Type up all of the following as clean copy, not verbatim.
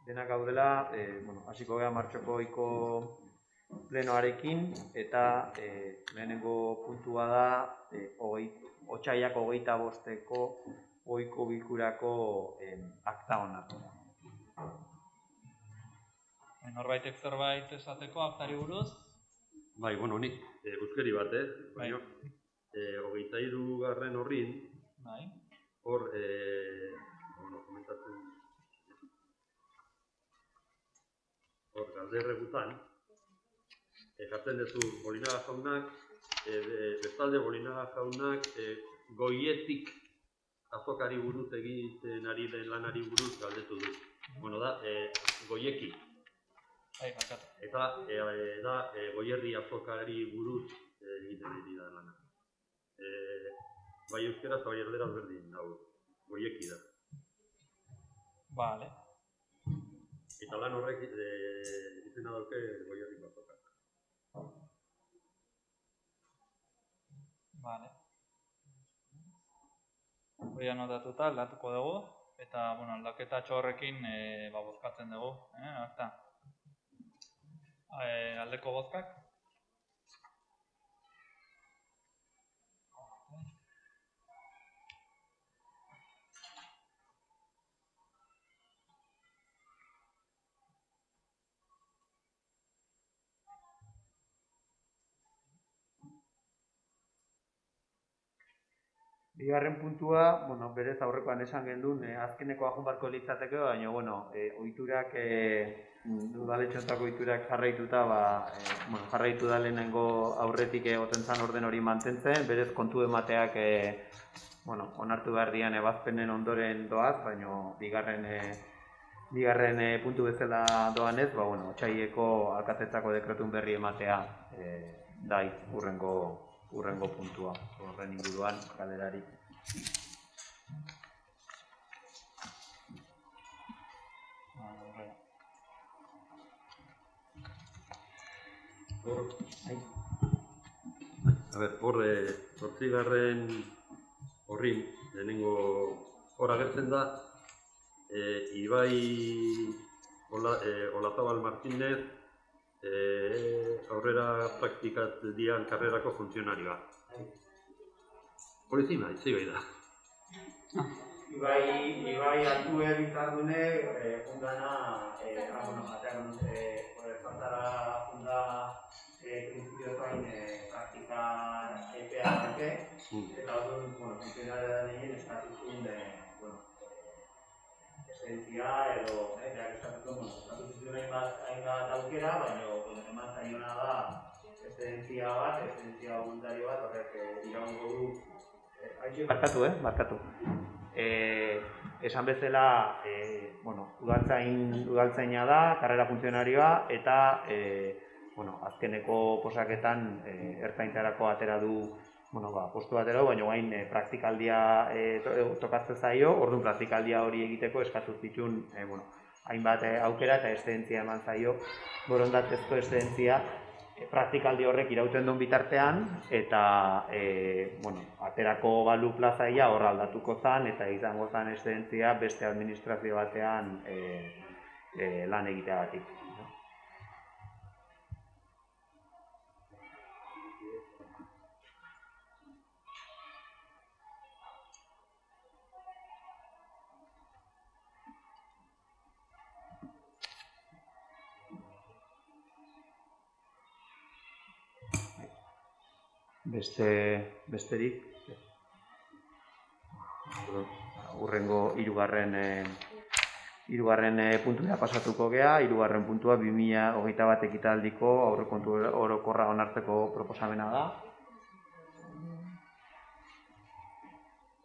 Denak gaudela, hasiko gara martxoko ohiko plenoarekin, eta lehenengo puntua da otsailak 25-ko ohiko bilkurako akta onartzea. Norbaitek zerbait esateko aktari buruz? Bai, nik euskeri bat, baina 23. horrin, hor, komentatzen, hor, galderregutan, jartzen duzu Bolinaga jaunak, bestalde Bolinaga jaunak goietik azokari buruz egiten ari den lanari buruz galdetu du. Da, goieki. Eta da Goierri azokari buruz egiten ari da lana. Bai euskera eta bai erderaz berdin dago, goieki da. Bale. Eta lan horrek izena dauke Goierriko azoka. Bale. Hori anotatuta, aldatuko dugu, eta aldaketa horrekin bozkatzen dugu. Aldeko bozkak? Bigarren puntua, berez aurrekoan esan gendun, azkeneko ajun barko litzateke, baina, ohiturak, udaletxontako ohiturak jarraituta, jarraitu da lehenengo aurretik egoten zan orden hori mantentzen, berez kontu emateak, onartu behar dian ebazpenen ondoren doaz, baina bigarren puntu bezala doanez, otsaileko alkatetzako dekretun berri ematea da urrengo puntua, horren inguruan galderari. Hor, 8. horrin, lehenengo hor agertzen da, Ibai Olazabal Martínez aurrera praktikat dian karrerako funtzionarioa. Hori zima, bai da. Ibai Altue bizardune, fundana, zantara funda principio zain praktika epea dute, eta hori funtzionarioa nien estatuzun esentzia edo estatuzun hainbat aukera, baina eman zaiona da esentzia voluntario bat, horrek iraungo du. Markatu. Esan bezala, udaltzaina da, karrera funtzionarioa, eta azkeneko posaketan ertzaintzarako atera du postu batera, baina guain praktikaldia tokatzen zaio, orduan praktikaldia hori egiteko eskatu zituen hainbat aukera eta eszedentzia eman zaio, borondatezko eszedentzia praktikaldi horrek irauten duen bitartean, eta aterako balu plazaia hor aldatuko zen, eta izango zen eszedentzia beste administrazio batean lan egiteagatik. Besterik, urrengo hirugarren puntura pasatuko gea, hirugarren puntua 2021 ekitaldiko aurrekontu orokorra onartzeko proposamena da.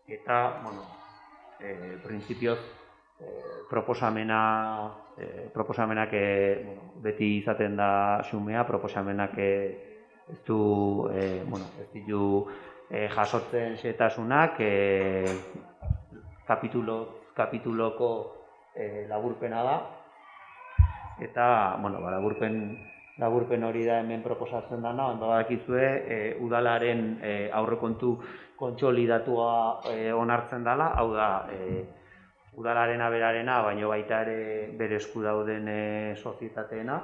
Eta, printzipioz, proposamenak beti izaten da xumea, proposamenak ez ditu jasotzen xehetasunak, kapituloko laburpena da, eta laburpen hori da hemen proposatzen dana, ondo badakizue udalaren aurrekontu kontsolidatua onartzen dela, hau da udalaren berarena, baino baita ere bere esku dauden sozietateena.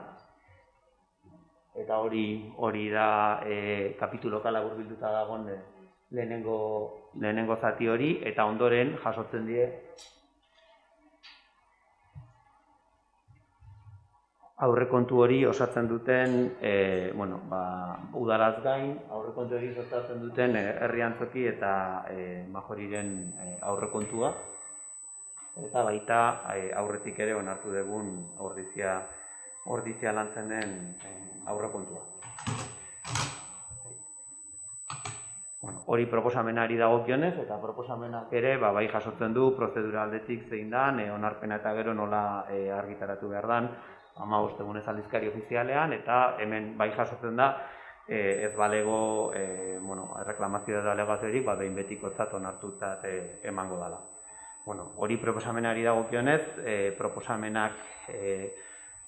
Eta hori da kapituloko laburbilduta dagoen lehenengo zati hori, eta ondoren jasotzen die aurrekontu hori osatzen duten, udalaz gain, aurrekontu hori osatzen duten herri antzoki eta majoriren aurrekontua. Eta baita aurretik ere onartu dugun ordizia lantzen den aurrekontua. Hori proposamenari dagokionez, eta proposamenak ere bai jasotzen du prozedura aldetik zein dan, onarpena eta gero nola argitaratu behar dan, 15 egunez aldizkari ofizialean, eta hemen bai jasotzen da ez balego erreklamazio edo alegaziorik behin betikotzat onartutzat emango dela. Hori proposamenari dagokionez, proposamenak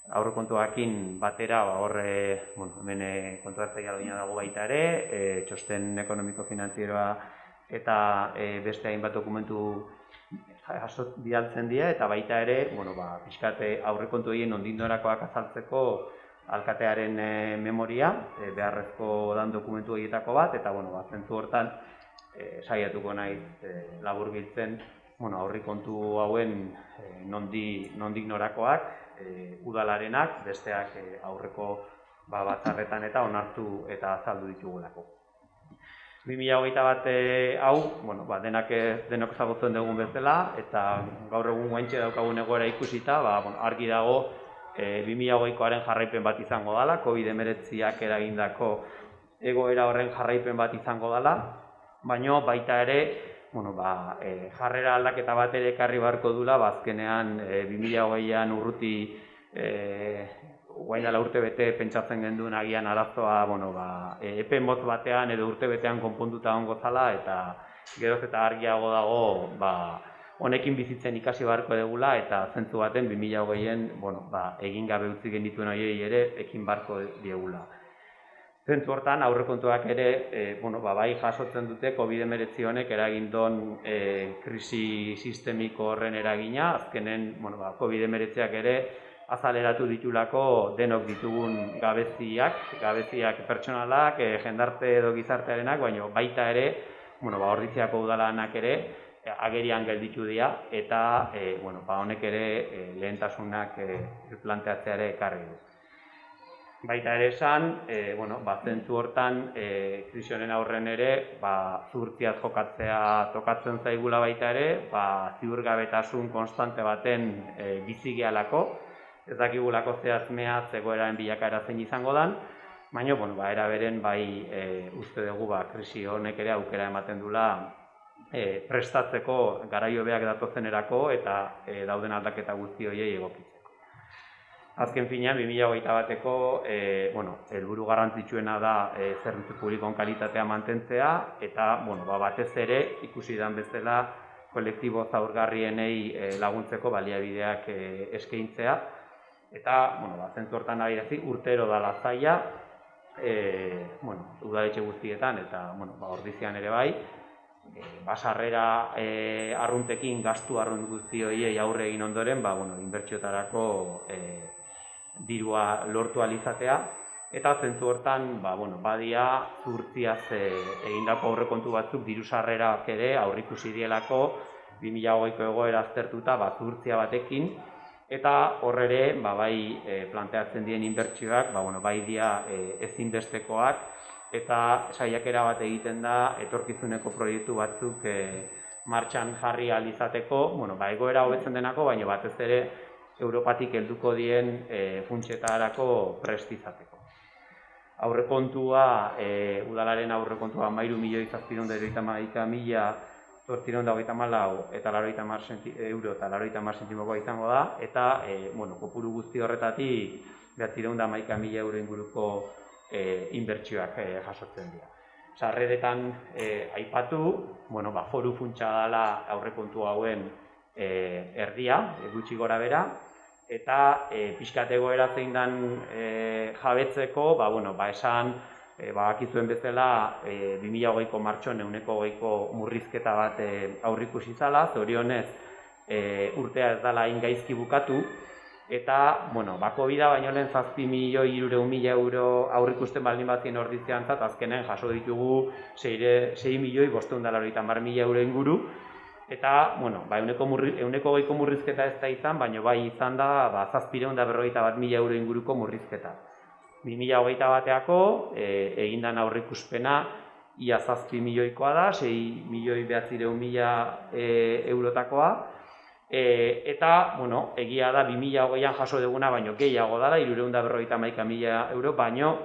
aurrekontuakin batera hemen kontuartzailea gina dago baita ere, txosten ekonomiko-finantzieroa eta beste hainbat dokumentu bidaltzen dira, eta baita ere, pixkat aurrekontu horien nondik norakoak azaltzeko alkatearen memoria, beharrezko dan dokumentu horietako bat, eta zentzu hortan saiatuko naiz laburbiltzen aurrekontu hauen nondik norakoak, udalarenak, besteak aurreko batzarretan eta onartu eta azaldu ditugulako. 2021 hau, denok ezagutzen dugun bezala, eta gaur egun guaintxe daukagun egoera ikusita, argi dago 2020koaren jarraipen bat izango dela, COVID-19ak eragindako egoera horren jarraipen bat izango dela, baina baita ere, jarrera aldaketa bat ere ekarri beharko dula, azkenean 2020an urruti guain dela urte bete pentsatzen genduen agian arazoa epe motz batean edo urte betean konponduta ongo zala, eta geroz eta argiago dago honekin bizitzen ikasi beharko dugula, eta zentzu baten 2020en egin gabe utzi genituen horiei ere ekin beharko diegula. Zentzu hortan aurrekontuak ere bai jasotzen dute COVID-19 honek eragin don krisi sistemiko horren eragina, azkenen COVID-19ak ere azaleratu ditulako denok ditugun gabeziak pertsonalak, jendarte edo gizartearenak, baina baita ere, Ordiziako udalanak ere agerian gelditu dira, eta honek ere lehentasunak planteatzea ere ekarri du. Baita ere esan, zentzu hortan, krisi honen aurren ere, zuhurtziaz jokatzea tokatzen zaigula baita ere, ziurgabetasun konstante baten bizi gehalako, ez dakigulako zehazmea zegoeraren bilakaera zein izango dan, baina era beren uste dugu krisi honek ere aukera ematen dula prestatzeko garaiobeak datozenerako eta dauden aldaketa guzti horiei egokitzeko. Azken finean, 2021ko helburu garrantzitsuena da zerbitzu publikoen kalitatea mantentzea, eta batez ere ikusi dan bezala kolektibo zaurgarrienei laguntzeko baliabideak eskaintzea, eta zentzu hortan adierazi urtero dela zaila, udaletxe guztietan eta Ordizian ere bai, sarrera arruntekin, gastu arrunt guzti horiei aurre egin ondoren, inbertsioetarako dirua lortu ahal izatea, eta zentzu hortan badia zuhurtziaz egindako aurrekontu batzuk diru sarrerak ere aurreikusi dielako 2020ko egoera aztertuta zuhurtzia batekin, eta hor ere bai planteatzen dien inbertsioak bai dira ezinbestekoak, eta saiakera bat egiten da etorkizuneko proiektu batzuk martxan jarri ahal izateko, egoera hobetzen denako, baina batez ere Europatik helduko dien funtsetarako prest izateko. Aurrekontua, udalaren aurrekontua 13.711.894 eta 90 euro eta 90 zentimokoa izango da, eta kopuru guzti horretatik 911.000 euro inguruko inbertsioak jasotzen dira. Sarreretan aipatu, foru funtsa dela aurrekontu hauen erdia, gutxi gora bera, eta pixkat egoera zein dan jabetzeko, esan, akizuen bezala 2020ko martxon 20ko murrizketa bat aurrikusi zala, zorionez urtea ez dela hain gaizki bukatu, eta, bueno, COVID-a baino lehen 7.300.000 euro aurrikusten baldin bazien ordiziantzat, azkenen jaso ditugu 6.590.000 euro inguru, eta, bueno, ehuneko 20 murrizketa ez da izan, baina bai izan da 751.000 euro inguruko murrizketa. 2021ako egindan aurrikuspena ia 7 milioikoa da, 6.900.000 eurotakoa, eta, bueno, egia da 2020an jaso duguna, baino gehiago dara, 351.000 euro, baino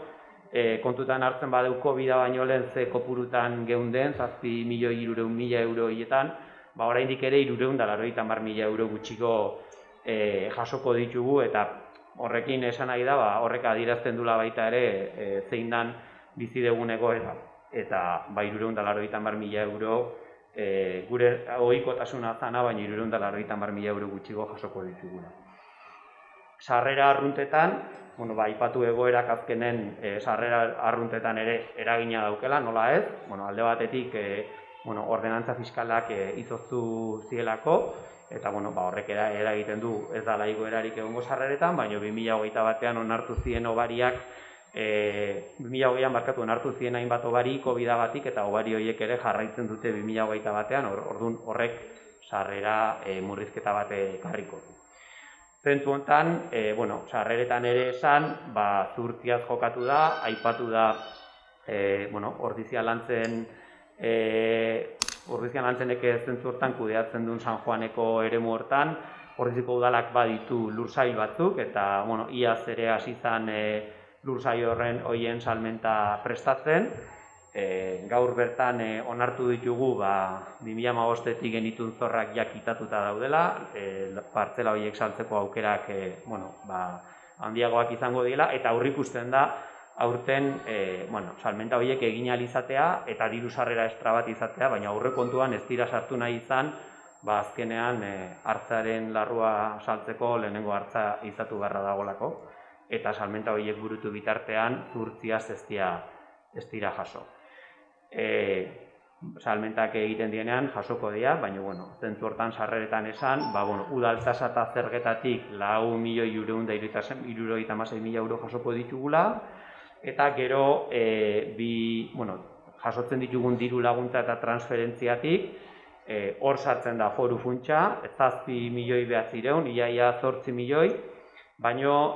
kontutan hartzen badeu COVID-a baino lehen ze kopurutan geunden, 7.300.000 euro hietan, oraindik ere 380.000 euro gutxiko jasoko ditugu, eta horrekin esan nahi da, horrek adierazten dula baita ere zein dan bizi dugun egoera, eta 380.000 euro gure ohikotasuna zana, baina 380.000 euro gutxiko jasoko ditugula. Sarrera arruntetan, aipatu egoerak azkenen sarrera arruntetan ere eragina daukela, nola ez? Alde batetik ordenantza fiskalak izoztu zielako, eta horrek eragiten du ez dela igoerarik egongo sarreretan, baina 2021an onartu ziren obariak 2020an onartu ziren hainbat obari COVID-agatik, eta obari horiek ere jarraitzen dute 2021an, orduan horrek sarrera murrizketa bat ekarriko du. Zentzu honetan, sarreretan ere esan, zuhurtziaz jokatu da, aipatu da ordizia lantzenek zentzu hortan kudeatzen duen San Juaneko eremu hortan, ordiziko udalak baditu lursail batzuk, eta iaz ere hasi zen lursail horien salmenta prestatzen. Gaur bertan onartu ditugu 2015etik genituen zorrak jakitatuta daudela, partzela horiek saltzeko aukerak handiagoak izango dira, eta aurrikusten da aurten salmenta horiek egin ahal izatea eta diru sarrera estra bat izatea, baina aurrekontuan ez dira sartu nahi izan, azkenean hartzaren larrua saltzeko lehenengo hartza izatu beharra dagolako, eta salmenta horiek burutu bitartean zuhurtziaz ez dira jaso. Salmentak egiten dienean jasoko dira, baina zentzu hortan sarreretan esan, udal tasa eta zergetatik 4.376.000 euro jasoko ditugula, eta gero jasotzen ditugun diru laguntza eta transferentziatik hor sartzen da foru funtsa, 7.900.000, iaia 8 milioi, baina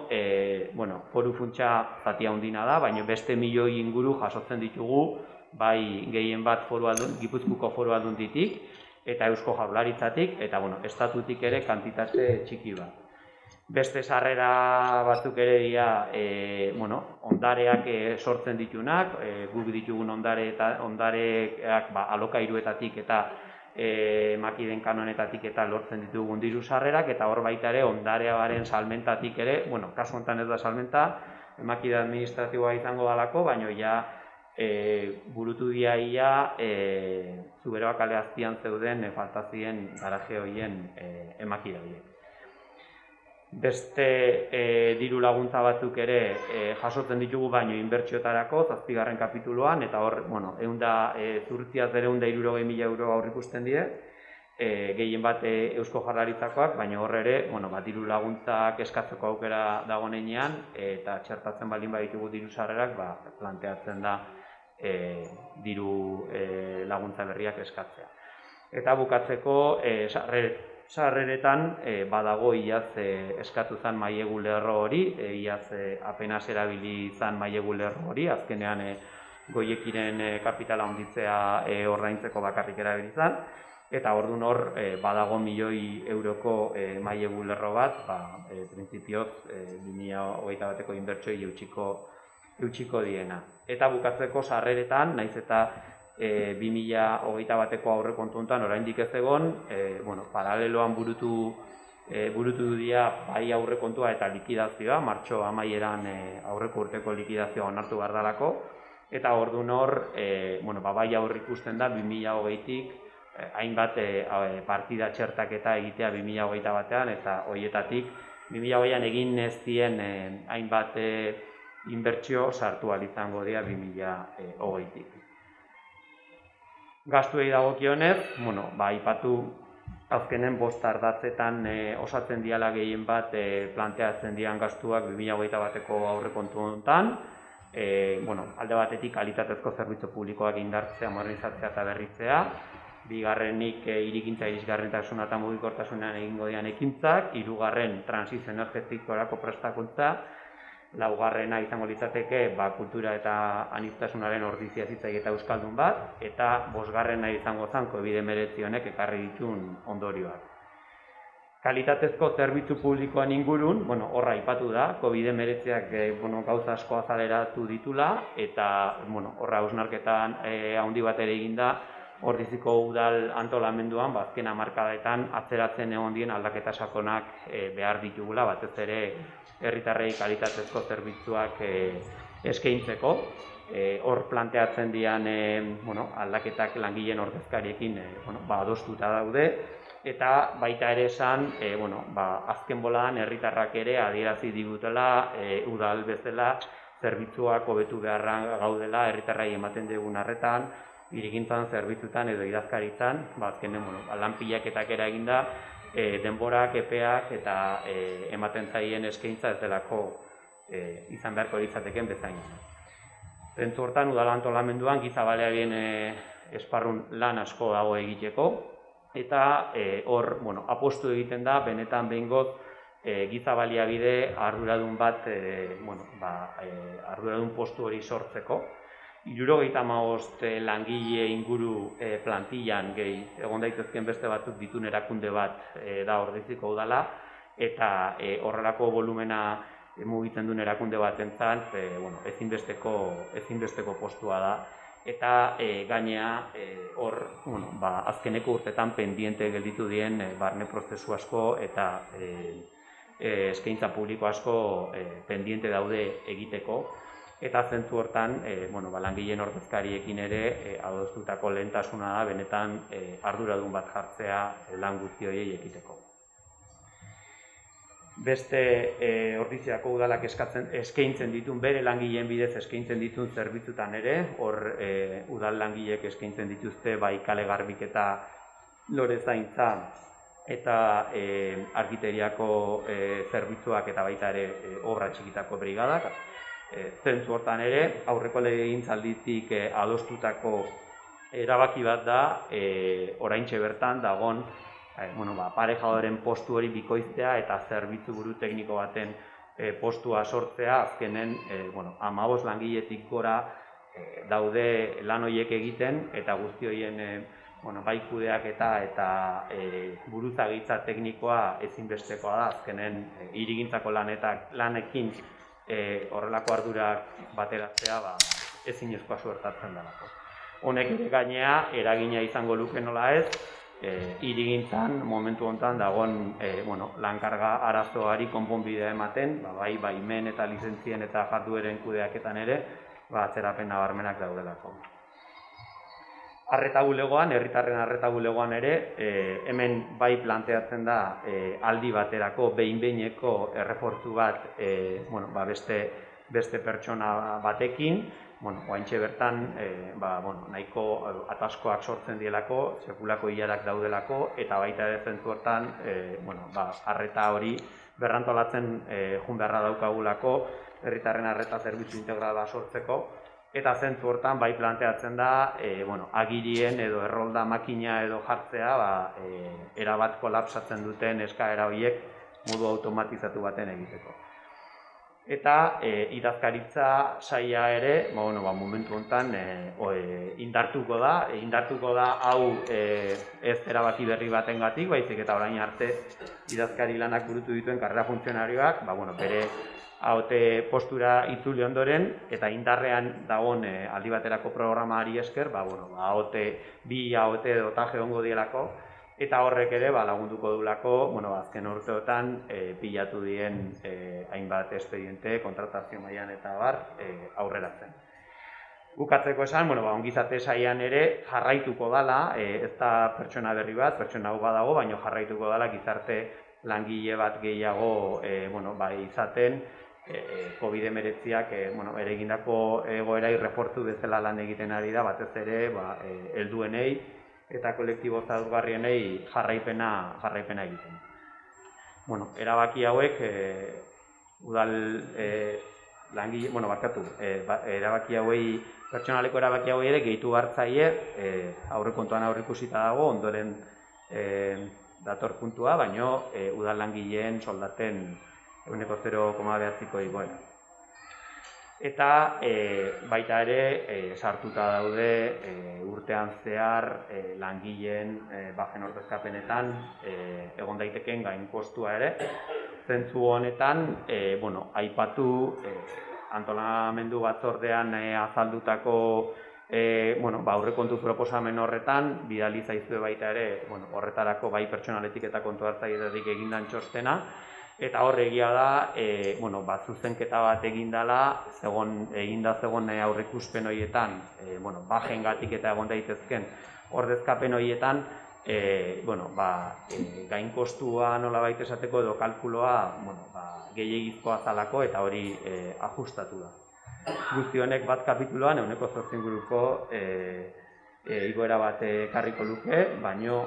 foru funtsa zati handina da, baina beste milioi inguru jasotzen ditugu, bai gehien bat Gipuzkoako foru aldunditik eta Eusko Jaurlaritzatik, eta estatutik ere kantitate txiki bat. Beste sarrera batzuk ere dira ondareak sortzen ditunak, guk ditugun ondareak alokairuetatik eta makiden kanonetatik eta lortzen ditugun diru sarrerak, eta hor baita ere ondarearen salmentatik ere, kasu honetan ez da salmenta, makide administratiboa izango dalako, baina ja burutu ia Zuberoa kale azpian zeuden faltazien garaje horien emakide horiek. Beste diru laguntza batzuk ere jasotzen ditugu baino inbertsioetarako, 7. kapituluan, eta hor, zuhurtziaz 160.000 euro aurrikusten die, gehien bat Eusko Jaurlaritzakoak, baina hor ere, diru laguntzak eskatzeko aukera dagoenean, eta txertatzen baldin baditugu diru sarrerak, planteatzen da diru laguntza berriak eskatzea. Eta bukatzeko, sarreretan badago iaz eskatu zen mailegu lerro hori, iaz apenas erabili zen mailegu lerro hori, azkenean goiekiren kapitala handitzea ordaintzeko bakarrik erabili zen, eta orduan hor badago 1.000.000 euroko mailegu lerro bat, printzipioz 2021ko inbertsioi eutxiko diena. Eta bukatzeko sarreretan, naiz eta 2021ko aurrekontu honetan oraindik ez egon, paraleloan burutu dira bai aurrekontua eta likidazioa, martxo amaieran aurreko urteko likidazioa onartu behar dalako, eta orduan hor, bai aurrikusten da 2020tik hainbat partida txertaketa egitea 2021an, eta horietatik 2020an egin ez dien hainbat inbertsio sartu ahal izango dira 2020tik. Gastuei dagokionez, aipatu azkenen 5 ardatzetan osatzen diala gehien bat planteatzen dian gastuak 2021ko aurrekontu honetan. Alde batetik kalitatezko zerbitzu publikoak indartzea, modernizatzea eta berritzea. Bigarrenik hirigintza irisgarritasuna eta mugikortasunean egingo dian ekintzak. Hirugarren transizio energetikorako prestakuntza. Laugarrena izango litzateke kultura eta aniztasunaren ordizia zitzaile eta euskaldun bat. Eta bosgarrena izango zen COVID-19 honek ekarri dituen ondorioak. Kalitatezko zerbitzu publikoan ingurun, horra aipatu da, COVID-19ak gauza asko azaleratu ditula, eta horra hausnarketan handi bat ere egin da, Ordiziko udal antolamenduan, azken hamarkadetan atzeratzen egon dien aldaketa sakonak behar ditugula, batez ere herritarrei kalitatezko zerbitzuak eskaintzeko. Hor planteatzen dian aldaketak langileen ordezkariekin adostuta daude, eta baita ere esan, azken boladan herritarrak ere adierazi digutela udal bezala zerbitzuak hobetu beharra gaudela herritarrei ematen dugun arretan, hirigintzan, zerbitzutan edo idazkaritzan, azkenen lan pilaketak eraginda, denborak, epeak eta ematen zaien eskaintza ez delako izan beharko litzateken bezain. Zentzu hortan, udal antolamenduan giza baliabideen esparrun lan asko dago egiteko, eta hor apostu egiten da, benetan behingoz giza baliabide arduradun bat, arduradun postu hori sortzeko. 75 langile inguru plantillan gehi egon daitezken beste batzuk dituen erakunde bat da Ordiziko udala, eta horrelako volumena mugitzen duen erakunde batentzat ezinbesteko postua da. Eta gainea hor azkeneko urtetan pendiente gelditu dien barne prozesu asko eta eskaintza publiko asko pendiente daude egiteko. Eta zentzu hortan, langileen ordezkariekin ere adostutako lehentasuna da benetan arduradun bat jartzea lan guzti horiei ekiteko. Beste Ordiziako udalak eskaintzen dituen, bere langileen bidez eskaintzen dituen zerbitzutan ere, hor udal langileek eskaintzen dituzte bai kale garbiketa, lorezaintza eta argiteriako zerbitzuak eta baita ere obra txikitako brigadak. Zentzu hortan ere, aurreko legegintzalditik adostutako erabaki bat da, oraintxe bertan dagon aparejadoren postu hori bikoiztea eta zerbitzu buru tekniko baten postua sortzea, azkenen 15 langiletik gora daude lan horiek egiten, eta guzti horien bai kudeaketa eta buruzagitza teknikoa ezinbestekoa da, azkenen hirigintzako lanekin horrelako ardurak bateratzea ezinezkoa suertatzen delako. Honek ere gainea eragina izango luke nola ez, hirigintzan momentu honetan dagoen lankarga arazoari konponbidea ematen, bai baimen eta lizentzien eta jardueren kudeaketan ere atzerapen nabarmenak daudelako. Arreta bulegoan, herritarren arreta bulegoan ere, hemen bai planteatzen da aldi baterako behin-behineko errefortzu bat beste pertsona batekin, oraintxe bertan nahiko ataskoak sortzen dielako, sekulako ilarak daudelako, eta baita ere zentzu hortan arreta hori berrantolatzen joan beharra daukagulako herritarren arreta zerbitzu integrala sortzeko. Eta zentzu hortan bai planteatzen da agirien edo errolda makina edo jartzea erabat kolapsatzen duten eskaera horiek modu automatizatu baten egiteko. Eta idazkaritza saila ere momentu honetan indartuko da hau ez erabaki berri batengatik, baizik eta orain arte idazkari lanak burutu dituen karrera funtzionarioak bere AOT postura itzuli ondoren eta indarrean dagoen aldi baterako programari esker, bi AOT dotaje ongo dielako, eta horrek ere lagunduko duelako azken urteotan pilatu dien hainbat espediente, kontratazio mailan eta aurreratzen. Bukatzeko esan, ongizate sailean ere jarraituko dela, ez da pertsona berri bat, pertsona hau badago, baina jarraituko dela gizarte langile bat gehiago izaten, COVID-19ak ere egindako egoerai refortzu bezala lan egiten ari da, batez ere helduenei eta kolektibo zaurgarrienei jarraipena egiten. Bueno, erabaki hauek erabaki hauei, pertsonaleko erabaki hauei ere gehitu hartzaile, aurrekontuan aurreikusita dago, ondoren dator puntua, baino udal langileen soldaten 0,9ko igoera. Eta baita ere sartuta daude urtean zehar langileen bajen ordezkapenetan egon daitekeen gainkostua ere. Zentzu honetan, aipatu antolamendu batzordean azaldutako aurrekontu proposamen horretan, bidali zaizue baita ere, horretarako bai pertsonaletik eta kontu hartzaileetatik egindan txostena, eta hor egia da, zuzenketa bat egindala, eginda zegoen aurreikuspen horietan, bajengatik eta egon daitezken ordezkapen horietan, gainkostua nolabait esateko edo kalkuloa gehiegizkoa zalako eta hori ajustatu da. Guzti honek bat kapituloan 8% inguruko igoera bat ekarriko luke, baino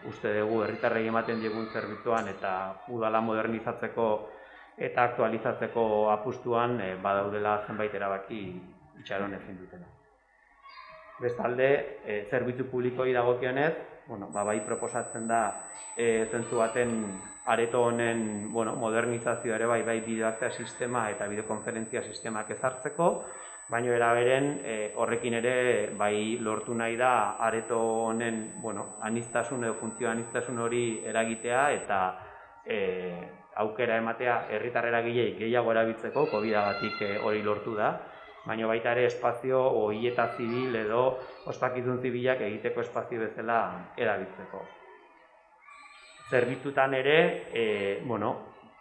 uste dugu herritarrei ematen diegun zerbitzuan eta udala modernizatzeko eta aktualizatzeko apustuan badaudela zenbait erabaki itxaron ezin dutena. Bestalde, zerbitzu publikoi dagokionez, bai proposatzen da zentzu baten areto honen modernizazioa ere bai bideoakta sistema eta bideokonferentzia sistemak ezartzeko, baina eraberen horrekin ere bai lortu nahi da areto honen aniztasun edo funtzio aniztasun hori eragitea eta aukera ematea herritar eragileei gehiago erabiltzeko, COVID-agatik hori lortu da, baina baita ere espazio ohieta zibil edo ospakizun zibilak egiteko espazio bezala erabiltzeko. Zerbitzutan ere,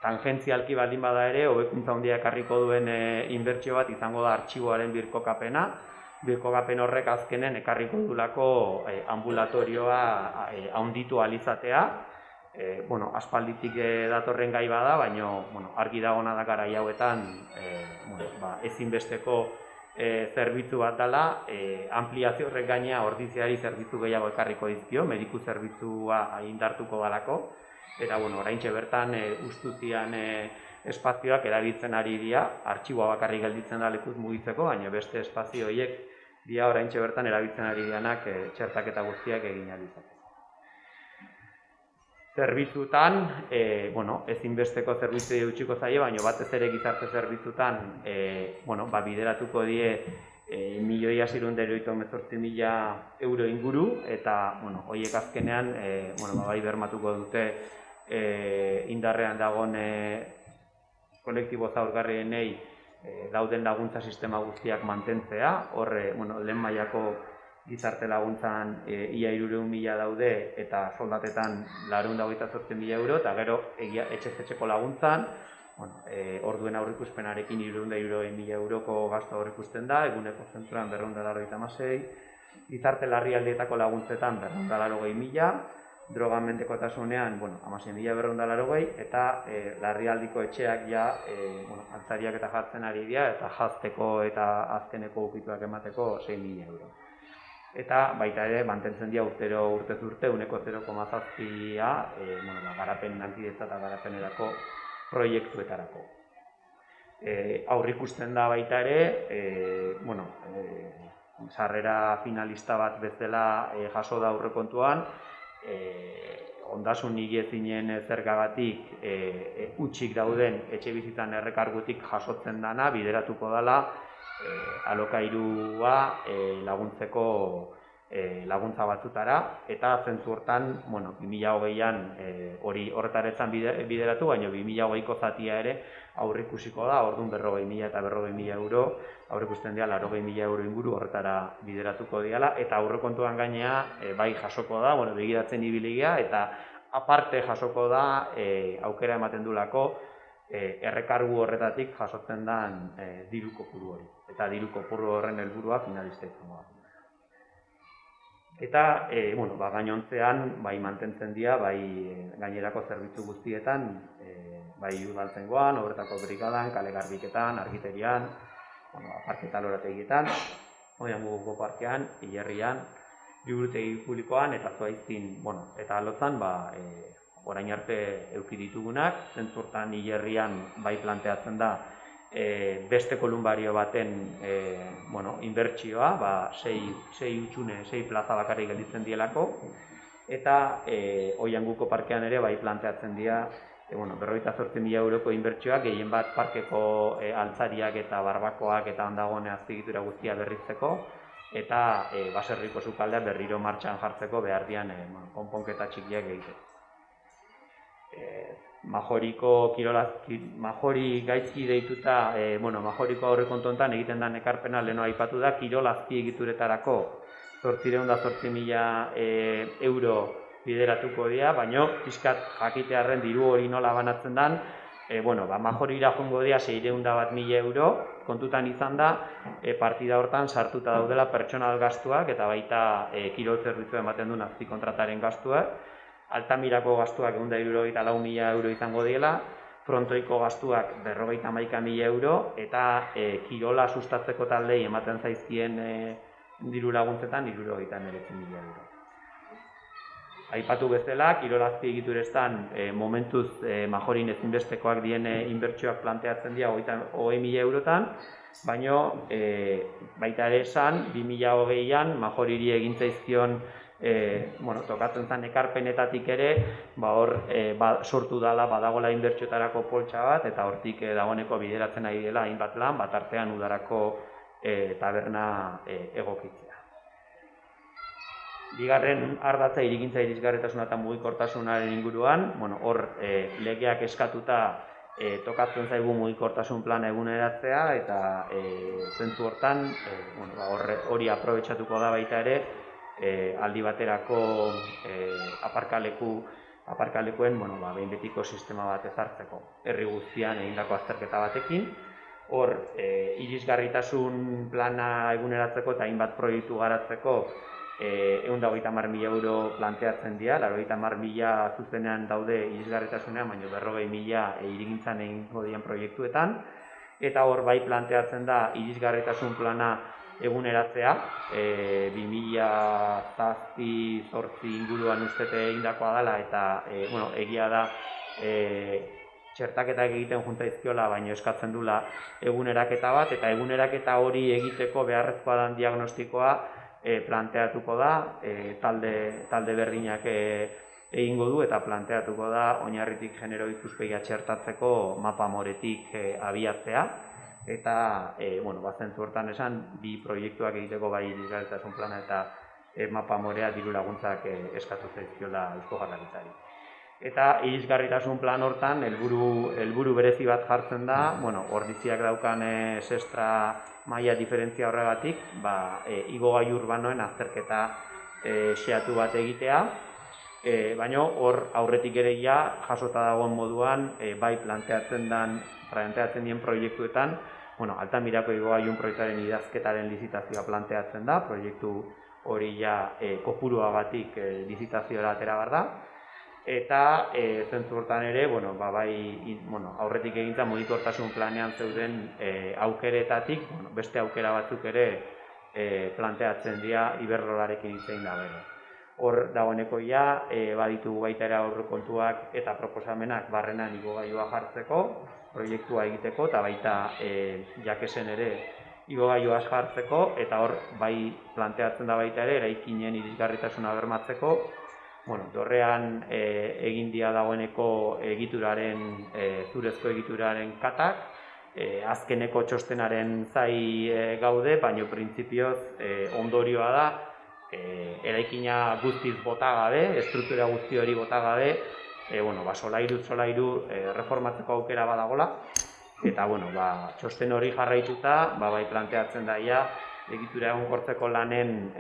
tangentzialki baldin bada ere, hobekuntza handia ekarriko duen inbertsio bat izango da artxiboaren birkokapena. Birkokapen horrek azkenen ekarriko dulako ambulatorioa handitu alizatea. Aspalditik datorren gai bada, baina argi dagona da garai hauetan ezinbesteko zerbitzu bat dela, ampliazio horrek gainea ordiziari zerbitzu gehiago ekarriko dizkio, mediku zerbitzua indartuko dalako, eta oraintxe bertan ustutian espazioak erabiltzen ari dira, artxiboa bakarrik gelditzen da lekuz mugitzeko, baina beste espazio horiek dira oraintxe bertan erabiltzen ari dianak txertaketa guztiak egin ahal izateko. Zerbitzutan, ezinbesteko zerbitzuei eutxiko zaie, baina batez ere gizarte zerbitzutan bideratuko die 1.678.000 euro inguru, eta horiek azkenean bai bermatuko dute indarrean dagoen kolektibo zaurgarrienei dauden laguntza sistema guztiak mantentzea, horre lehen mailako gizarte laguntzan ia 300.000 daude eta soldatetan 428.000 euro, eta gero etxe-etxeko laguntzan, orduen aurreikuspenarekin 360.000 euroko gastu aurreikusten da, eguneko zentroan 296, gizarte larrialdietako laguntzetan 280.000, drogan menpekotasunean 16.280, eta larrialdiko etxeak altzariak eta jartzen ari dira, eta jazteko eta azkeneko ukituak emateko 6.000 euro. Eta baita ere, mantentzen dira urtez urte, 0,7a garapen lankidetza eta garapenerako proiektuetarako. Aurreikusten da baita ere, sarrera finalista bat bezala jaso da aurrekontuan, ondasun higiezinen zergagatik hutsik dauden etxe bizitzan errekargutik jasotzen dana, bideratuko dela alokairua laguntzeko laguntza batzutara, eta zentzu hortan 2020an hori horretaretzan bideratu, baina 2020ko zatia ere aurreikusiko da, orduan 40.000 eta 40.000 euro, aurreikusten dira 40.000 euro inguru horretara bideratuko diala, eta aurrekontuan gainea bai jasoko da, begiratzen ibiligia, eta aparte jasoko da aukera ematen dulako errekargu horretatik jasotzen den diru kopuru hori, eta diru kopuru horren helburua finalista izango da. Eta gainontzean mantentzen dira gainerako zerbitzu guztietan, bai udaltzaingoan, obretako brigadan, kale garbiketan, argiterian, parke eta lorategietan, Oianguko parkean, Hilerrian, liburutegi publikoan eta Zuaiztin, bueno, eta Lotzan, orain arte eduki ditugunak, zentzu hortan hilerrian bai planteatzen da beste kolumbario baten inbertsioa, 6 hutsune, 6 plaza bakarrik gelditzen dielako, eta Oianguko parkean ere bai planteatzen dira 58.000 euroko inbertsioak, gehien bat parkeko altzariak eta barbakoak eta ondagone azpiegitura guztia berritzeko, eta baserriko sukaldea berriro martxan jartzeko behar dian konponketa txikiak egiteko. Majori gaizki deituta, Majoriko aurrekontu honetan egiten den ekarpena leheno aipatu da, kirol azpiegituretarako 880.000 euro bideratuko dira, baina pixkat jakitearren diru hori nola banatzen den, Majorira joango dira 601.000 euro, kontutan izan da, partida hortan sartuta daudela pertsonal gastuak eta baita kirol zerbitzua ematen duen azpikontrataren gastuak, Altamirako gastuak 164.000 euro izango diela, frontoiko gastuak 51.000 euro, eta kirola sustatzeko taldei ematen zaizkien diru laguntzetan 79.000 euro. Aipatu bezala, kirol azpiegitureztan momentuz Majorin ezinbestekoak dien inbertsioak planteatzen dira 20.000 eurotan, baina baita ere esan, 2020an Majoriri egin zaizkion tokatzen zen ekarpenetatik ere, sortu dela badagola inbertsioetarako poltsa bat, eta hortik dagoeneko bideratzen ari dela hainbat lan, bat artean udarako taberna egokitzea. Bigarren ardatza hirigintza irisgarritasuna eta mugikortasunaren inguruan, hor legeak eskatuta tokatzen zaigu mugikortasun plana eguneratzea, eta zentzu hortan hori aprobetxatuko da baita ere, aldi baterako aparkalekuen behin betiko sistema bat ezartzeko, herri guztian egindako azterketa batekin. Hor, irisgarritasun plana eguneratzeko eta hainbat proiektu garatzeko 150.000 euro planteatzen dira, 80.000 zuzenean daude irisgarritasunean, baina 40.000 hirigintzan egingo diren proiektuetan, eta hor bai planteatzen da irisgarritasun plana eguneratzea, 2007-2008 inguruan ustete egindakoa dela, eta egia da txertaketak egiten juntaizkiola, baina eskatzen dula eguneraketa bat, eta eguneraketa hori egiteko beharrezkoa den diagnostikoa planteatuko da, talde berdinak egingo du, eta planteatuko da oinarritik genero ikuspegia txertatzeko mapa moretik abiatzea, eta zentzu hortan esan, bi proiektuak egiteko bai irisgarritasun plana eta mapa morea diru laguntzak eskatu zaizkiola Eusko Jaurlaritzari. Eta irisgarritasun plan hortan helburu berezi bat jartzen da, ordiziak daukan sestra maila diferentzia horregatik, igogailu urbanoen azterketa xeatu bat egitea, baina hor aurretik ere jasota dagoen moduan bai planteatzen dien proiektuetan, Altamirako igogailun proiektuaren idazketaren lizitazioa planteatzen da, proiektu hori kopuruagatik lizitazioa atera behar da, eta zentzu hortan ere, aurretik egintza mugikortasun planean zeuden aukeretatik, beste aukera batzuk ere planteatzen dira Iberdrolarekin hitzein da bere. Hor dagoeneko baditugu baita ere aurrekontuak eta proposamenak barrenan igogailua jartzeko, proiektua egiteko, eta baita jakesen ere igogailua jartzeko, eta hor bai planteatzen da baita ere eraikinen irisgarritasuna bermatzeko, dorrean egin dira dagoeneko egituraren, zurezko egituraren katak, azkeneko txostenaren zai gaude, baina printzipioz ondorioa da, eraikina guztiz bota gabe, estruktura guzti hori bota gabe, solairu reformatzeko aukera badagola, eta txosten hori jarraituta, bai planteatzen daia, egitura egonkortzeko lanen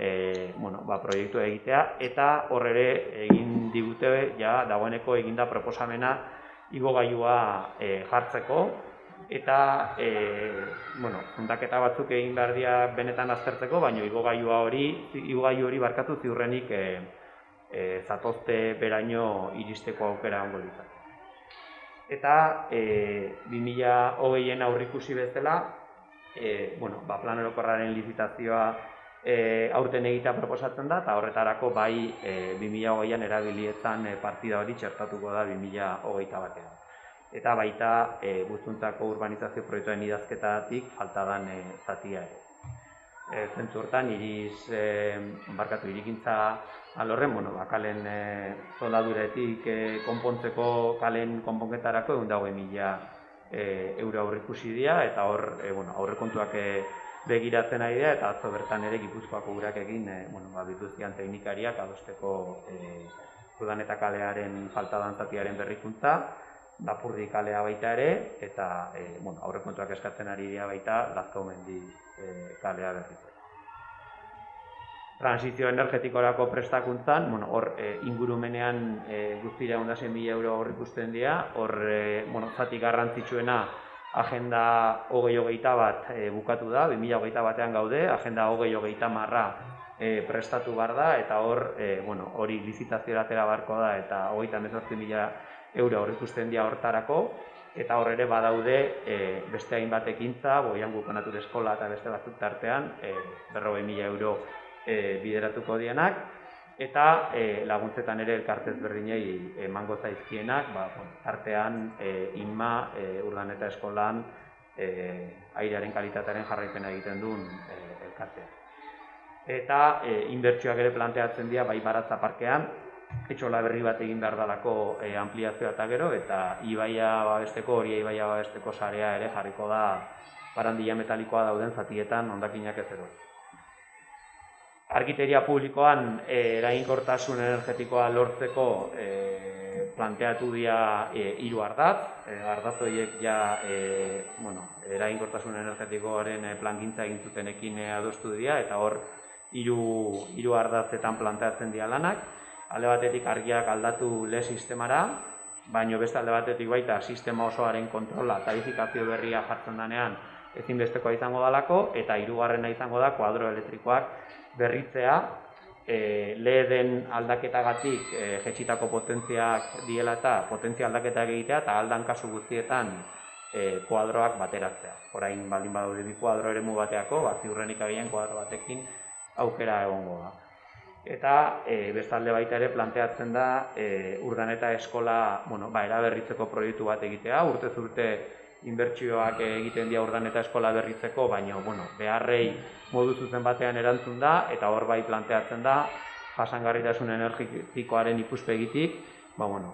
proiektua egitea, eta hor ere egin digute dagoeneko eginda proposamena igogailua jartzeko, eta fundaketa batzuk egin behar dira benetan aztertzeko, baina igogailu hori barkatu ziurrenik zatozte beraino iristeko aukera ongo ditzak. Eta 2020en aurrikusi bezala, plan orokorraren lizitazioa aurten egitea proposatzen da, eta horretarako bai 2020an erabilietan partida hori txertatuko da 2021an. Eta baita guztuntzako urbanizazio proiektuen idazketatik falta den zatia ere. Zentzu hortan, irigintza alorren, kalen zoldaduretik konpontzeko kalen konponketarako 120.000 euro aurreikusi dira, eta hor aurrekontuak begiratzen ari dira, eta atzo bertan ere Gipuzkoako urak egin bituztian teknikariak adosteko Urdaneta kalearen falta den zatiaren berrikuntza, Lapurdi kalea baita ere, eta aurrekontuak eskatzen ari dira baita Lazkaumendi kalea berritzeko. Transizio energetikorako prestakuntzan, hor ingurumenean guztira 100.000 euro aurreikusten dira, hor zati garrantzitsuena Agenda 2021 bukatu da, 2021an gaude, Agenda 2030 prestatu behar da, eta hor hori lizitazioa atera beharko da, eta 38.000 euro aurreikusten dira hortarako, eta hor ere badaude beste hainbat ekintza, Boianguko Natur Eskola eta beste batzuk tartean 40.000 euro bideratuko dienak, eta laguntzetan ere elkarte ezberdinei emango zaizkienak, tartean Inma Urdaneta Eskolan airearen kalitatearen jarraipena egiten duen elkartea. Eta inbertsioak ere planteatzen dira bai Baratza parkean, etxola berri bat egin behar dalako ampliazioa eta gero, eta ibaia babesteko sarea ere jarriko da barandilla metalikoa dauden zatietan hondakinak ez edo. Arkiteria publikoan eraginkortasun energetikoa lortzeko planteatu dira 3 ardatz. Ardatz horiek eraginkortasun energetikoaren plangintza egin zutenekin adostu dira, eta hor 3 ardatzetan planteatzen dira lanak. Alde batetik argiak aldatu le sistemara, baino beste alde batetik baita sistema osoaren kontrola, tarifikazio berria jartzen denean ezinbestekoa izango dalako, eta 3. izango da kuadro elektrikoak berritzea, LED-en aldaketagatik jetxitako potentziak diela eta potentzia aldaketak egitea, eta aldan kasu guztietan kuadroak bateratzea. Orain baldin badaude bi kuadro eremu bateako, ziurrenik agian kuadro batekin aukera egongo da. Eta bestalde baita ere planteatzen da Urdaneta Eskola eraberritzeko proiektu bat egitea, urtez urte inbertsioak egiten dira Urdaneta Eskola berritzeko, baina beharrei modu zuzen batean erantzun da, eta hor bai planteatzen da jasangarritasun energetikoaren ikuspegitik,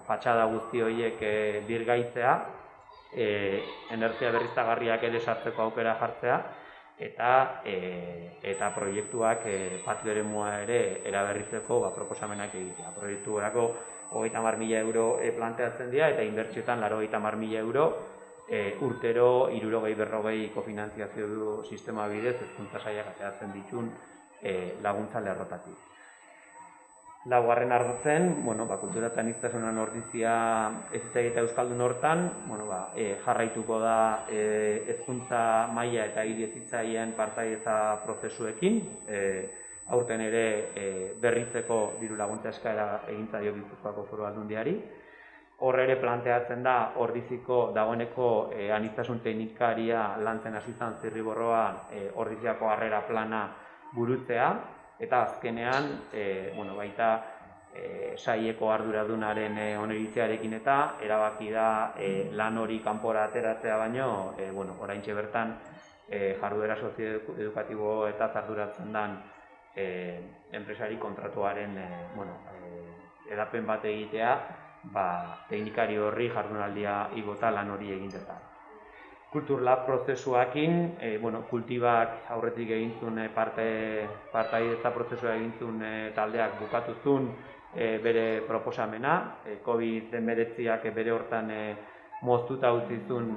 fatxada guzti horiek birgaitzea, energia berriztagarriak ere sartzeko aukera jartzea, eta proiektuak patio eremua ere eraberritzeko proposamenak egitea. Proiektuarako 30.000 euro planteatzen dira, eta inbertsioetan 80.000 euro urtero 60-40 kofinantziazio du sistema bidez hezkuntza sailak ateratzen ditun laguntza lerrotatik. 4. ardatzen, kultura eta aniztasunan ordizia ezitzaile euskaldun hortan, jarraituko da hezkuntza maila eta hiri ezitzaileen partaidetza prozesuekin, aurten ere berritzeko diru laguntza eskaera egin zaio Gipuzkoako Foru Aldundiari. Hor ere planteatzen da ordiziko dagoeneko aniztasun teknikaria lantzen hasi zen Zirriborroa ordiziako harrera plana burutzea, eta azkenean baita saileko arduradunaren oneritzearekin eta erabaki da lan hori kanpora ateratzea baino oraintxe bertan jarduera sozioedukatibo eta arduratzen den enpresari kontratuaren edapen bat egitea, teknikari horri jardunaldia igota lan hori egindeta. Kulturlab prozesuakin, kultibak aurretik egintzun partaidetza prozesua egintzun taldeak bukatuzun bere proposamena, COVID-19ak bere hortan moztuta utzizun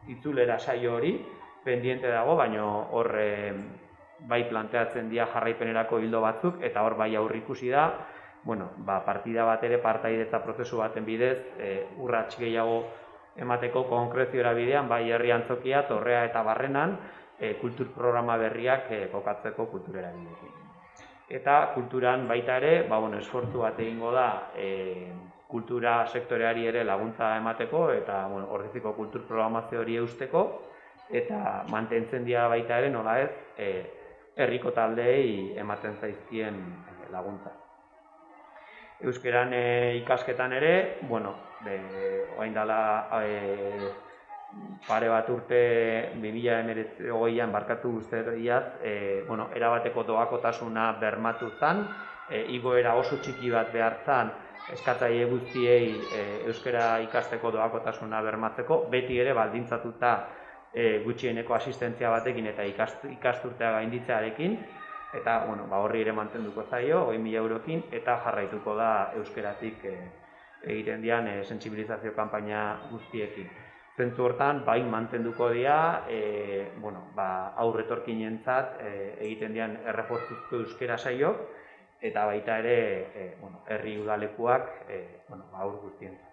itzulera saio hori, pendiente dago, baina hor bai planteatzen dira jarraipenerako hildo batzuk, eta hor bai aurrikusi da, partida bat ere partaidetza prozesu baten bidez, urrats gehiago emateko konkrezioa bidean, bai herri antzokia, Torrea eta Barrenan, kultur programa berriak kokatzeko kulturera bidekin. Eta kulturan baita ere, esfortzu bat egingo da kultura sektoreari ere laguntza emateko, eta ordiziko kultur programazio hori eusteko, eta mantentzen dira baita ere, nola ez, herriko taldeei ematen zaizkien laguntza. Euskeran ikasketan ere, bueno, orain dela pare bat urte 2020an barkatu guztiaz, bueno, erabateko doakotasuna bermatu zen, igoera oso txiki bat behar zen, eskatzaile guztiei euskara ikasteko doakotasuna bermatzeko, beti ere baldintzatuta gutxieneko asistentzia batekin eta ikasturtea gainditzearekin, eta bueno, horri ere mantenduko zaio, 20.000 eurokin, eta jarraituko da euskaratik egiten dian sentsibilizazio kanpaina guztiekin. Zentzu hortan, bai mantenduko dira, aurretorkinentzat egiten dian errefortzuzko euskara saioak, eta baita ere herri udalekuak aur guztientzat.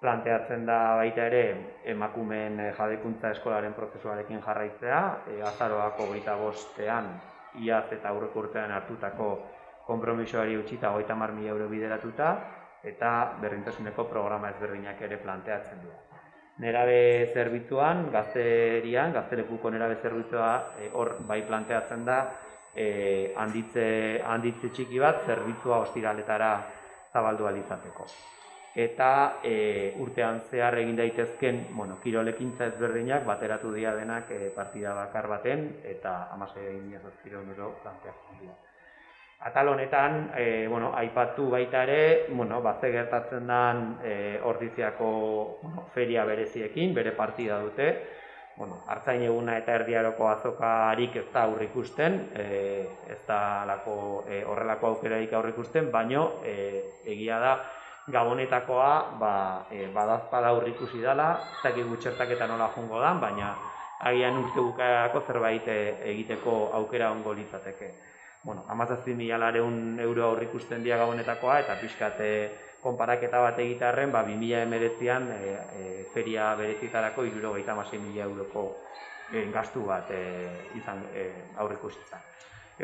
Planteatzen da baita ere emakumeen jabekuntza eskolaren prozesuarekin jarraitzea, azaroak 25ean iaz eta aurreko urtean hartutako konpromisoari utzita 30.000 euro bideratuta, eta berdintasuneko programa ezberdinak ere planteatzen du. Nerabe zerbitzuan, gaztelekuko nerabe zerbitzua hor bai planteatzen da handitze txiki bat zerbitzua ostiraletara zabaldu ahal izateko. Eta urtean zehar egin daitezken kirol ekintza ezberdinak bateratu dira denak partida bakar baten eta 16.000 euro planteatzen dira. Atal honetan, aipatu baita ere, ze gertatzen den Ordiziako feria bereziekin, bere partida dute. Artzain eguna eta erdiaroko azokarik ez da aurrikusten, ez da horrelako aukerarik aurrikusten, baino egia da Gabonetakoa badazpada aurrikusi dela, ez dakigu txertaketa nola joango da, baina agian urte bukaerarako zerbait egiteko aukera ongo litzateke. 17.200 euro aurrikusten dira Gabonetakoa, eta pixkat konparaketa bat egitearren 2019an feria berezitarako 76.000 euroko gastu bat aurrikusi zen.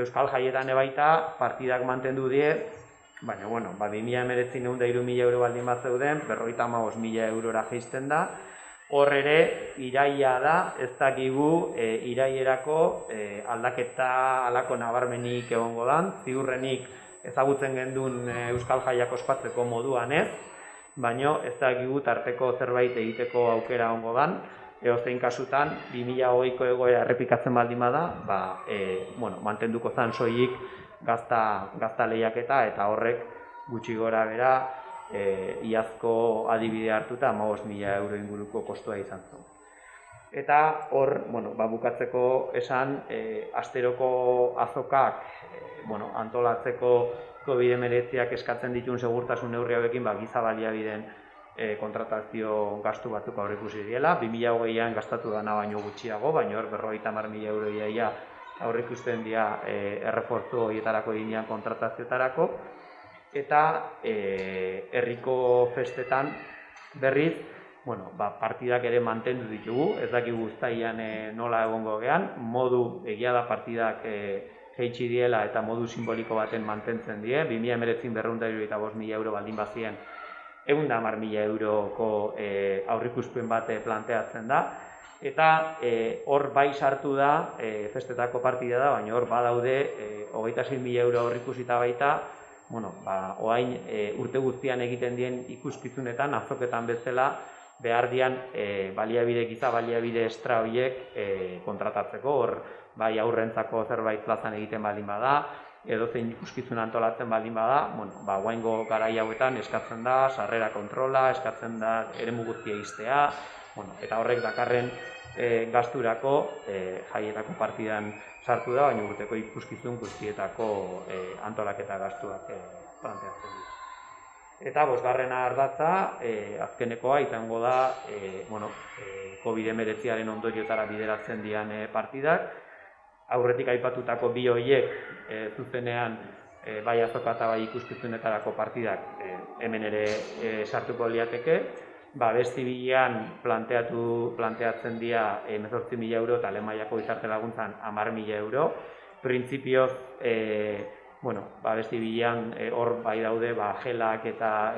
Euskal Jaietan baita partidak mantendu die, baina 2019 3.000 euro baldin bat zeuden, 55.000 eurora jaisten da. Hor ere, iraila da, ez dakigu irailerako aldaketa alako nabarmenik egongo dan, ziurrenik ezagutzen gendun Euskal Jaiak ospatzeko moduan ez, baina ez dakigu tarteko zerbait egiteko aukera egongo dan, edozein kasutan 2020ko egoera errepikatzen baldin bada, mantenduko zan soilik gazta lehiaketa, eta horrek gutxi gora bera iazko adibide hartuta 15.000 euro inguruko kostua izan zen. Eta hor, bukatzeko esan, asteroko azokak antolatzeko COVID-19ak eskatzen dituen segurtasun neurri hauekin giza baliabideen kontratazio gastu batzuk aurreikusi diela. 2020an gastatu dana baino gutxiago, baina hor 50.000 euro iaia aurreikusten dira errefortzu horietarako eginean kontratazioetarako. Eta herriko festetan berriz, partidak ere mantendu ditugu, ez dakigu uztailean nola egongo gean, modu egia da partidak jaitsi diela eta modu simboliko baten mantentzen die, 2019 275.000 euro baldin bazien 110.000 euroko aurrikuspen bat planteatzen da, eta hor bai sartu da festetako partida da, baina hor badaude 26.000 euro aurrikusita baita, oain urte guztian egiten dien ikuskizunetan, azoketan bezala, behar dian giza baliabide estra horiek kontratatzeko, hor bai aurrentzako zerbait plazan egiten baldin bada, edozein ikuskizun antolatzen baldin bada, oaingo garai hauetan eskatzen da, sarrera kontrola, eskatzen da eremu guztia iztea, eta horrek dakarren gasturako jaietako partidan sartu da, baina urteko ikuskizun guztietako antolaketa gastuak planteatzen dira. Eta bosgarrena ardatza, azkenekoa izango da COVID-19aren ondoriotara bideratzen dian partidak. Aurretik aipatutako bi horiek zuzenean bai azoka eta bai ikuskizunetarako partidak hemen ere sartuko liateke. Beste bilean planteatzen dira 18.000 euro eta lehen mailako gizarte laguntzan 10.000 euro. Printzipioz, beste bilean hor bai daude gelak eta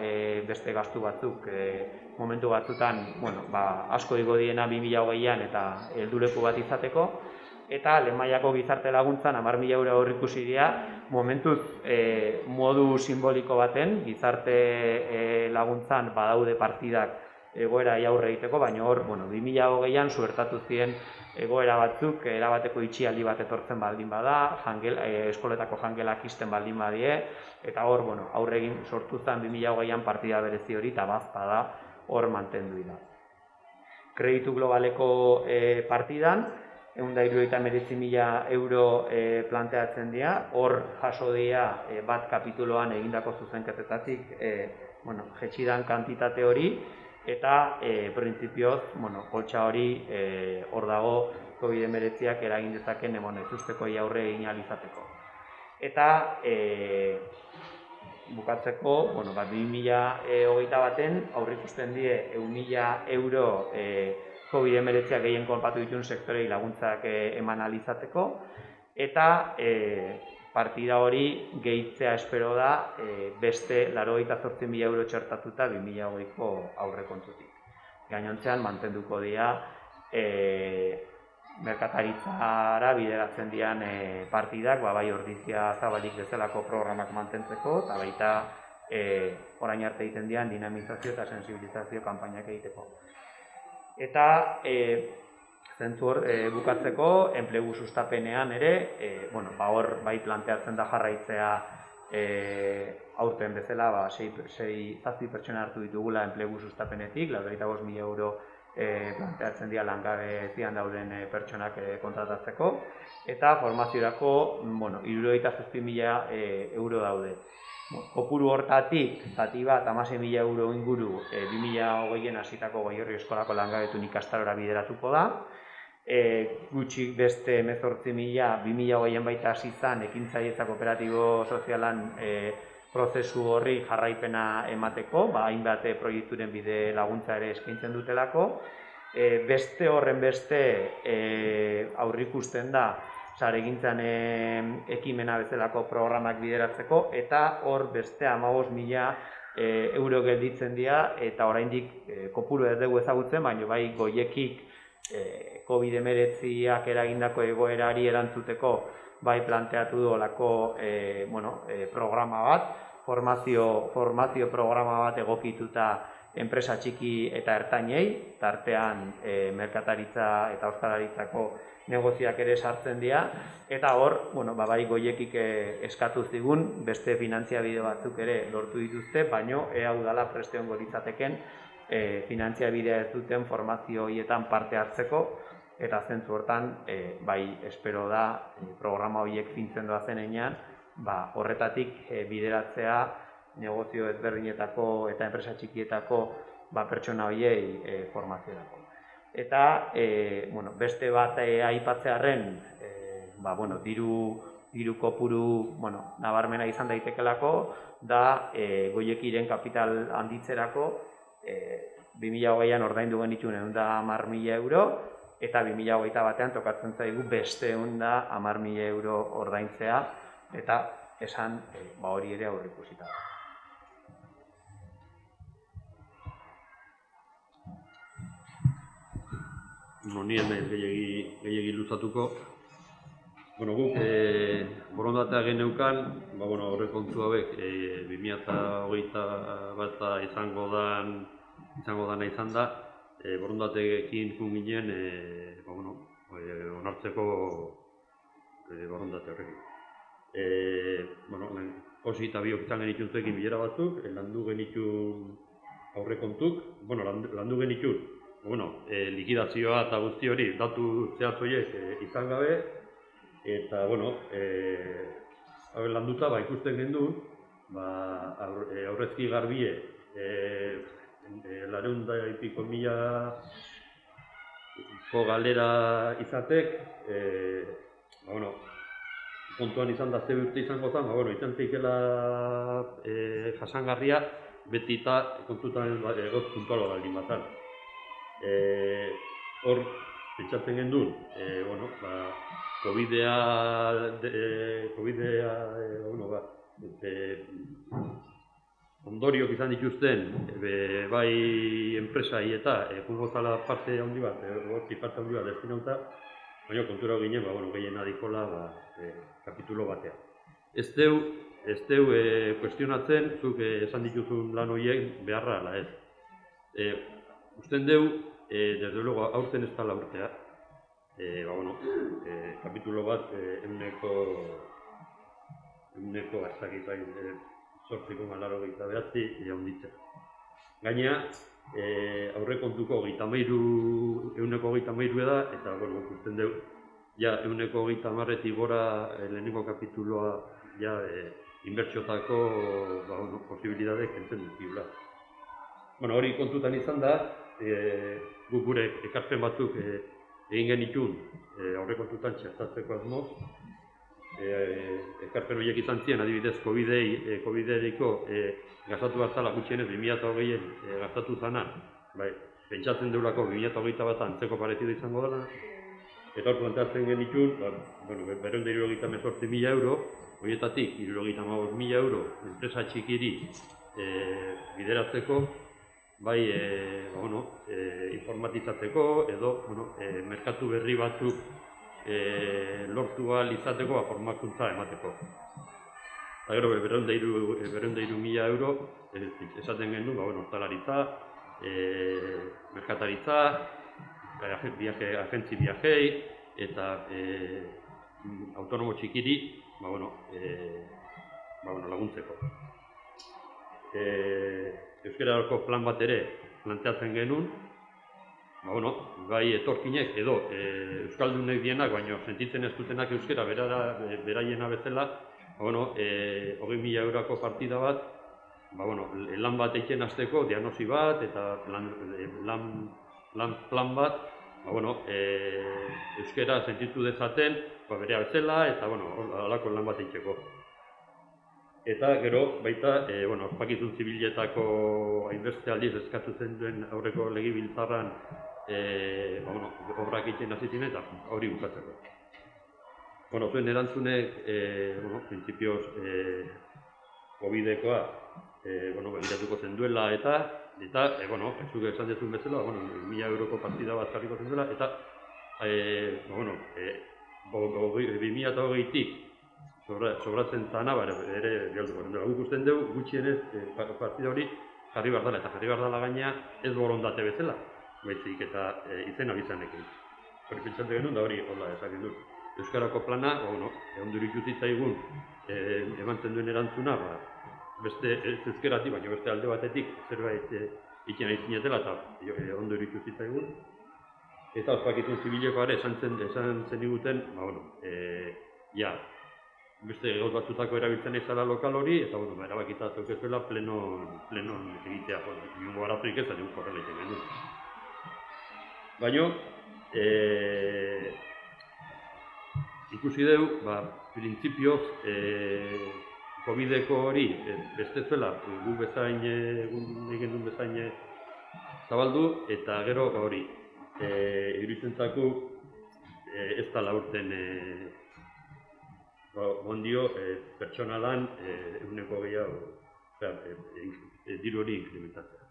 beste gastu batzuk momentu batzutan asko igo diena 2020an eta helduleku bat izateko. eta lehen mailako gizarte laguntzan 10.000 euro aurreikusi dira, momentuz modu simboliko baten, gizarte laguntzan badaude partidak egoera aurre egiteko, baina hor, 2020an suertatu ziren egoera batzuk, erabateko itxialdi bat etortzen baldin bada, eskoletako jangelak isten baldin badie, eta hor, aurre egin sortu zen 2020an partida berezi hori, eta bazpada hor mantendu da. Kreditu globaleko partidan, 179.000 euro planteatzen dira, hor jaso dira bat kapituloan egindako zuzenketetatik jetxidan kantitate hori, eta printzipioz, poltsa hori hor dago COVID-19ak eragin dezaken ezusteko aurre egin ahal izateko. Eta bukatzeko, 2021 aurreikusten die 100.000 euro COVID-19ak gehien kolpatu dituen sektorei laguntzak eman ahal izateko, eta partida hori gehitzea espero da beste 88.000 euro txertatuta 2020ko aurrekontutik. Gainontzean mantenduko dira merkataritzara bideratzen diren partidak, bai Ordizia Zabalik bezalako programak mantentzeko, eta baita orain arte egiten diren dinamizazio eta sensibilizazio kanpainak egiteko. Eta zentzu hor bukatzeko, enplegu sustapenean ere, hor bai planteatzen da jarraitzea aurten bezala, 6 pertsona hartu ditugula enplegu sustapenetik, 85.000 euro planteatzen dira langabezian dauden pertsonak kontratatzeko, eta formaziorako 67.000 euro daude. Kopuru hortatik, zati bat 16.000 euro inguru 2020an hasitako Goierri eskolako langabetuen ikastarora bideratuko da. Gutxik beste 18.000 2020an baita hasi zen Ekintzaile Kooperatibo Sozialan prozesu horri jarraipena emateko, hainbat proiekturen bide laguntza ere eskaintzen dutelako. Beste horren beste aurreikusten da saregintzan ekimena bezalako programak bideratzeko, eta hor beste 15.000 euro gelditzen dira, eta oraindik kopuru ez dugu ezagutzen, baina bai goiekik COVID-19ak eragindako egoerari erantzuteko bai planteatu du olako programa bat, formazio programa bat egokituta enpresa txiki eta ertainei, tartean merkataritza eta ostalaritzako negozioak ere sartzen dira, eta hor, bai goiekik eskatu zigun, beste finantziabide batzuk ere lortu dituzte, baino hau dala preste hongo litzateken finantziabidea ez duten formazio horietan parte hartzeko, eta zentzu hortan, bai espero da programa horiek fintzen doazen enean, horretatik bideratzea negozio ezberdinetako eta enpresa txikietako pertsona horiei formaziorako. Eta beste bat aipatzearren, diru kopuru nabarmena izan daitekelako, da goiekiren kapital handitzerako 2020an ordaindu genituen 110.000 euro, eta 2021an tokatzen zaigu beste 110.000 euro ordaintzea, eta esan hori ere aurreikusita da. Ni ez naiz gehiegi luzatuko. Guk borondatea geneukan, aurrekontu hauek 2021 izango dana izan da, borondateekin joan ginen onartzeko borondate horrekin. Osi eta biok izan genitun zuekin bilera batzuk, landu genitun aurrekontuk, landu genitun likidazioa eta guzti hori datu zehatzoiek izan gabe, eta hau landuta ikusten gendun, aurrezki garbie 900.000 galera izatek, kontuan izan da ze urte izango zen, izan zeikela jasangarria, beti eta kontutan egot puntualo baldin bazan. Hor, pentsatzen gendun, COVID-a ondoriok izan dituzten, bai enpresai eta jungo zala parte handi bat, parte handi bat destinauta, baina kontura ginen, gehien adikola kapitulo batean. Ez deu kuestionatzen, zuk esan dituzun lan horiek beharra ala ez. Usten deu, desde luego, aurten ez dala urtea. Kapitulo bat, euneko aztakizain, 8,89 jaunditzen. Gaina, aurrekontuko 33 da, eta ikusten dugu, ja, 30 gora lehenengo kapituloa inbertsiotako posibilidadek entzen duzibla. Hori kontutan izan da, guk gure ekarpen batzuk egin genitun aurrekontutan txertatzeko asmoz. Ekarpen horiek izan ziren, adibidez, COVID-eriko gastatu bat zala gutxienez 2020-en gastatu zana, pentsatzen deulako 2021 bat antzeko paretido izango dela, eta hor planteatzen genitun, 278.000 euro, horietatik 75.000 euro enpresa txikiri bideratzeko, informatizatzeko edo merkatu berri batzuk lortu ahal izateko formakuntza emateko. Eta gero, 203.000 euro esaten genuen, hortalaritza, merkataritza, agentzi viajei eta autonomo txikiri laguntzeko. Euskararako plan bat ere planteatzen genuen, bai etorkinek edo euskaldunek dienak, baina sentitzen ez dutenak euskara beraiena bezala, 20.000 euroko partida bat, lan bat egiten hasteko, diagnosi bat eta lan plan bat, euskara sentitu dezaten berea bezala eta halako lan bat egiteko. Eta gero, baita, ospakizun zibiletako hainbeste aldiz eskatu zen duen aurreko legebiltzarran obrak egiten hasi ziren eta hori bukatzeko. Zuen erantzunek, prinsipioz, COVID-ekoa begiratuko zen duela eta, zuk esan dezun bezala, 1.000 euroko partida bat jarriko zen duela eta, 2020-tik sobratzen zana, ere bialduko zen duela. Guk usten dugu, gutxienez partida hori jarri behar dela, eta jarri behar dela gaina ez borondate bezala, baizik eta izena bizanekin. Hori pentsatzen genuen, da hori hola esakin dut. Euskarako plana, onduru ikusitzaigun emantzen duen erantzuna, beste ez euskeratik, baina beste alde batetik zerbait egiten ari zinetela eta onduru ikusitzaigun. Eta ospakizun zibilekoa ere esan zeniguten, beste gauz batzutako erabiltzen ezala lokal hori, eta erabakita zeukezuela plenon egitea, ingo arazoik ez, adiuk horrela egiten genuen. Baina, ikusi dugu, printzipioz, COVID-eko hori beste zuela, gu bezain, egin duen bezain zabaldu, eta gero hori, iruditzen zaku ez da laurten ondio pertsonalan eguneko gehiago, diru hori inkrimentatzea.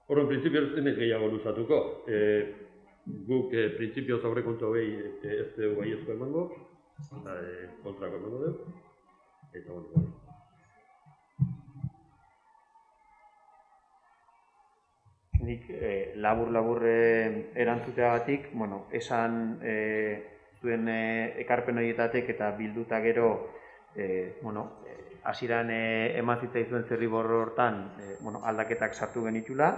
Horren, printzipioz ez gehiago luzatuko. Guk printzipioz aurrekontu hogei ez dugu baiezko emango, kontrako emango dugu, eta Nik labur erantzuteagatik, esan zuen ekarpen horietatek eta bilduta gero, hasieran eman zitzaizuen zirribor hortan aldaketak sartu genitula.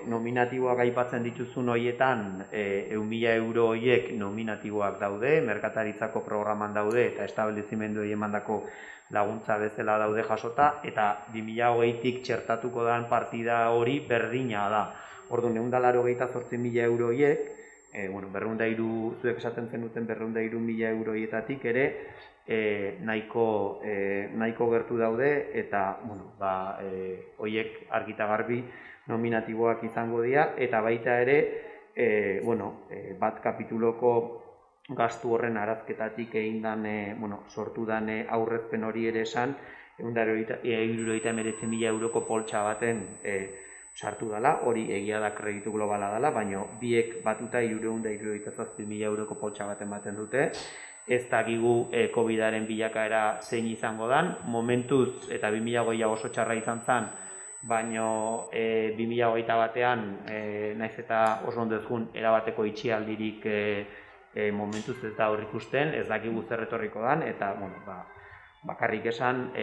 Nominatiboak aipatzen dituzun horietan 1.000 euro horiek nominatiboak daude, merkataritzako programan daude eta establezimenduei emandako laguntza bezala daude jasota, eta 2020-tik txertatuko den partida hori berdina da. Orduan, 188.000 euro horiek, zuek esaten zenuten 203.000 euro horietatik ere nahiko gertu daude, eta horiek argita garbi nominatiboak izango dira, eta baita ere bat kapituloko gastu horren arazketatik egin dan, sortu dan aurrezpen hori ere esan, 179.000 euroko poltsa baten sartu dela, hori egia da kreditu globala dela, baina biek batuta 377.000 euroko poltsa bat ematen dute. Ez dakigu COVID-aren bilakaera zein izango dan, momentuz eta 2020 oso txarra izan zen, baina 2021 batean, naiz eta oso ondo ezgun, erabateko itxialdirik momentuz ez da hor ikusten, ez dakigu zer etorriko dan, eta bakarrik esan,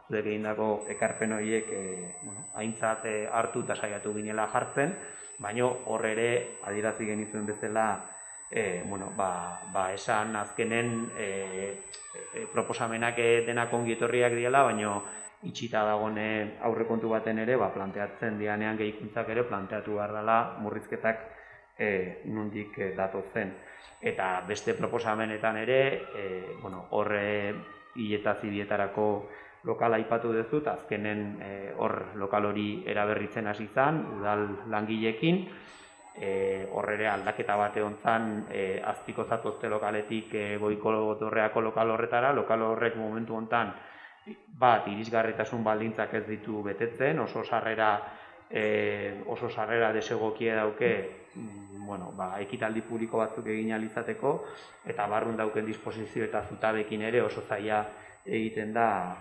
zuek egindako ekarpen horiek aintzat hartu eta saiatu ginela jartzen, baina hor ere adierazi genizuen bezala esan azkenen proposamenak denak ongi etorriak direla, baina itxita dagoen aurrekontu baten ere planteatzen dianean gehikuntzak ere planteatu behar dela murrizketak nondik datozen. Eta beste proposamenetan ere, horre hiletaz bietarako lokala aipatu duzut, azkenen hor lokal hori eraberritzen hasi zen, udal langileekin, horre aldaketa bate hontzan azpiko zatozte lokaletik goiko dorreako lokal horretara, lokal horrek momentu hontan bat irisgarritasun baldintzak ez ditu betetzen, oso sarrera desegokie dauke ekitaldi publiko batzuk egin ahal izateko, eta barrun dauken disposizio eta zutabekin ere oso zaila egiten da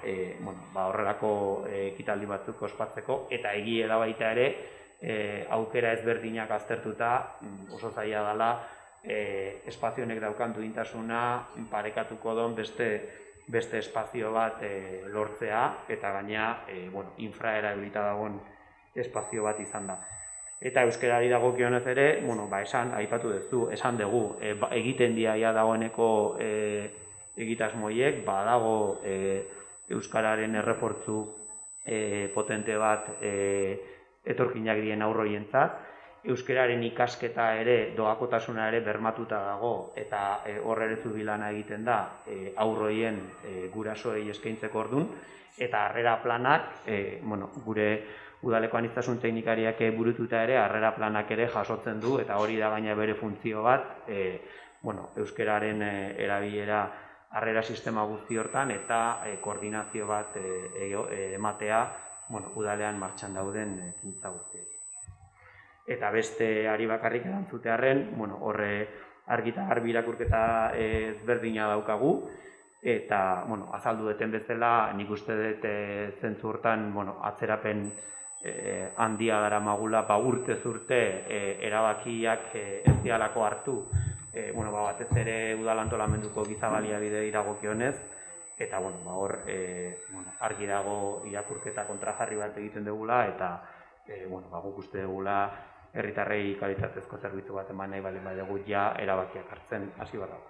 horrelako ekitaldi batzuk ospatzeko, eta egia da baita ere aukera ezberdinak aztertuta oso zaila dela espazio honek daukan duintasuna parekatuko don beste espazio bat lortzea, eta gaina infraerabilita dagoen espazio bat izan da. Eta euskarari dagokionez ere, aipatu duzu, esan dugu, egiten dia dagoeneko egitasmoiek, badago euskararen errefortzu potente bat etorkinak dien aurroientzat, euskararen ikasketa ere, doakotasuna ere bermatuta dago, eta horre ere zubilana egiten da aurroien gurasoei eskaintzeko ordun, eta harrera planak, gure udaleko aniztasun teknikariak burututa ere, harrera planak ere jasotzen du, eta hori da gaina bere funtzio bat, euskararen erabilera harrera sistema guzti hortan, eta koordinazio bat ematea udalean martxan dauden ekintza guztiak. Eta beste ari bakarrik erantzutearren, horre argi eta garbi irakurketa ezberdina daukagu, eta azaldu deten bezala, nik uste dut zentzu hortan atzerapen handia dara magula, urtez urte erabakiak ez dialako hartu, batez ere udal antolamenduko giza baliabide iragokionez, eta hor argi dago irakurketa kontrajarri bat egiten dugula, eta guk uste dugula herritarrei kalitatezko zerbitzu bat eman nahi baldin badugu ja erabakiak hartzen hasi behar dago.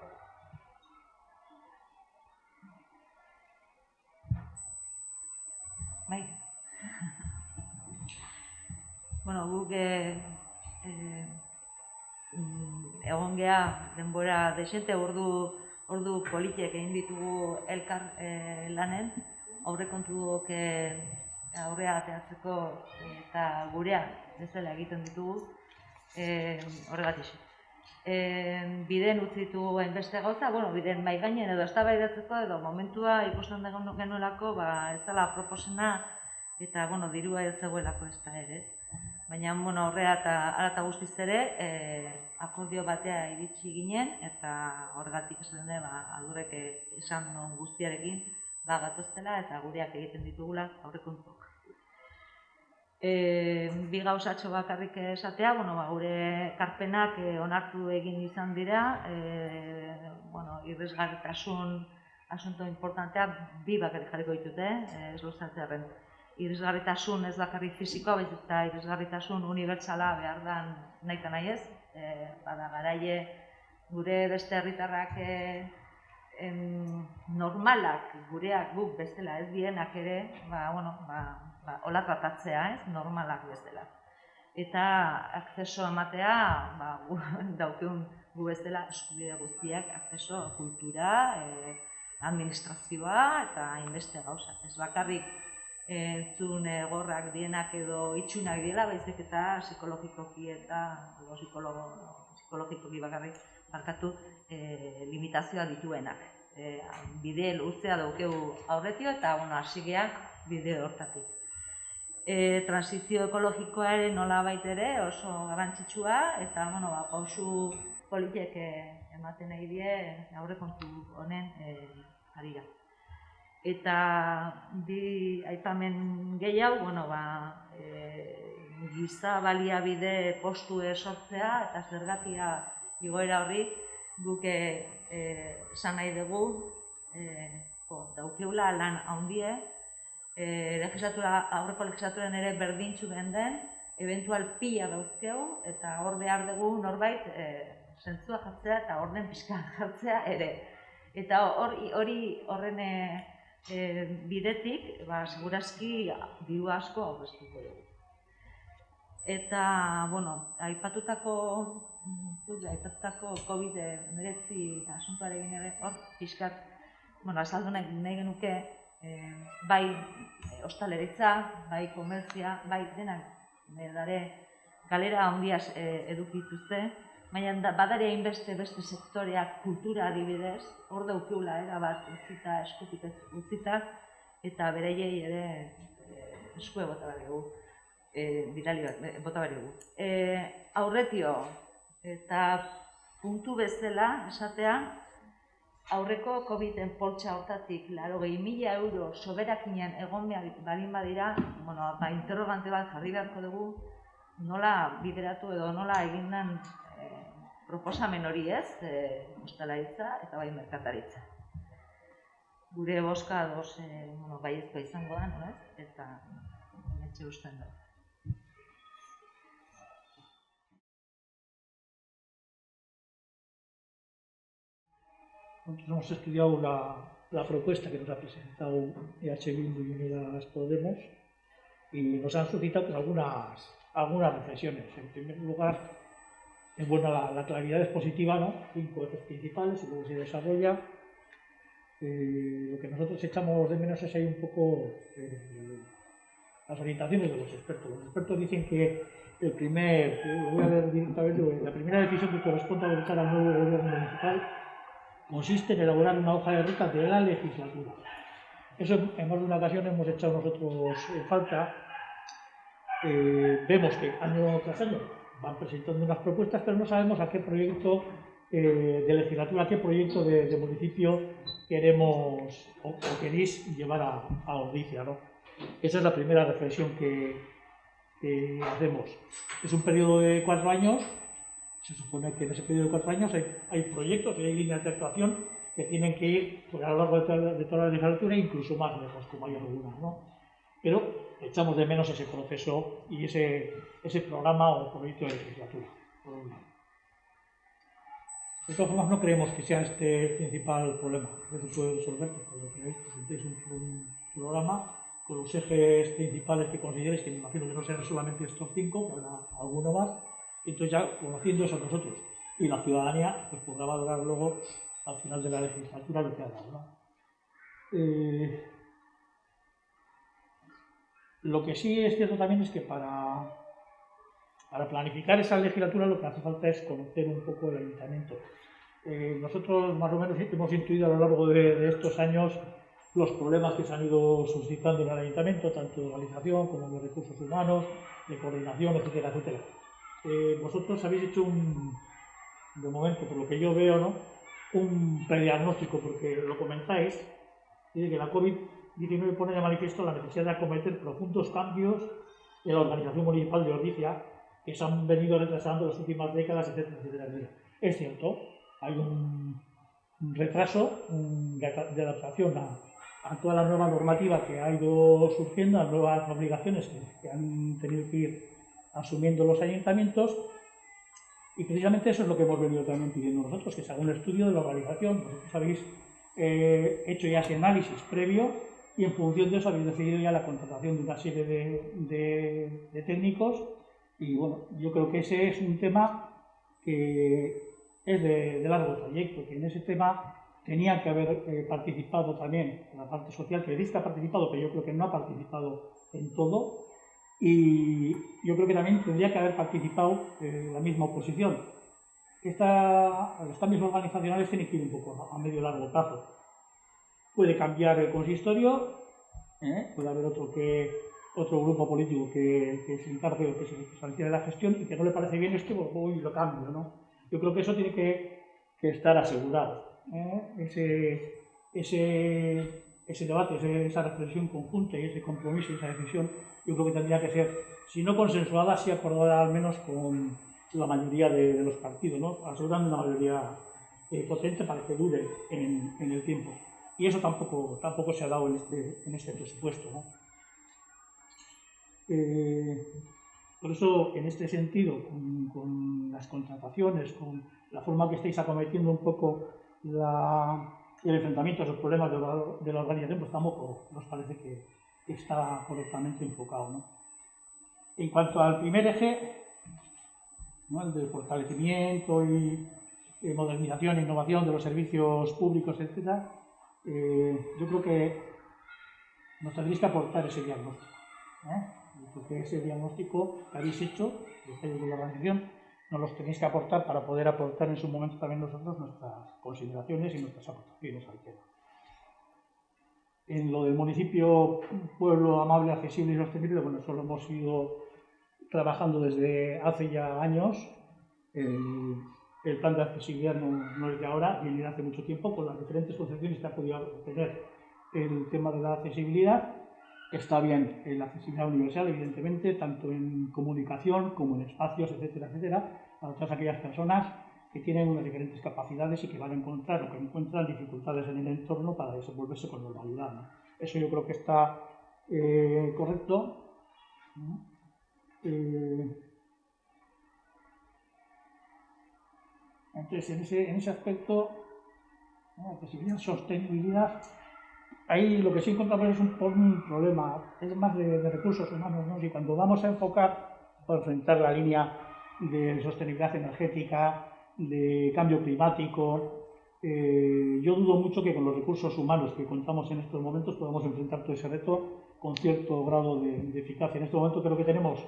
Bai. Guk egon geha denbora desente, ordu politiek egin ditugu elkar lanen, aurrekontuok aurrea ateatzeko eta gurea bezala egiten ditugu horregatik. Biden utzi ditugu hainbeste gauza, biden mai gainen edo eztabaidatzeko edo momentua ikusten genuelako ez dela proposena eta dirua ez zegoelako ez da ere. Baina horrea eta arata guztiz ere akordio batea iritsi ginen eta horregatik esan dut adurek esan guztiarekin gatoztela eta gureak egiten ditugula aurrekontuak. Bi gauzatxo bakarrik esatea, gure karpenak onartu egin izan dira, irrisgarritasun asunto importantea bi bakarrik jarriko ditute, ez luzatzearen. Irisgarritasun ez bakarrik fisikoa, baizik eta irisgarritasun unibertsala behar dan nahi eta nahi ez. Bada garaie gure beste herritarrak normalak, gureak guk bestela ez dienak ere, hola tratatzea ez, normalak bestela. Eta akzeso ematea, daukeun gu bestela eskubide guztiak, akzeso kultura, administrazioa eta hainbeste gauza. Ez bakarrik entzun gorrak dienak edo itxunak diela, baizik eta psikologikoki eta psikologikoki bakarrik barkatu limitazioa dituenak. Bide luzea daukegu aurretio eta hasi gea bide hortatik. transizio ekologikoa ere nolabait ere oso garrantzitsua, eta pausu politek ematen nahi die aurrekontu honen harira. Eta bi aipamen gehiago, giza baliabide postu sortzea eta zergatia igoera horri guk esan nahi dugu daukeula lan handie, aurreko legislaturan ere berdintzu den, eventual pila dauzkeu, eta hor behar dugu norbait zentzua jartzea eta orden pixka jartzea ere. Eta horren bidetik, segurazki diru asko aurreztuko dugu. Eta, aipatutako COVID-19 asuntoarekin ere hor pixkat, azaldu nahi genuke, bai ostalaritza, bai komertzia, bai denak galera handiaz edukituzte, baina badare hainbeste beste sektoreak, kultura adibidez, hor daukeula erabat utzita, eskutik utzita, eta beraiei ere eskue bota behar dugu, birali bat bota behar dugu. Aurretio eta puntu bezala esatea, aurreko COVID-en poltsa hortatik 80.000 euro soberakinean egon balin badira, interrogante bat jarri beharko dugu, nola bideratu edo nola egin den proposamen hori ez, ostalaritza eta bai merkataritza. Gure boska baiezkoa izango da, eta etxe usten da. Nosotros hemos estudiado la propuesta que nos ha presentado EH Bildu y Unidas Podemos y nos han suscitado algunas reflexiones. En primer lugar, es buena la claridad es positiva, ¿no? 5 ejes principales y luego se desarrolla. Lo que nosotros echamos de menos es ahí un poco las orientaciones de los expertos. Los expertos dicen que lo voy a leer directamente, la primera decisión que corresponde adoptar al nuevo gobierno municipal consiste en elaborar una hoja de ruta de la legislatura. Eso en más de una ocasión hemos echado nosotros en falta. Vemos que año tras año van presentando unas propuestas, pero no sabemos a qué proyecto de legislatura, a qué proyecto de municipio queremos o queréis llevar a Ordizia, ¿no? Esa es la primera reflexión que hacemos. Es un periodo de 4 años. Se supone que en ese periodo de 4 años hay proyectos y hay líneas de actuación que tienen que ir a lo largo de toda la legislatura e incluso más lejos, como hay algunas, ¿no? Pero echamos de menos ese proceso y ese programa o proyecto de legislatura, por un lado. De todas formas, no creemos que sea este el principal problema. No se puede resolver porque presentéis un programa con los ejes principales que consideréis, que me imagino que no serán solamente estos 5, que habrá alguno más. Entonces ya conociendo eso nosotros y la ciudadanía, pues podrá valorar luego al final de la legislatura lo que ha dado, ¿no? Lo que sí es cierto también es que para planificar esa legislatura lo que hace falta es conocer un poco el ayuntamiento. Nosotros más o menos hemos intuido a lo largo de estos años los problemas que se han ido suscitando en el ayuntamiento, tanto de organización como de recursos humanos, de coordinación, etcétera, etcétera. Vosotros habéis hecho de momento, por lo que yo veo, ¿no?, un prediagnóstico, porque lo comentáis, dice que la COVID-19 pone de manifiesto la necesidad de acometer profundos cambios en la organización municipal de Ordizia que se han venido retrasando en las últimas décadas, etcétera, etcétera, etcétera. Es cierto, hay un retraso de adaptación a toda la nueva normativa que ha ido surgiendo, a nuevas obligaciones que han tenido que ir asumiendo los ayuntamientos, y precisamente eso es lo que hemos venido también pidiendo nosotros, que se haga un estudio de la organización. Vosotros habéis hecho ya ese análisis previo y en función de eso habéis decidido ya la contratación de una serie de técnicos, y bueno, yo creo que ese es un tema que es de largo trayecto, que en ese tema tenía que haber participado también la parte social, que dice que ha participado, pero yo creo que no ha participado en todo. Y yo creo que también tendría que haber participado la misma oposición. Los cambios organizacionales tienen que ir un poco a medio y largo plazo. Puede cambiar el consistorio, puede haber otro otro grupo político que se encargue o que se responsabilice de la gestión y que no le parece bien esto, pues voy y lo cambio, ¿no? Yo creo que eso tiene que estar asegurado, ¿eh? Ese debate, esa reflexión conjunta y ese compromiso y esa decisión, yo creo que tendría que ser, si no consensuada, sí acordada al menos con la mayoría de los partidos, ¿no? Asegurando una mayoría potente para que dure en el tiempo. Y eso tampoco se ha dado en este presupuesto, ¿no? Por eso, en este sentido, con las contrataciones, con la forma que estáis acometiendo un poco el enfrentamiento a esos problemas de la organización, pues tampoco nos parece que está correctamente enfocado, ¿no? En cuanto al primer eje, ¿no? El de fortalecimiento y modernización e innovación de los servicios públicos, etc., yo creo que nos tendréis que aportar ese diagnóstico, ¿eh? Porque ese diagnóstico que habéis hecho de la organización nos los tenéis que aportar para poder aportar en su momento también nosotros nuestras consideraciones y nuestras aportaciones al tema. En lo del municipio, pueblo amable, accesible y sostenible, bueno, eso lo hemos ido trabajando desde hace ya años. El plan de accesibilidad no es de ahora, viene de hace mucho tiempo, con las diferentes concepciones que ha podido tener el tema de la accesibilidad. Está bien la accesibilidad universal, evidentemente, tanto en comunicación como en espacios, etcétera, etcétera, para todas aquellas personas que tienen unas diferentes capacidades y que van a encontrar o que encuentran dificultades en el entorno para desenvolverse con normalidad, ¿no? Eso yo creo que está correcto. Entonces, en ese aspecto, accesibilidad, sostenibilidad, ahí lo que sí encontramos es un problema, es más de recursos humanos, ¿no? Si cuando vamos a enfocar o enfrentar la línea de sostenibilidad energética, de cambio climático, yo dudo mucho que con los recursos humanos que contamos en estos momentos podamos enfrentar todo ese reto con cierto grado de eficacia. En este momento creo que tenemos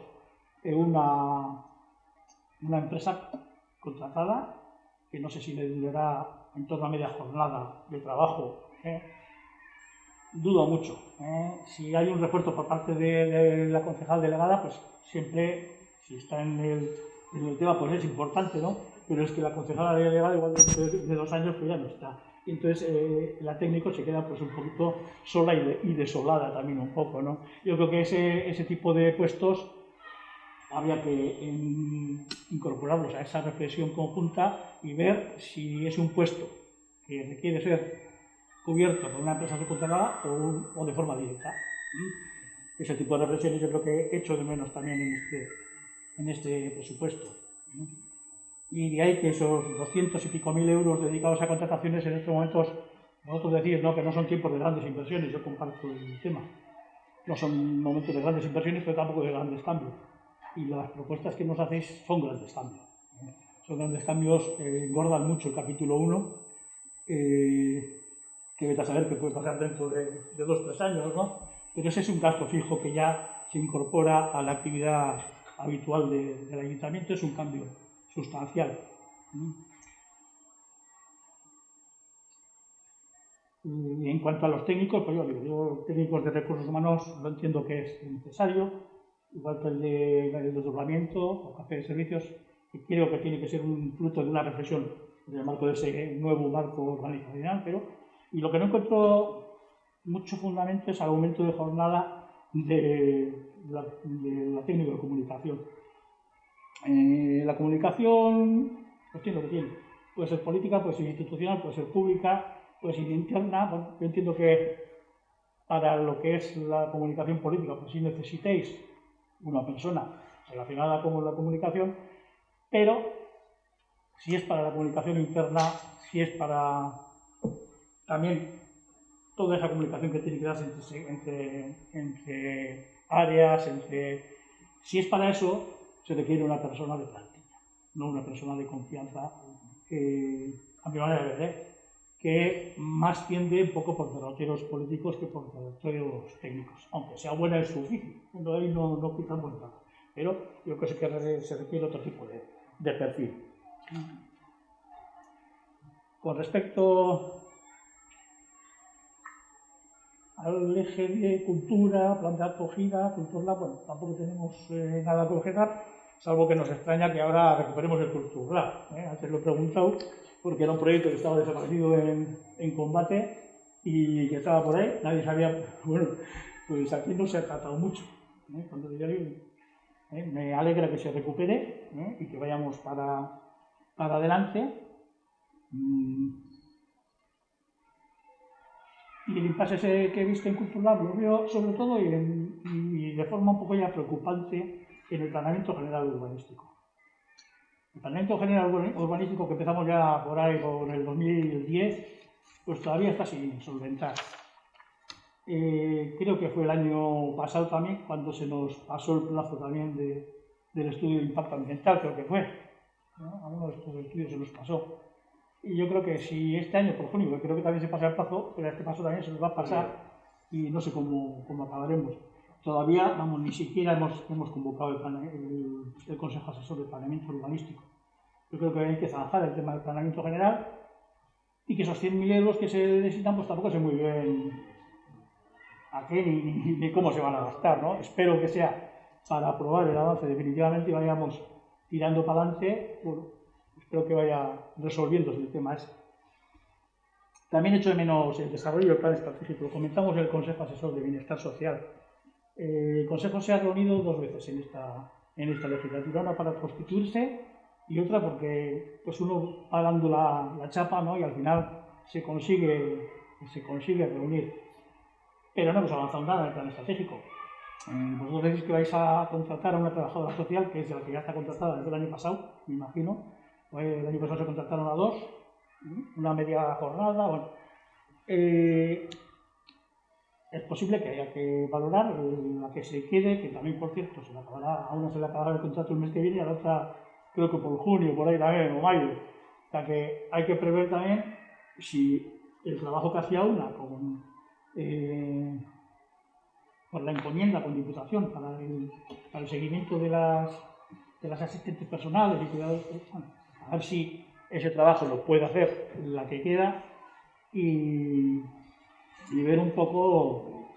una empresa contratada que no sé si le durará en torno a media jornada de trabajo, dudo mucho. Si hay un refuerzo por parte de la concejal delegada, pues siempre, si está en el tema, pues es importante, ¿no? Pero es que la concejala delegada, igual de 2 años, pues ya no está. Y entonces la técnico se queda pues un poquito sola y desolada también un poco, ¿no? Yo creo que ese tipo de puestos habría que incorporarlos a esa reflexión conjunta y ver si es un puesto que requiere ser cubierto por una empresa subcontratada o de forma directa. Ese tipo de reflexiones yo creo que echo de menos también en este presupuesto. Y de ahí que esos 200 y pico mil euros dedicados a contrataciones en estos momentos, vosotros decís, ¿no?, que no son tiempos de grandes inversiones. Yo comparto el tema. No son momentos de grandes inversiones, pero tampoco de grandes cambios. Y las propuestas que nos hacéis son grandes cambios. Son grandes cambios, engordan mucho el capítulo 1, que vete a saber qué puede pasar dentro de 2 o 3 años, ¿no? Pero ese es un gasto fijo que ya se incorpora a la actividad habitual del ayuntamiento, es un cambio sustancial. Y en cuanto a los técnicos, pues yo técnicos de recursos humanos lo entiendo que es necesario, igual que el de desdoblamiento o café de servicios, que creo que tiene que ser un fruto de una reflexión en el marco de ese nuevo marco organizacional, y lo que no encuentro mucho fundamento es el aumento de jornada de la técnica de comunicación. La comunicación, pues tiene lo que tiene. Puede ser política, puede ser institucional, puede ser pública, puede ser interna. Bueno, yo entiendo que para lo que es la comunicación política, pues sí necesitéis una persona relacionada con la comunicación, pero si es para la comunicación interna, si es para también toda esa comunicación que tiene que darse entre áreas, si es para eso, se requiere una persona de plantilla, no una persona de confianza, a mi manera de ver, que más tiende un poco por derroteros políticos que por derroteros técnicos, aunque sea buena en su oficio. De ahí no quitamos nada, pero yo creo que se requiere otro tipo de perfil. Con respecto al eje de cultura, plan de acogida, cultura, bueno, tampoco tenemos nada que objetar, salvo que nos extraña que ahora recuperemos el cultura. Antes lo he preguntado, porque era un proyecto que estaba desaparecido en combate y que estaba por ahí, nadie sabía, bueno, pues aquí no se ha tratado mucho. Cuando me alegra que se recupere y que vayamos para adelante. Y el impasse ese que he visto en Culturlab lo veo sobre todo y de forma un poco ya preocupante en el planeamiento general urbanístico. El planeamiento general urbanístico que empezamos ya por ahí por el 2010, pues todavía está sin solventar. Creo que fue el año pasado también cuando se nos pasó el plazo también del estudio de impacto ambiental, creo que fue. A uno de estos estudios se nos pasó. Y yo creo que si este año, por junio, creo que también se pasa el plazo, pero este paso también se nos va a pasar y no sé cómo acabaremos. Todavía, vamos, ni siquiera hemos convocado el Consejo Asesor de Planeamiento Urbanístico. Yo creo que hay que zanjar el tema del planeamiento general y que esos 100.000 euros que se necesitan, pues tampoco sé muy bien a qué ni cómo se van a gastar, ¿no? Espero que sea para aprobar el avance definitivamente y vayamos tirando para adelante. Bueno, espero que vaya resolviéndose el tema ese. También echo de menos el desarrollo del plan estratégico. Lo comentamos en el Consejo Asesor de Bienestar Social. El Consejo se ha reunido 2 veces en esta legislatura, una para constituirse y otra porque pues uno va dando la chapa, ¿no? Y al final se consigue reunir. Pero no hemos avanzado nada en el plan estratégico. Vosotros decís que vais a contratar a una trabajadora social, que es la que ya está contratada desde el año pasado, me imagino. El año pasado se contrataron a 2, una media jornada. Bueno, es posible que haya que valorar la que se quede, que también, por cierto, a una se le acabará el contrato el mes que viene y a la otra creo que por junio, por ahí también, o mayo. O sea que hay que prever también si el trabajo que hacía una con la encomienda con Diputación para el seguimiento de las asistentes personales y cuidados, bueno, a ver si ese trabajo lo puede hacer la que queda y ver un poco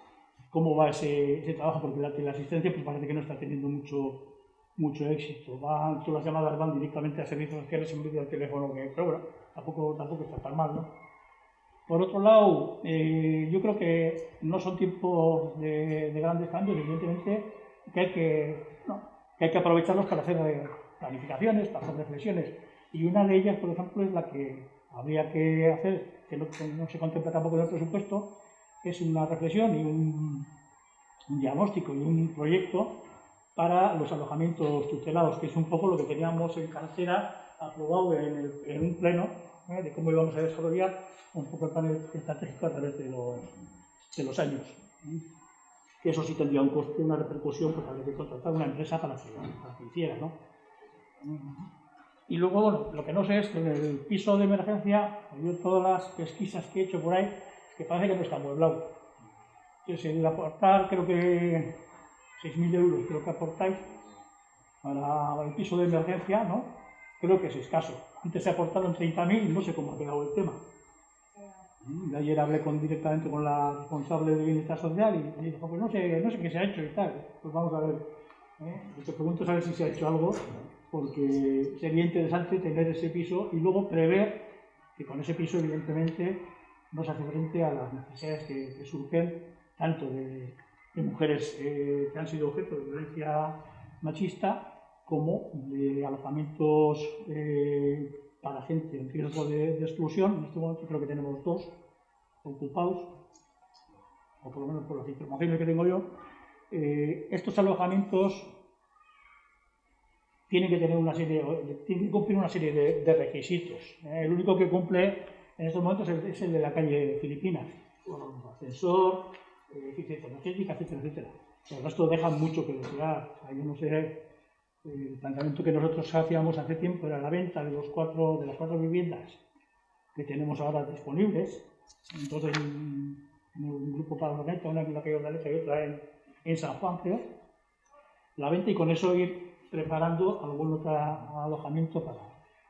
cómo va ese trabajo, porque la asistencia pues parece que no está teniendo mucho éxito. Todas las llamadas van directamente a servicios sociales en vez del teléfono, pero bueno, tampoco está tan mal, ¿no? Por otro lado, yo creo que no son tiempos de grandes cambios, evidentemente, que hay que aprovecharlos para hacer planificaciones, para hacer reflexiones. Y una de ellas, por ejemplo, es la que habría que hacer, que no se contempla tampoco en el presupuesto, es una reflexión y un diagnóstico y un proyecto para los alojamientos tutelados, que es un poco lo que teníamos en cartera aprobado en un pleno, de cómo íbamos a desarrollar un poco el plan estratégico a través de los años. Que eso sí tendría un coste, una repercusión, pues habría que contratar una empresa para que hiciera, ¿no? Y luego, bueno, lo que no sé es que en el piso de emergencia, yo todas las pesquisas que he hecho por ahí, es que parece que no está amueblado. Entonces, el aportar, creo que 6.000 euros, creo que aportáis para el piso de emergencia, ¿no? Creo que es escaso. Antes se aportaron 30.000 y no sé cómo ha quedado el tema. Ayer hablé directamente con la responsable de Bienestar Social y me dijo, pues no sé qué se ha hecho y tal. Pues vamos a ver. Te pregunto a ver si se ha hecho algo, porque sería interesante tener ese piso y luego prever que con ese piso, evidentemente, no se hace frente a las necesidades que surgen tanto de mujeres que han sido objeto de violencia machista como de alojamientos para gente en riesgo de exclusión. En este momento creo que tenemos 2 ocupados, o por lo menos por las informaciones que tengo yo. Estos alojamientos tienen que cumplir una serie de requisitos. El único que cumple en estos momentos es el de la calle Filipinas, con ascensor, eficiencia energética, etcétera, etcétera. El resto deja mucho que desear. Yo no sé. El planteamiento que nosotros hacíamos hace tiempo era la venta de las 4 viviendas que tenemos ahora disponibles. Entonces, un grupo para la venta, una en la calle Ordaleza y otra en San Juan, creo. La venta y con eso ir preparando algún otro alojamiento para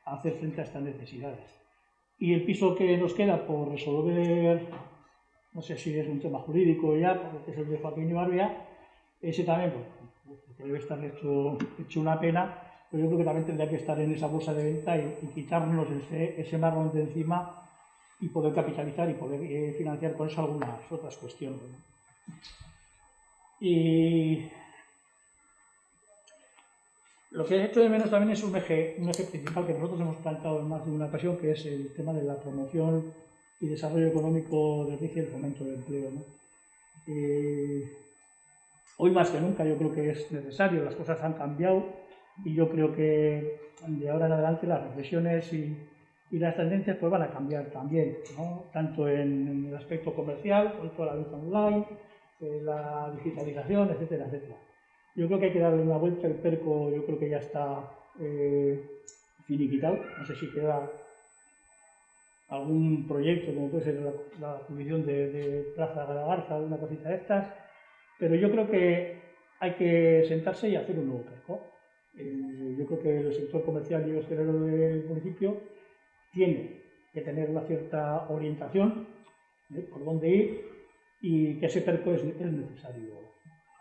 hacer frente a estas necesidades. Y el piso que nos queda por resolver no sé si es un tema jurídico ya, porque es el de Joaquín Ibarria, ese también, pues, debe estar hecho una pena, pero yo creo que también tendría que estar en esa bolsa de venta y quitarnos ese marrón de encima y poder capitalizar y poder financiar con eso algunas otras cuestiones, ¿no? Y lo que he hecho de menos también es un eje principal que nosotros hemos planteado en más de una ocasión, que es el tema de la promoción y desarrollo económico del RIC y el fomento del empleo, ¿no? Hoy más que nunca yo creo que es necesario, las cosas han cambiado y yo creo que de ahora en adelante las reflexiones y las tendencias pues van a cambiar también, ¿no? Tanto en el aspecto comercial, con toda la luz online, la digitalización, etcétera, etcétera. Yo creo que hay que darle una vuelta, el perco yo creo que ya está finiquitado, no sé si queda algún proyecto como puede ser la adquisición de Plaza de la Garza, una cosita de estas, pero yo creo que hay que sentarse y hacer un nuevo perco. Yo creo que el sector comercial y hostelero del municipio tiene que tener una cierta orientación por dónde ir y que ese perco es necesario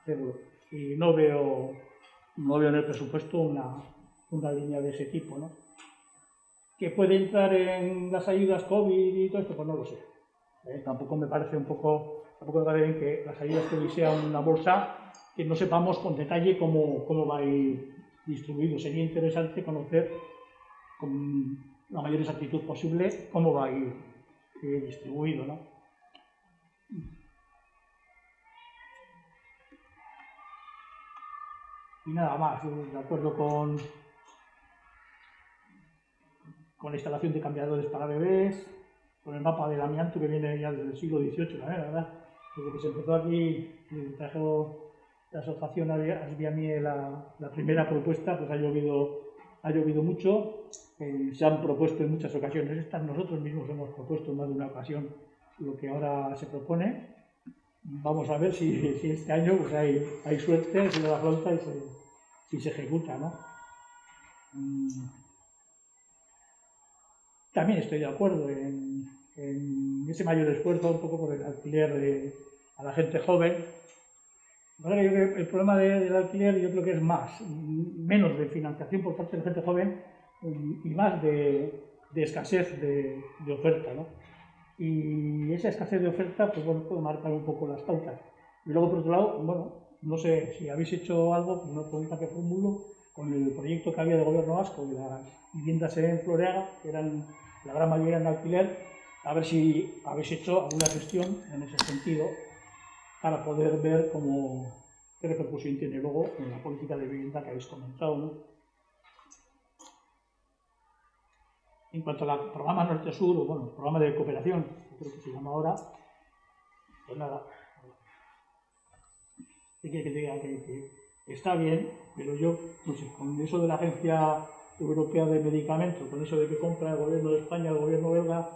hacerlo. Y no veo en el presupuesto una línea de ese tipo, ¿no? ¿Que puede entrar en las ayudas COVID y todo esto? Pues no lo sé. Tampoco me parece bien que las ayudas COVID sean una bolsa que no sepamos con detalle cómo va a ir distribuido. Sería interesante conocer con la mayor exactitud posible cómo va a ir distribuido, ¿no? Y nada más, de acuerdo con la instalación de cambiadores para bebés, con el mapa del amianto que viene ya desde el siglo XVIII, la verdad. Desde que se empezó aquí, trajo la asociación Asviamie la primera propuesta, pues ha llovido mucho, se han propuesto en muchas ocasiones estas, nosotros mismos hemos propuesto en más de una ocasión lo que ahora se propone. Vamos a ver si este año pues hay suerte, se da la flauta y si se ejecuta, ¿no? También estoy de acuerdo en ese mayor esfuerzo un poco por el alquiler a la gente joven. El problema del alquiler yo creo que es menos de financiación por parte de la gente joven y más de escasez de oferta, ¿no? Y esa escasez de oferta pues bueno, puede marcar un poco las pautas. Y luego por otro lado, bueno, no sé si habéis hecho algo, pues una pregunta que formulo, con el proyecto que había de gobierno vasco de las viviendas en Floreaga, que eran la gran mayoría en alquiler, a ver si habéis hecho alguna gestión en ese sentido para poder ver qué repercusión tiene luego en la política de vivienda que habéis comentado, ¿no? En cuanto al programa Norte-Sur, o bueno, el programa de cooperación, creo que se llama ahora, pues nada, ¿qué quiere que te diga? Que está bien, pero yo, no sé, con eso de la Agencia Europea de Medicamentos, con eso de que compra el gobierno de España, el gobierno belga,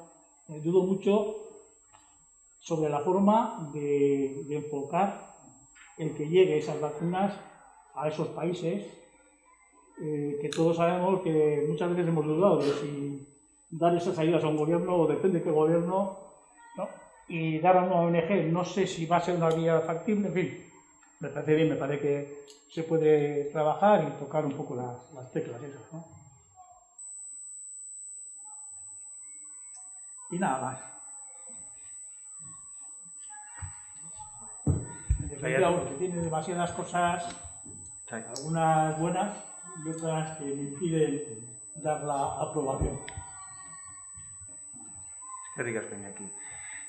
dudo mucho sobre la forma de enfocar el que llegue esas vacunas a esos países, que todos sabemos que muchas veces hemos dudado de si dar esas ayudas a un gobierno o depende de qué gobierno, ¿no? Y dar a una ONG, no sé si va a ser una vía factible, en fin, me parece bien, me parece que se puede trabajar y tocar un poco las teclas esas, ¿no? Y nada más. En definitiva, que tiene demasiadas cosas, algunas buenas y otras que me impiden dar la aprobación. Eskerrik asko Iñaki.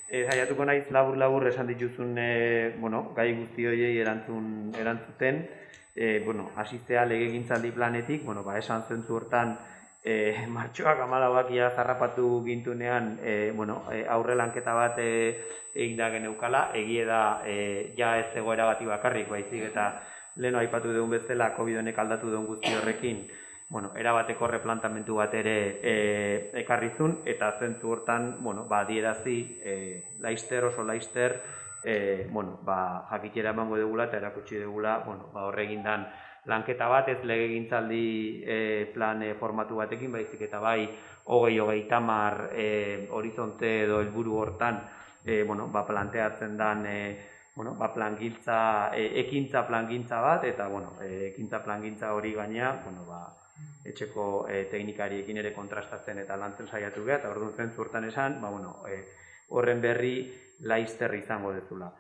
Saiatuko naiz labur esan dituzun gai guzti horiei erantzuten. Hasiztea legegintzaldi planetik, esan zentzu hortan martxoak 14ak ia zarrapatu gintunean aurrelanketa bat egin da geneukala, egie da ja ez egoera bati bakarrik, baizik eta leheno aipatu dugun bezala COVID honek aldatu duen guzti horrekin, erabateko replantamentu bat ere ekarri zuen, eta zentzu hortan adierazi oso laister jakitera emango dugula eta erakutsi dugula horre egindan lanketa bat, ez legegintzaldi plan formatu batekin, baizik eta bai 2030 horizonte edo helburu hortan planteatzen den ekintza plangintza bat, eta ekintza plangintza hori gaina etxeko teknikariekin ere kontrastatzen eta lantzen saiatu gara, eta orduan zentzu hortan esan, horren berri laizter izango dezula.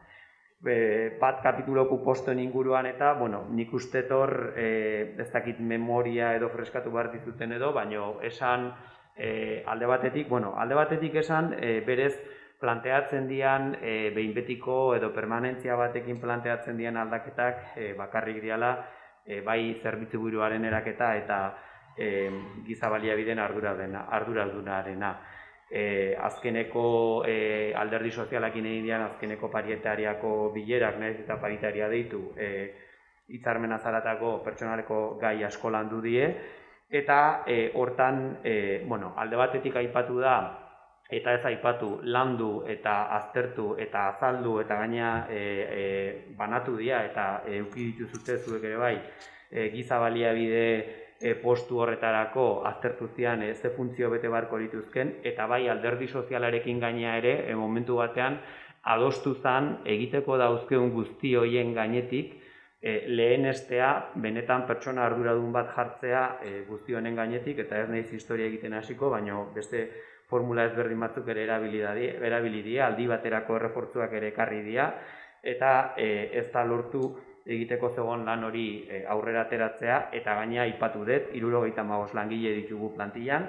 Bat kapituloko postoen inguruan eta, nik uste hor, ez dakit memoria edo freskatu behar dizuten edo, baina esan alde batetik esan, berez planteatzen dian, behin betiko edo permanentzia batekin planteatzen dian aldaketak bakarrik diala, bai zerbitzu buruaren eraketa eta giza baliabideen arduradunarena. Azkeneko alderdi sozialakin egin dian azkeneko paritariako bilerak, nahiz eta paritaria deitu, hitzarmena zaratako pertsonaleko gai asko landu die, eta hortan, alde batetik aipatu da, eta ez aipatu, landu eta aztertu eta azaldu eta gaina banatu dira eta eduki dituzute zuek ere bai, giza baliabide postu horretarako aztertu zian ze funtzio bete beharko lituzken, eta bai alderdi sozialarekin gaina ere, momentu batean, adostu zen egiteko dauzkeun guzti horien gainetik, lehenestea, benetan pertsona arduradun bat jartzea guzti honen gainetik, eta ez naiz historia egiten hasiko, baina beste formula ezberdin batzuk ere erabili dira, aldi baterako errefortzuak ere ekarri dira, eta ez da lortu egiteko zegoen lan hori aurrera ateratzea, eta gaina aipatu dut, 75 langile ditugu plantillan,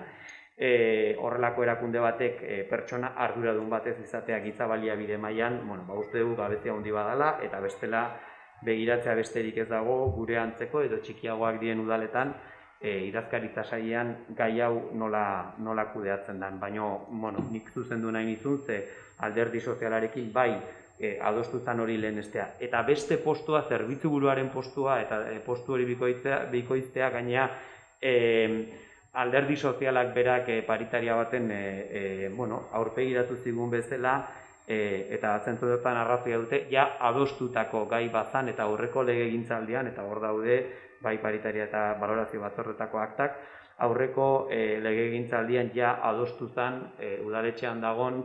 horrelako erakunde batek pertsona arduradun batez izatea giza baliabide mailan, uste dugu gabezia handi badala, eta bestela begiratzea besterik ez dago gure antzeko edo txikiagoak dien udaletan idazkaritza sailean gai hau nola kudeatzen den. Baina nik zuzendu nahi nizun, ze alderdi sozialarekin bai adostu zen hori lehenestea. Eta beste postua, zerbitzu buruaren postua, eta postu hori bikoiztea gaina alderdi sozialak berak paritaria baten aurpegiratu zigun bezala, eta zentzu dutan arrazoia dute, ja adostutako gai bazan eta aurreko legegintzaldian, eta hor daude, bai paritaria eta balorazio batzorretako aktak, aurreko legegintzaldian ja adostu zen udaletxean dagon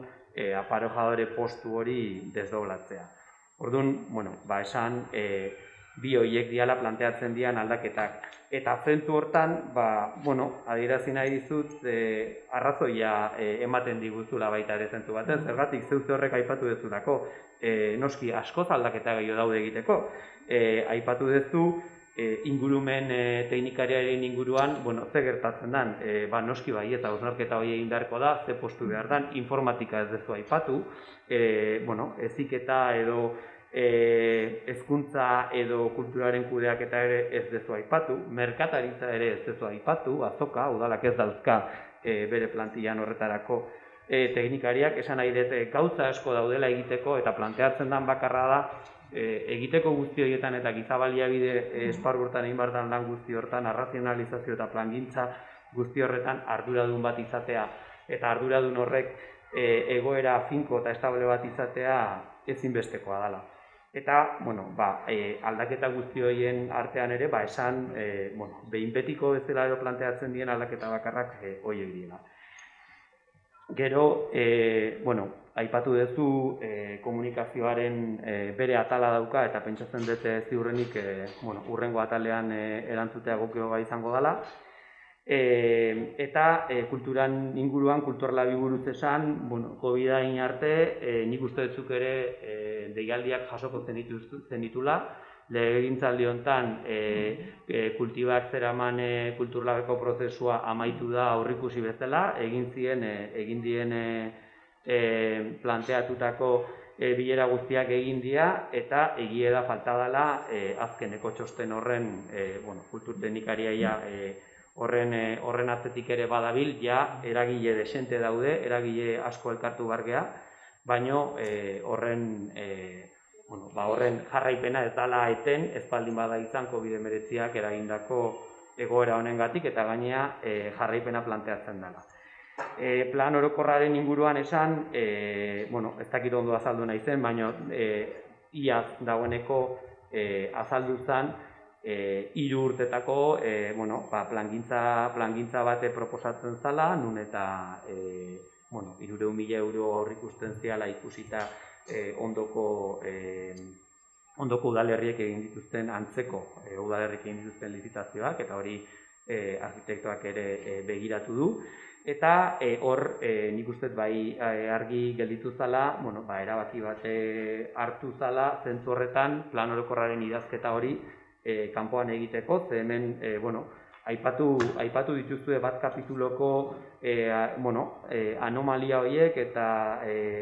aparejadore postu hori desdoblatzea. Orduan, esan, bi horiek diala planteatzen dian aldaketak. Eta zentzu hortan, adierazi nahi dizut, arrazoia ematen diguzula baita ere zentzu baten, zergatik zeuze horrek aipatu dezulako. Noski, askoz aldaketa gehiago daude egiteko. Aipatu dezu, ingurumen teknikariaren inguruan, ze gertatzen den, noski bai eta hausnarketa hori egin beharko da, ze postu behar den, informatika ez dezu aipatu, heziketa edo hezkuntza edo kulturaren kudeaketa ere ez dezu aipatu, merkataritza ere ez dezu aipatu, azoka, udalak ez dauzka bere plantillan horretarako teknikariak, esan nahi dut gauza asko daudela egiteko eta planteatzen den bakarra da, egiteko guzti horietan eta giza baliabide esparru horretan egin behar den lan guzti horretan, arrazionalizazio eta plangintza guzti horretan arduradun bat izatea, eta arduradun horrek egoera finko eta estable bat izatea ezinbestekoa dela. Eta, aldaketa guzti horien artean ere, esan, behin betiko bezala edo planteatzen dien aldaketa bakarrak horiek dira. Gero, aipatu duzu komunikazioaren bere atala dauka eta pentsatzen dut ziurrenik hurrengo atalean erantzutea egokioa izango dela. Eta kulturan inguruan, kulturlabi buruz esan, COVID-ain arte, nik uste dutzuk ere deialdiak jasoko zenitula. Legegintzaldi honetan kultibak zeraman kulturlabeko prozesua amaitu da aurrikusi bezala, egin dien planteatutako bilera guztiak egin dira, eta egie da falta dela azkeneko txosten horren kultur teknikaria horren atzetik ere badabil, ja eragile desente daude, eragile asko elkartu bargea, baina horren jarraipena ez dela eten, ez baldin bada izan COVID-19ak eragindako egoera honengatik eta gainea jarraipena planteatzen dela. Plan orokorraren inguruan esan, ez dakit ondo azaldu nahi zen, baina iaz dagoeneko azaldu zen 3 urtetako plangintza bate proposatzen zala, nun eta bueno, 300.000 euro aurreikusten ziala ikusita ondoko udalerriek egin dituzten antzeko udalerriek egin dituzten lizitazioak, eta hori arkitektoak ere begiratu du. Eta hor nik uste bai argi gelditu zala, erabaki bat hartu zala zentzu horretan plan orokorraren idazketa hori kanpoan egiteko, ze hemen aipatu dituzue bat kapituloko anomalia horiek eta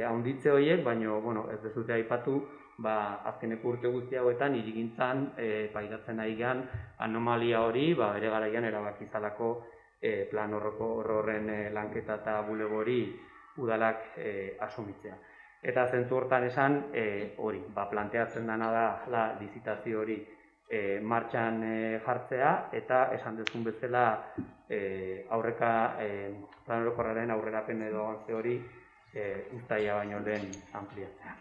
handitze horiek, baina ez dezute aipatu azkeneko urte guzti hauetan hirigintzan pairatzen ari gan anomalia hori bere garaian erabaki zalako plan horren lanketa eta bulego hori udalak asumitzea. Eta zentzu hortan esan hori, planteatzen dena da lizitazio hori martxan jartzea, eta esan duzun bezala plan orokorraren aurrerapen edo avantze hori uztaila baino lehen ampliatzea.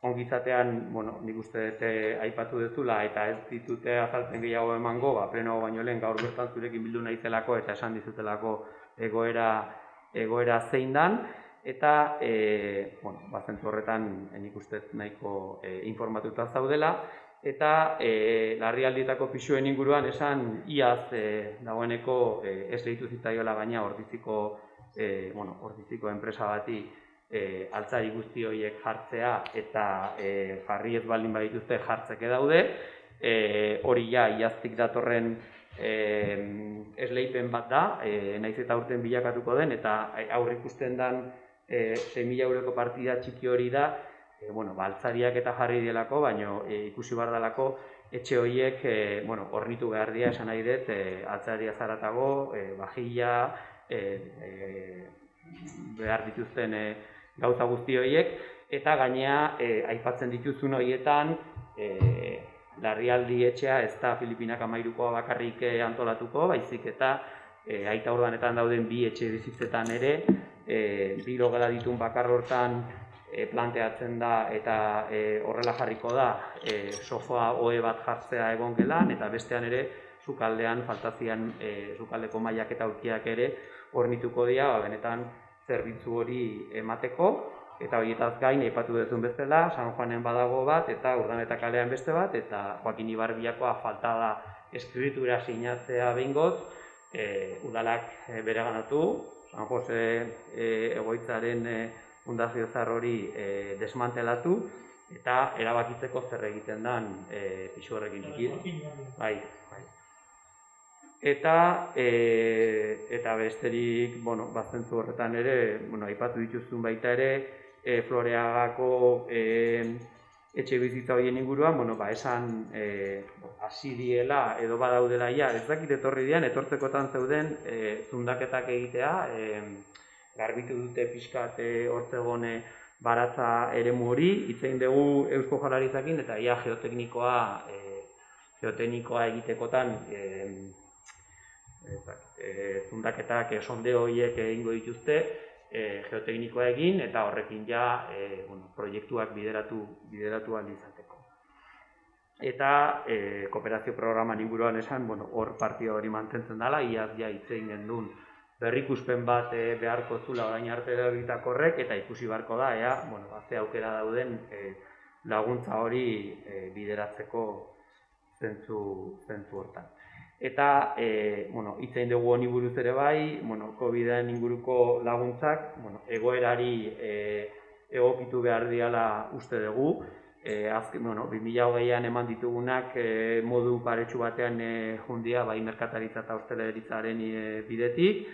Ongizatean, nik uste dut aipatu dezula eta ez ditute azaltzen gehiago emango, pleno baino lehen gaur bertan zurekin bildu naizelako eta esan dizutelako egoera zein dan, eta zentzu horretan nik uste nahiko informatuta zaudela, eta larrialdietako pisuen inguruan esan iaz dagoeneko ez lehitu zitzaiola baina Ordiziko enpresa bati altzari guzti horiek jartzea eta jarri ez baldin badituzte jartzeke daude. Hori iaztik datorren esleipen bat da, naiz eta urten bilakatuko den, eta aurreikusten den 6.000 euroko partida txiki hori da, altzariak eta jarri dielako, baina ikusi behar dalako etxe horiek hornitu behar dira, esan nahi dut, altzaria zaratago, bajilla, behar dituzten gauza guzti horiek, eta gainea aipatzen dituzun horietan larrialdi etxea ez da Filipinak 13koa bakarrik antolatuko, baizik eta Aita Urdanetan dauden 2 etxe bizitzetan ere, 2 logela ditun bakar hortan planteatzen da eta horrela jarriko da sofa ohe bat jartzea egon gelan, eta bestean ere sukaldean faltazian sukaldeko mailak eta aulkiak ere hornituko dira, benetan zerbitzu hori emateko, eta horietaz gain aipatu duzun bezala, San Juanen badago bat, eta Urdaneta kalean beste bat, eta Joaquin Ibarbiakoa falta da eskritura sinatzea behingoz, udalak bereganatu, San Jose egoitzaren fundazio zar hori desmantelatu, eta erabakitzeko zer egiten den pisu horrekin dikit. Bai. Eta besterik, zentzu horretan ere, aipatu dituzun baita ere, Floreagako etxe bizitza horien inguruan, esan hasi diela edo badaudela ez dakit etorri dian, etortzekotan zeuden zundaketak egitea, garbitu dute pixkat hortzegone baratza eremu hori, hitz egin dugu Eusko Jaurlaritzarekin eta ia geoteknikoa egitekotan zundaketak sondeo horiek egingo dituzte geoteknikoa egin eta horrekin proiektuak bideratu ahal izateko. Eta kooperazio programan inguruan esan, hor partida hori mantentzen dela, iaz hitz egin gendun berrikuspen bat beharko zula orain arte egitakorrek, eta ikusi beharko da, ze aukera dauden laguntza hori bideratzeko zentzu hortan. Eta hitz egin dugu honi buruz ere bai, COVID-en inguruko laguntzak egoerari egokitu behar diala uste dugu. 2020an eman ditugunak modu paretsu batean jundia bai merkataritza eta ostalaritzaren bidetik.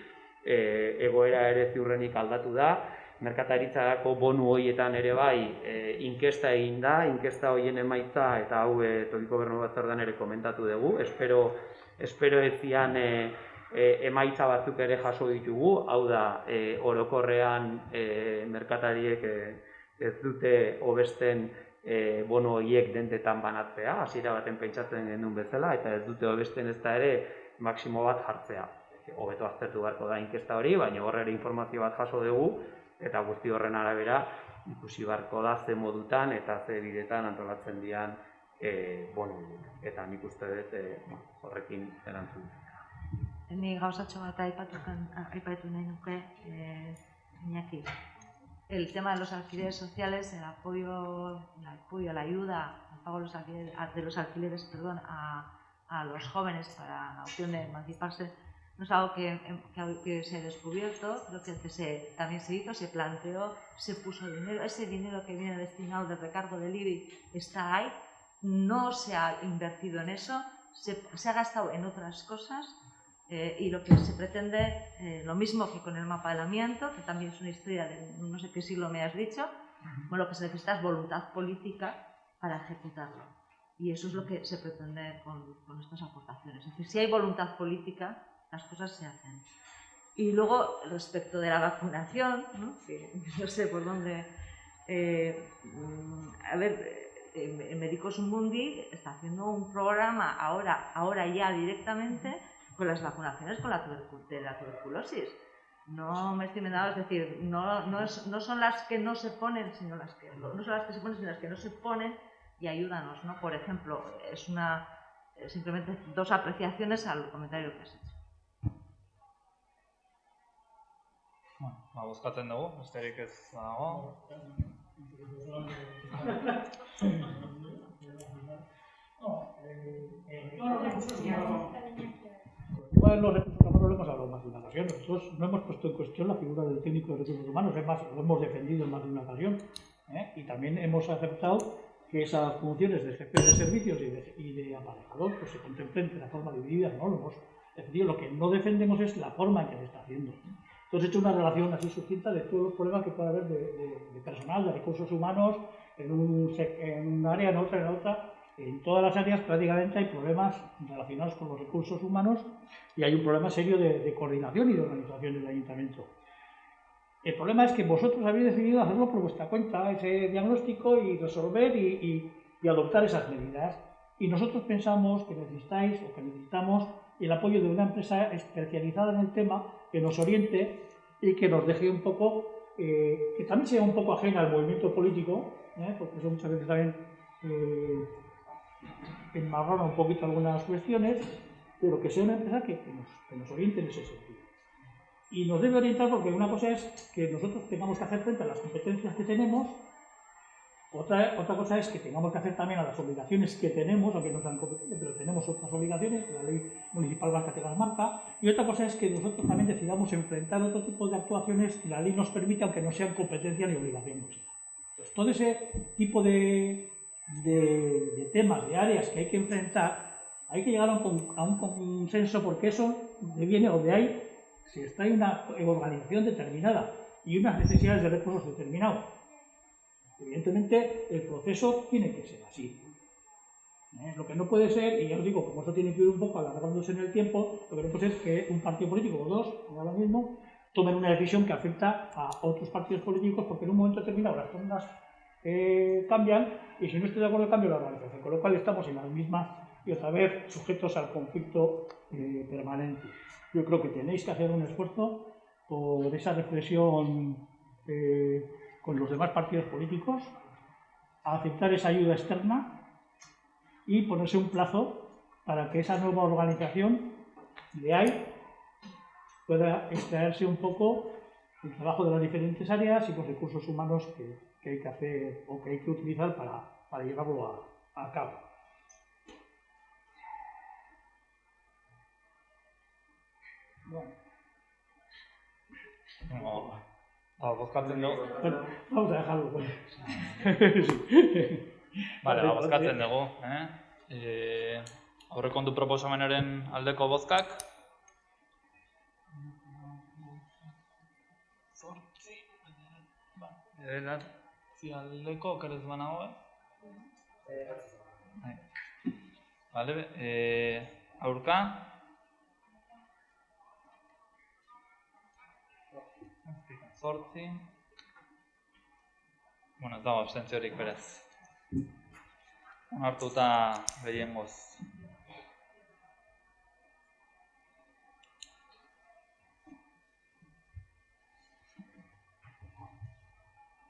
Egoera ere ziurrenik aldatu da. Merkataritzarako bonu horietan ere bai inkesta egin da, inkesta horien emaitza eta hau Tokiko Gobernu Batzordean ere komentatu dugu. Espero ezian emaitza batzuk ere jaso ditugu, hau da orokorrean merkatariek ez dute hobesten bono horiek dendetan banatzea, hasiera baten pentsatzen genuen bezala, eta ez dute hobesten ez da ere maximo bat jartzea. Hobeto aztertu beharko da inkesta hori, baina horre informazio bat jaso dugu, eta guzti horren arabera ikusi beharko da ze modutan eta ze bidetan antolatzen dian bono horiek. Eta nik uste dut horrekin erantzun. ni gauzatxo bat aipatu nahi nuke, Iñaki. El tema de los alquileres sociales, el apoyo, la ayuda, el pago de los alquileres a los jóvenes para la opción de emanciparse, no es algo que se ha descubierto, creo que también se hizo, se planteó, se puso dinero, ese dinero que viene destinado del recargo del IBI está ahí, no se ha invertido en eso, se ha gastado en otras cosas. Y lo que se pretende, lo mismo que con el mapa del amianto, que también es una historia de no sé qué siglo me has dicho, bueno, lo que se necesita es voluntad política para ejecutarlo. Y eso es lo que se pretende con estas aportaciones. Es decir, si hay voluntad política, las cosas se hacen. Y luego, respecto de la vacunación, ¿no? Que no sé por dónde... Medicus Mundi está haciendo un programa ahora ya directamente con las vacunaciones de la tuberculosis. No me estoy inventando, es decir, no son las que no se ponen, sino las que no se ponen, y ayúdanos, ¿no? Por ejemplo, es simplemente dos apreciaciones al comentario que has hecho. Bueno, bozkatzen dugu, besterik ez dago. Los recursos humanos lo hemos hablado más de una ocasión. Nosotros no hemos puesto en cuestión la figura del técnico de recursos humanos, es más, lo hemos defendido en más de una ocasión. Y también hemos aceptado que esas funciones de jefe de servicios y de aparejador pues, se contemplen de la forma dividida, ¿no? Lo hemos defendido. Lo que no defendemos es la forma en que se está haciendo. Entonces he hecho una relación así sucinta de todos los problemas que puede haber de personal, de recursos humanos, en un área, en otra. En todas las áreas prácticamente hay problemas relacionados con los recursos humanos y hay un problema serio de coordinación y de organización del ayuntamiento. El problema es que vosotros habéis decidido hacerlo por vuestra cuenta, ese diagnóstico, y resolver y adoptar esas medidas. Y nosotros pensamos que necesitamos el apoyo de una empresa especializada en el tema que nos oriente y que nos deje un poco, que también sea un poco ajena al movimiento político, porque eso muchas veces también enmarrona un poquito algunas cuestiones, pero que sea una empresa que nos oriente en ese sentido. Y nos debe orientar porque una cosa es que nosotros tengamos que hacer frente a las competencias que tenemos, otra cosa es que tengamos que hacer también a las obligaciones que tenemos, aunque no sean competentes, pero tenemos otras obligaciones, que la ley municipal vasca te las marca, y otra cosa es que nosotros también decidamos enfrentar otro tipo de actuaciones que la ley nos permite, aunque no sean competencia ni obligación nuestra. Pues todo ese tipo de temas, de áreas que hay que enfrentar, hay que llegar a un consenso, porque eso viene donde hay, si está en una organización determinada y unas necesidades de recursos determinados. Evidentemente, el proceso tiene que ser así. Lo que no puede ser, y ya os digo, como eso tiene que ir un poco alargándose en el tiempo, lo que no puede ser es que un partido político o dos, ahora mismo, tomen una decisión que afecta a otros partidos políticos, porque en un momento determinado las cosas cambian, y si no estoy de acuerdo cambio la organización, con lo cual estamos en las mismas y otra vez sujetos al conflicto permanente. Yo creo que tenéis que hacer un esfuerzo por esa reflexión con los demás partidos políticos, a aceptar esa ayuda externa y ponerse un plazo para que esa nueva organización de ahí pueda extraerse un poco el trabajo de las diferentes áreas y los recursos humanos que hay que hacer o que hay que utilizar para llevarlo a cabo. Bueno. Bozkatzen dugu. Bueno, vamos a dejarlo. Bueno. Vale, bozkatzen dugu. Aurrekontu proposamenaren aldeko bozkak. Aldeko okerez banago, Vale, aurka. Zortzi. Bueno, ez dago abstentziorik beraz. Onartuta gehiengoz.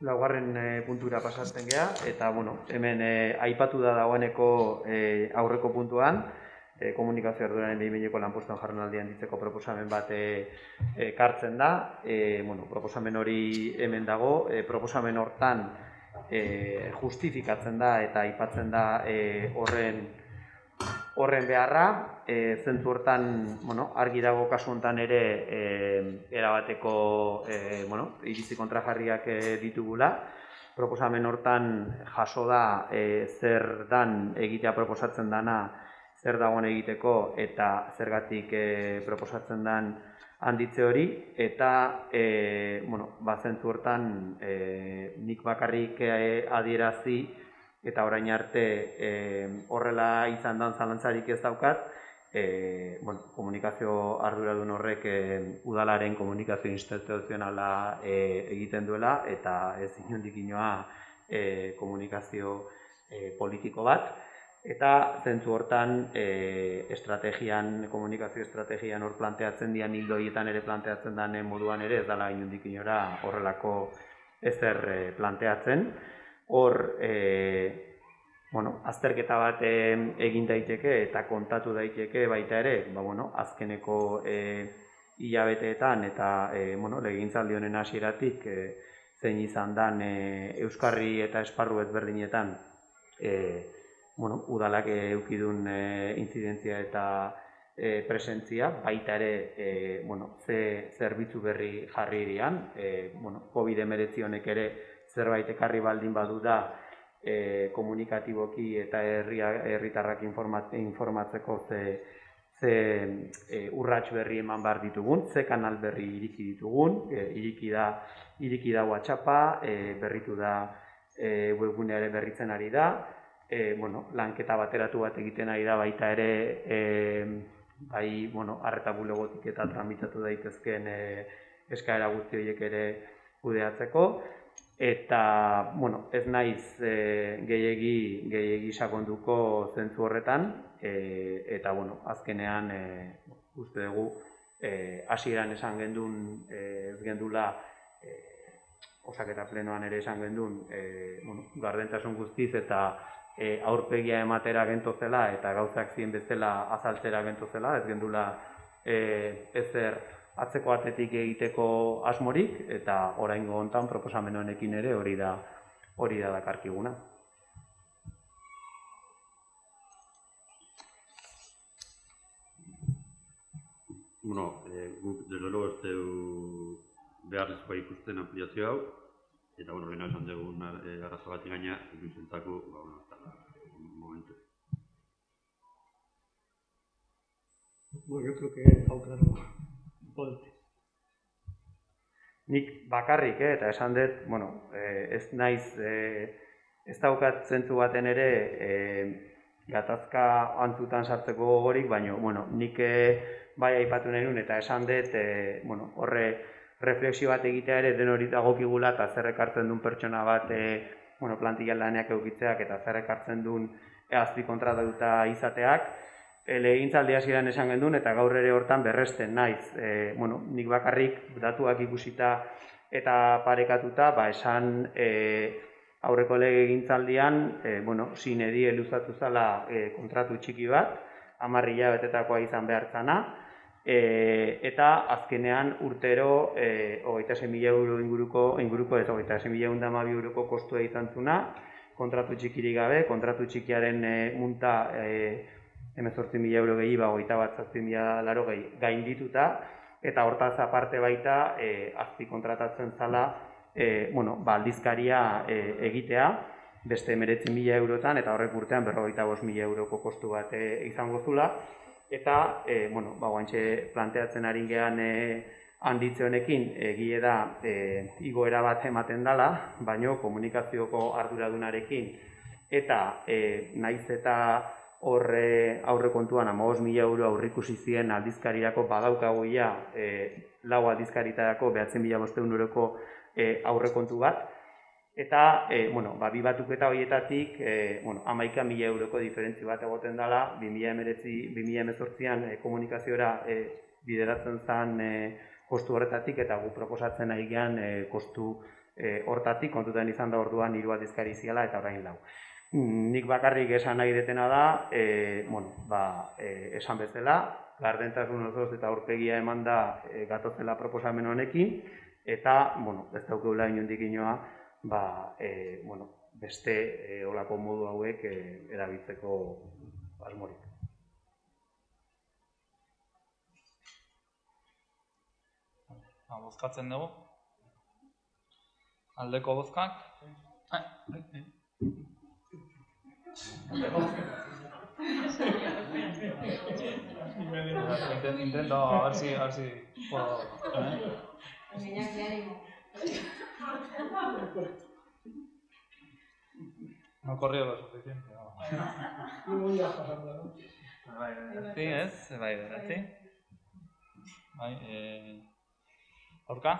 Laugarren puntura pasatzen gea, eta bueno, hemen aipatu da dagoeneko aurreko puntuan, komunikazio arduraren behin-behineko lanpostuen jardunaldia handitzeko proposamen bat ekartzen da. Proposamen hori hemen dago, proposamen hortan justifikatzen da eta aipatzen da horren beharra. Zentzu hortan argi dago kasu honetan ere erabateko iritzi kontrajarriak ditugula. Proposamen hortan jaso da zer dan egitea proposatzen dana, zer dagoen egiteko eta zergatik proposatzen den handitze hori, eta zentzu hortan nik bakarrik adierazi eta orain arte horrela izan dan zalantzarik ez daukat, komunikazio arduradun horrek udalaren komunikazio instituzionala egiten duela eta ez inondik inoa komunikazio politiko bat. Eta zentzu hortan komunikazio estrategian hor planteatzen dian hildo horietan ere planteatzen den moduan ere ez dela inondik inora horrelako ezer planteatzen. Hor azterketa bat egin daiteke eta kontatu daiteke baita ere, azkeneko hilabeteetan eta legegintzaldi honen hasieratik zein izan den euskarri eta esparru ezberdinetan udalak eukidun intzidentzia eta presentzia, baita ere ze zerbitzu berri jarri irian. COVID-19 honek ere zerbait ekarri baldin badu da komunikatiboki eta herritarrak informatzeko ze urrats berri eman behar ditugun, ze kanal berri iriki ditugun, iriki da WhatsAppa, berritu da webguneare berritzen ari da, lanketa bateratu bat egiten ari da baita ere arreta bulegotik eta tramitatu daitezkeen eskaera guzti horiek ere kudeatzeko. Eta, ez naiz gehiegi sakonduko zentzu horretan, eta, azkenean, uste dugu, hasieran esan gendun, ez gendula, osaketa plenoan ere esan gendun, gardentasun guztiz eta aurpegia ematera gentozela eta gauzak ziren bezala azaltzera gentozela, ez gendula ezer atzeko atetik egiteko asmorik, eta oraingo hontan proposamen honekin ere hori da dakarkiguna. Guk desde luego ez dugu beharrezkoa ikusten ampliazio hau, eta lehena esan dugun arrazo bat gaina, ikusentzako, momentu. Yo creo que ha quedado claro. Nik bakarrik, eta esan dut, ez naiz, ez daukat zentzu baten ere gatazka antzutan sartzeko gogorik, baina nik bai aipatu nahi nun eta esan dut, horre refleksio bat egitea ere den hori dagokigula eta zer ekartzen duen pertsona bat plantilla laneak eukitzeak eta zer ekartzen duen azpikontratatuta izateak. Legegintzaldi hasieran esan gendun eta gaur ere hortan berresten naiz. Nik bakarrik datuak ikusita eta parekatuta, esan aurreko legegintzaldian, sine die luzatu zala kontratu txiki bat, 10 hilabetetakoa izan behar zana, eta azkenean urtero 26.000 euro inguruko ez 26.012 euroko kostua izan zuna, kontratu txikirik gabe, kontratu txikiaren munta 18.000 euro gehi, 21.780 gaindituta, eta hortaz aparte baita azpikontratatzen zala aldizkaria egitea, beste 19.000 eurotan, eta horrek urtean 45.000 euroko kostu bat izango zula, eta guantxe planteatzen ari gehan handitze honekin egie da igoera bat ematen dela, baino komunikazioko arduradunarekin, eta naiz eta horre aurrekontuan 15.000 euro aurrikusi zien aldizkarirako badaukago ia 4 aldizkaritarako 9.500 euroko aurrekontu bat, eta bi batuketa horietatik 11.000 euroko diferentzi bat egoten dela 2018an komunikaziora bideratzen zen kostu horretatik eta gu proposatzen ari gehan kostu hortatik, kontutan izan da orduan 3 aldizkari ziala eta orain 4. Nik bakarrik esan nahi detena da, esan bezala, gardentasun osoz eta aurpegia eman da gatozela proposamen honekin, eta, ez daukegula inondik inoa, beste olako modu hauek erabiltzeko asmorik. Bozkatzen dugu. Aldeko bozkak. Intento, a ver si puedo. No he corrido lo suficiente. Sí, ez? Bai, beratzi. Bai, aurka?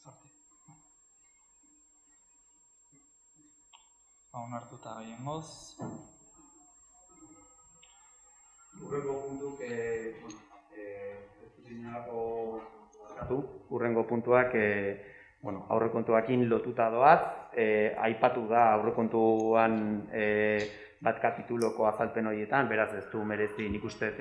Zortzi. Onartuta gehiengoz. Hurrengo puntuak aurrekontuakin lotuta doaz, aipatu da aurrekontuan bat kapituloko azalpen horietan, beraz ez du merezi nik uste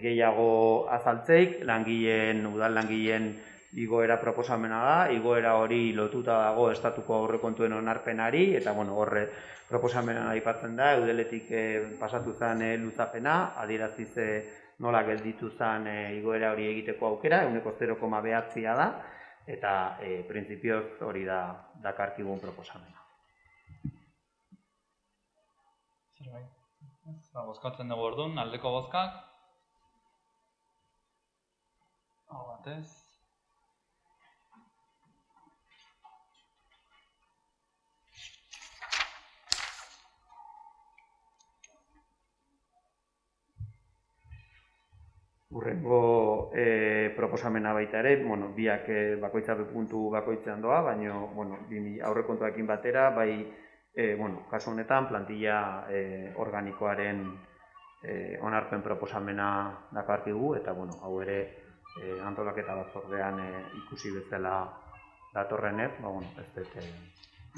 gehiago azaltzeik, udal langileen igoera proposamena da, igoera hori lotuta dago estatuko aurrekontuen onarpenari, eta horre proposamena aipatzen da, eudeletik pasatu zen luzapena, adieraziz nola gelditu zen igoera hori egiteko aukera, 0,9 da, eta printzipioz hori da dakarkigun proposamena. Zerbait. Bozkatzen dugu orduan, aldeko bozkak. Hau batez. Hurrengo proposamena baita ere, biak bakoitza puntu bakoitzean doa, baina aurrekontuekin batera, kasu honetan plantilla organikoaren onarpen proposamena dakarkigu, eta hau ere antolaketa batzordean ikusi bezala datorrenez, ez dut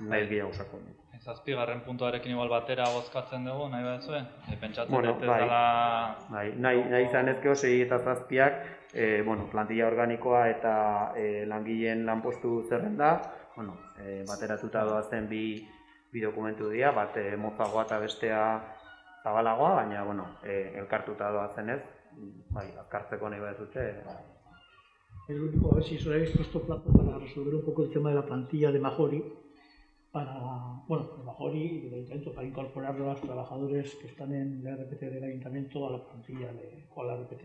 nahi gehiago sakon. Zazpigarren puntuarekin igual batera bozkatzen dugu, nahi bat zuen? Pentsatzen dut ez dela... Nahi izan ezkeo, 6 eta 7, plantilla organikoa eta langileen lanpostu zerrenda, bateratuta doazen bi dokumentu dira, bat motzagoa eta bestea zabalagoa, baina elkartuta doazen ez, azkartzeko nahi bat dute. El único, a ver si os habéis puesto plazo para resolver un poco el tema de la plantilla de Majori, y del Ayuntamiento, para incorporar a los trabajadores que están en la RPT del Ayuntamiento a la plantilla o a la RPT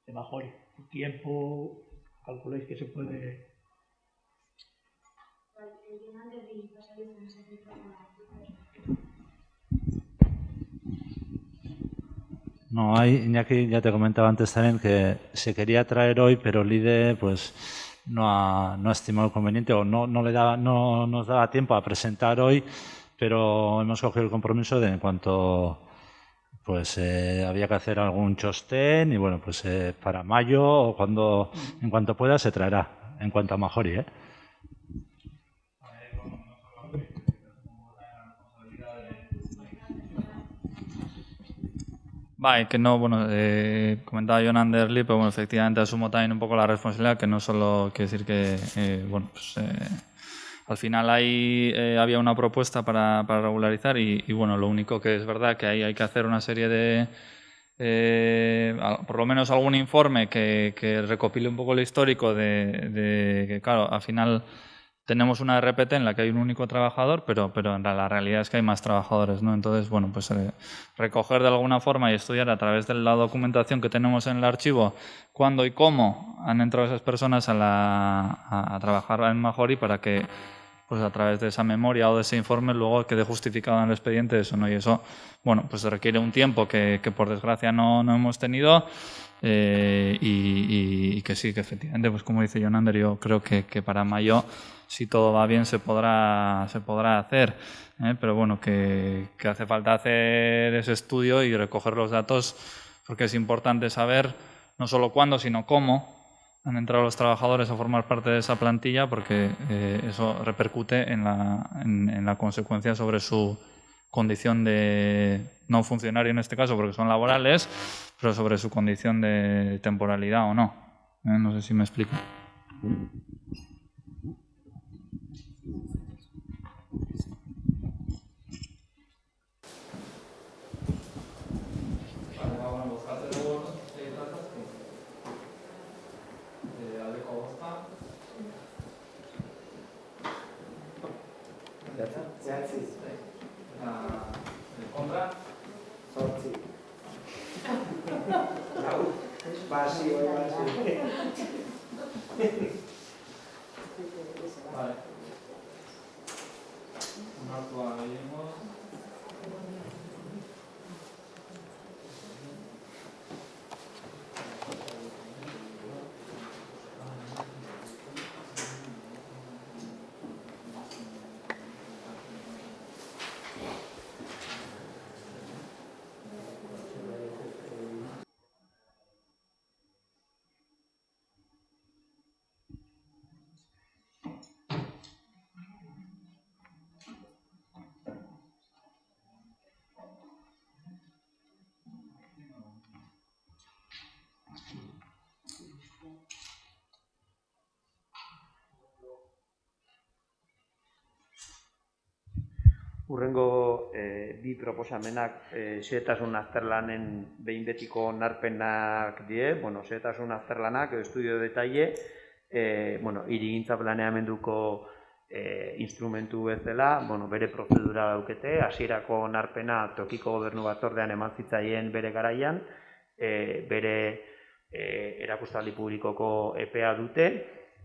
de Majori. ¿El tiempo calculáis que se puede...? No, Iñaki ya te comentaba antes también que se quería traer hoy, pero el IDE no ha estimado conveniente o no nos daba tiempo a presentar hoy, pero hemos cogido el compromiso de en cuanto había que hacer algún chostén y para mayo o en cuanto pueda se traerá, en cuanto a Majori, Que no, comentaba Jon Anderli, pero efectivamente asumo también un poco la responsabilidad, que no solo quiere decir que, al final había una propuesta para regularizar y lo único que es verdad que hay que hacer una serie de, por lo menos algún informe que recopile un poco el histórico de que, claro, al final tenemos una RPT en la que hay un único trabajador, pero la realidad es que hay más trabajadores, ¿no? Entonces, recoger de alguna forma y estudiar a través de la documentación que tenemos en el archivo cuándo y cómo han entrado esas personas a trabajar en Majori para que, a través de esa memoria o de ese informe luego quede justificado en el expediente eso, ¿no? Y eso, requiere un tiempo que por desgracia no hemos tenido. Y que sí, que efectivamente, como dice Jon Ander, yo creo que para mayo, si todo va bien, se podrá hacer, pero que hace falta hacer ese estudio y recoger los datos, porque es importante saber no solo cuándo, sino cómo han entrado los trabajadores a formar parte de esa plantilla porque eso repercute en la consecuencia sobre su condición de no funcionario en este caso, porque son laborales, pero sobre su condición de temporalidad o no. No sé si me explico. Kontra? 8. Basi. Vale. Onartua gehiengoz. Hurrengo bi proposamenak xehetasun azterlanen behin betiko onarpenak die, xehetasun azterlanak, estudio detalle, hirigintza planeamenduko instrumentu bezala, bere prozedura daukete, hasierako onarpena tokiko gobernu batzordean eman zitzaien bere garaian, bere erakustaldi publikoko epea dute,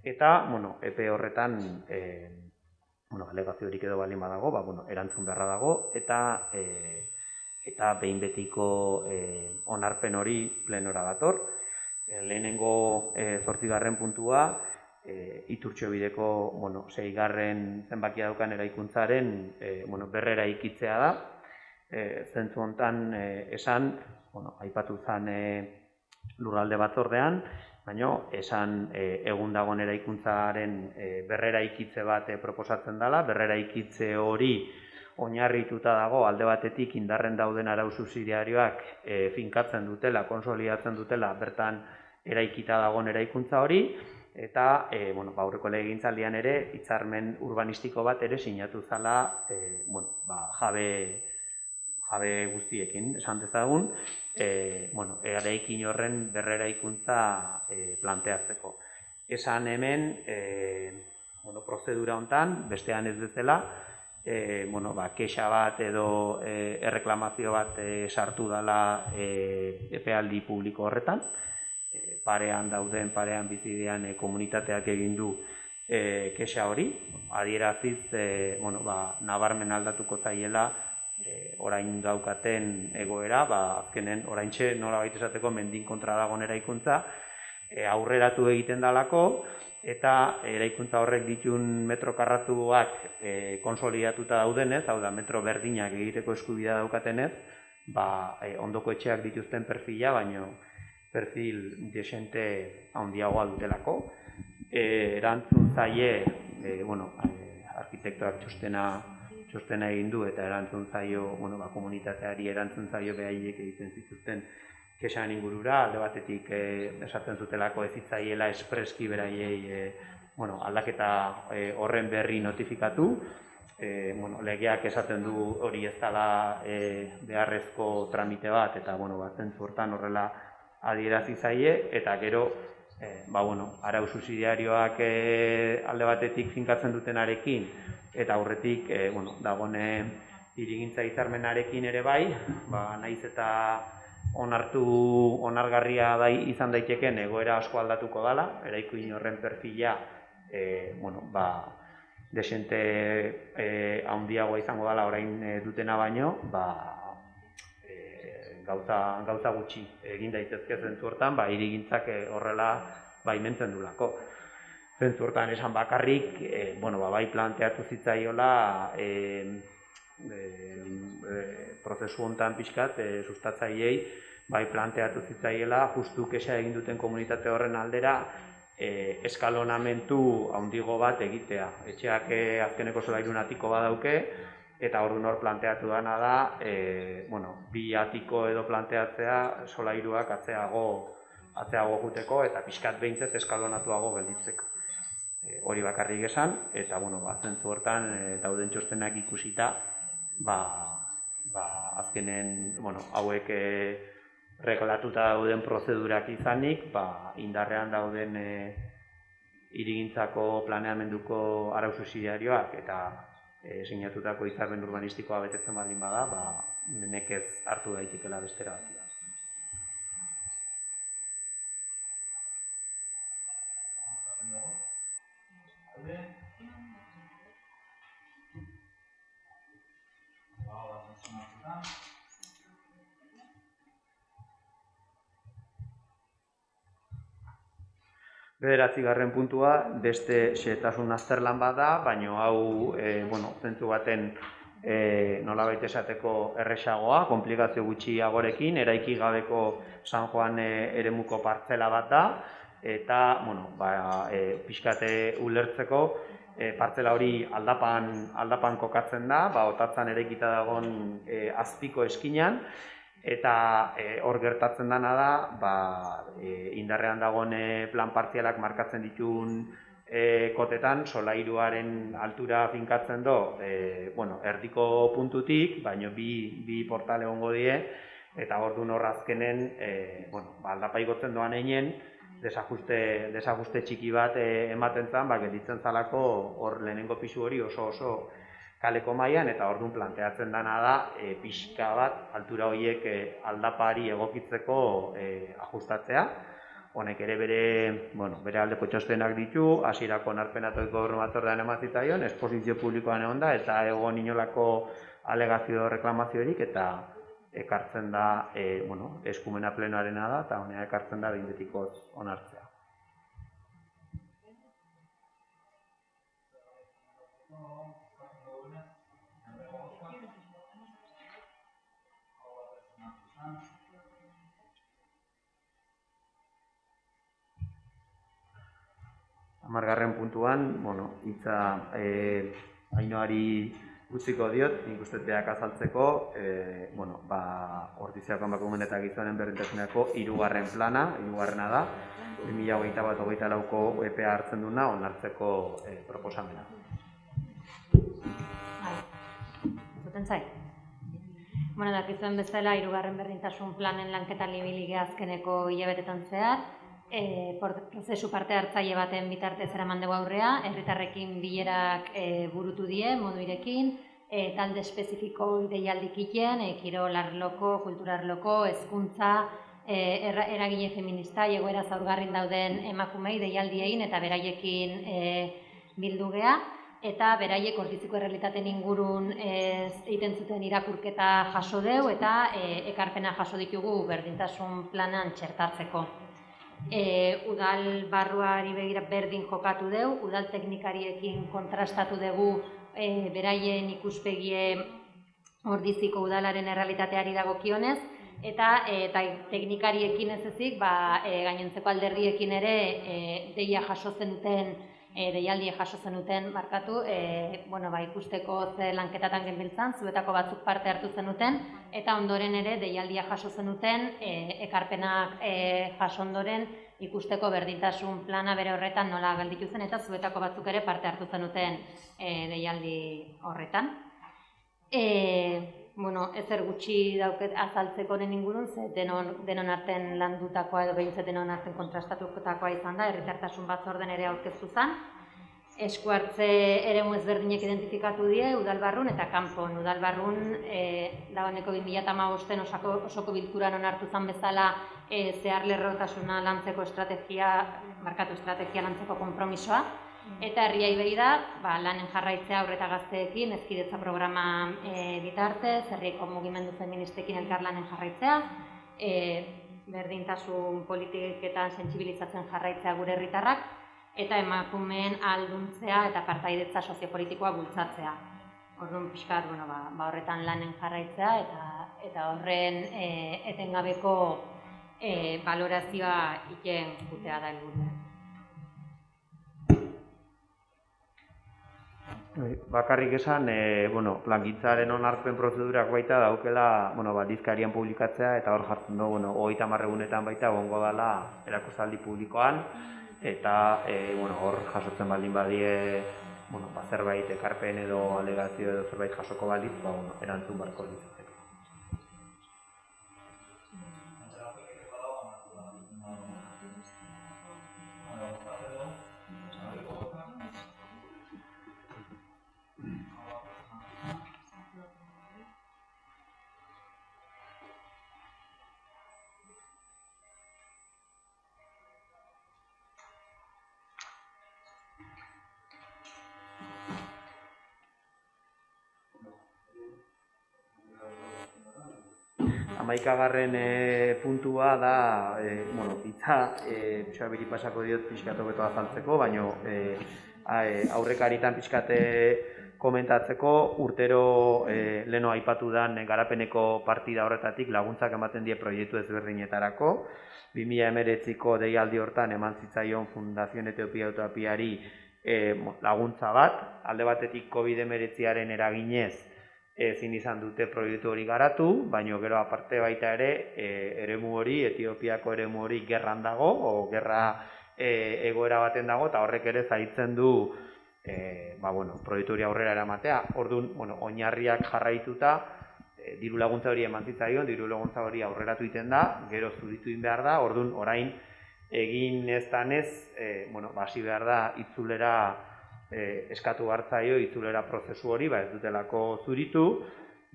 eta epe horretan alegaziorik edo baldin badago, erantzun beharra dago, eta behin betiko onarpen hori plenora dator. Lehenengo 8. puntua, Iturtxobideko 6. zenbakia daukan eraikuntzaren berrera ikitzea da. Zentzu hontan esan, aipatu zen lurralde batzordean, baina esan egun dagoen eraikuntzaren berrera ikitze bat proposatzen dela. Berrera ikitze hori oinarrituta dago alde batetik indarren dauden arau subsidiarioak finkatzen dutela, konsolidatzen dutela bertan eraikita dagoen eraikuntza hori, eta aurreko legegintzaldian ere hitzarmen urbanistiko bat ere sinatu zela jabe guztiekin, esan dezagun, eraikin horren berreraikuntza planteatzeko. Esan hemen, prozedura hontan, bestean ez bezala, kexa bat edo erreklamazio bat sartu dela epealdi publiko horretan, parean bizidean komunitateak egin du kexa hori, adieraziz, nabarmen aldatuko zaiela orain daukaten egoera, azkenen oraintxe nolabait esateko mendin kontra dagoen eraikuntza aurreratu egiten dalako, eta eraikuntza horrek ditun metro karratuak konsolidatuta daudenez, hau da metro berdinak egiteko eskubidea daukatenez, ondoko etxeak dituzten perfila, baino perfil desente handiagoa dutelako. Erantzun zaie, arkitektoak txostena egin du eta erantzun zaio, komunitateari erantzun zaio behaiek egiten zituzten kexan ingurura, alde batetik esaten zutelako ez zitzaiela espreski beraiei aldaketa horren berri notifikatu, legeak esaten du hori ez dela beharrezko tramite bat, eta zentzu hortan horrela adierazi zaie, eta gero arau subsidiarioak alde batetik finkatzen dutenarekin, eta aurretik dagone hirigintza hitzarmenarekin ere bai, naiz eta onargarria izan daiteken egoera asko aldatuko dela, eraikin horren perfila desente handiagoa izango dela orain dutena baino, gauza gutxi egin daitezke zentzu hortan, hirigintzak horrela baimentzen dulako. Zentzu hortan esan bakarrik, bai planteatu zitzaiola prozesu hontan pixkat sustatzaileei bai planteatu zitzaiela justu kexa egin duten komunitate horren aldera eskalonamentu handigo bat egitea. Etxeak azkeneko solairu atiko badauke, eta orduan hor planteatu dana da, bi atiko edo planteatzea solairuak atzeago juteko eta pixkat behintzet eskalonatuago gelditzeko. Hori bakarrik esan, eta zentzu hortan dauden txostenak ikusita, azkenen hauek reglatuta dauden prozedurak izanik, indarrean dauden hirigintzako planeamenduko arau subsidiarioak eta sinatutako hitzarmen urbanistikoa betetzen baldin bada, nekez hartu daitekela bestera bat. Bederatzigarren puntua, beste xehetasun azterlan bat da, baina hau zentzu baten nolabait esateko erresagoa, konplikazio gutxiagorekin, eraiki gabeko San Juan eremuko partzela bat da, eta pixkate ulertzeko partzela hori aldapan kokatzen da, Otatzan eraikita dagoen azpiko eskinan, eta hor gertatzen dena da, indarrean dagoen plan partzialak markatzen dituen kotetan, solairuaren altura finkatzen do, erdiko puntutik, baina bi portal egongo die, eta orduan hor azkenen, aldapa igotzen doan einen, desajuste txiki bat ematen zen, gelditzen zalako hor lehenengo pisu hori oso kaleko mailan, eta orduan planteatzen dena da pixka bat altura horiek aldapari egokitzeko ajustatzea. Honek ere bere aldeko txostenak ditu, hasierako onarpenatoiko gobernu batzordean eman zitzaion, esposizio publikoan egon da, eta egon inolako alegazio reklamaziorik, eta ekartzen da, eskumena plenoarena da, eta honea ekartzen da behin betikoz onartzea. Hamargarren puntuan, hitza Ainoari utziko diot, nik uste beak azaltzeko, Ordiziako emakumeen eta gizonen berdintasunerako hirugarren plana, hirugarrena da, 2021-2024ko EPEA hartzen duna onartzeko proposamena. Zuten zai? Dakizuen bezala, hirugarren berdintasun planen lanketan ibili azkeneko hilabetetan zehar, prozesu parte hartzaile baten bitartez eraman dugu aurrea, herritarrekin bilerak burutu die, modu irekin, talde espezifiko deialdik iten, kirol arloko, kultura arloko, hezkuntza, eragile feminista, egoera zaurgarrin dauden emakumei deialdiein eta beraiekin bildu gea, eta beraiek Ordiziako errealitateen ingurun egiten zuten irakurketa jaso deu eta ekarpena jaso ditugu berdintasun planan txertatzeko. Udal barruari begira berdin jokatu deu, udal teknikariekin kontrastatu dugu beraien ikuspegie Ordiziko udalaren errealitateari dagokionez, eta teknikariekin ez ezik, gainontzeko alderdiekin ere deia jaso zenuten, deialdia jaso zenuten markatu, ikusteko ze lanketatan genbiltzan, zuetako batzuk parte hartu zenuten, eta ondoren ere deialdia jaso zenuten, ekarpenak jaso ondoren ikusteko berdintasun plana bere horretan nola gelditu zen, eta zuetako batzuk ere parte hartu zenuten deialdi horretan. Ezer gutxi dauket azaltzeko honen ingurun, ze denon arten landutakoa edo behintzat denon arten kontrastatutakoa izan da, herritartasun batzorden ere aurkeztu zen. Esku hartze eremu ezberdinek identifikatu die, udalbarrun eta kanpon. Udalbarrun, dagoeneko 2015 osoko bilkuran onartu zen bezala zeharlerrotasuna lantzeko markatu estrategia lantzeko konpromisoa. Eta herriai begira, lanen jarraitzea aurreta gazteekin, hezkidetza programa bitartez, herriko mugimendu feministekin elkarlanen jarraitzea, berdintasun politiketan sentsibilizatzen jarraitzea gure herritarrak, eta emakumeen ahalduntzea eta partaidetza soziopolitikoa bultzatzea. Orduan pixkat, horretan lanen jarraitzea eta horren etengabeko balorazioa iten jutea da helburua. Bakarrik esan, plangintzaren onarpen prozedurak baita daukela, baldizkarian publikatzea eta hor jartzen du, 30 egunetan baita egongo dela erakustaldi publikoan eta hor jasotzen baldin badie zerbait ekarpen edo alegazio edo zerbait jasoko balitz, erantzun barko litzateke. Hamaikagarren puntua da, hitza, pixabiri pasako diot pixkat hobeto azaltzeko, baino aurrekaritan pixkate komentatzeko, urtero leno aipatu den garapeneko partida horretatik laguntzak ematen die proiektu ezberdinetarako. 2019ko deialdi hortan eman zitzaion Fundazioen Etiopia Utopiari laguntza bat, alde batetik COVID-19aren eraginez ezin izan dute proiektu hori garatu, baina gero aparte baita ere, eremu hori, Etiopiako eremu hori gerran dago, o gerra egoera baten dago, eta horrek ere zailtzen du proiektu hori aurrera eramatea. Orduan, oinarriak jarraituta, diru laguntza hori eman zitzaion, diru laguntza hori aurreratu egiten da, gero zuritu egin behar da, orduan orain egin ez danez, hasi behar da itzulera eskatu hartzaio itzulera prozesu hori, ez dutelako zuritu,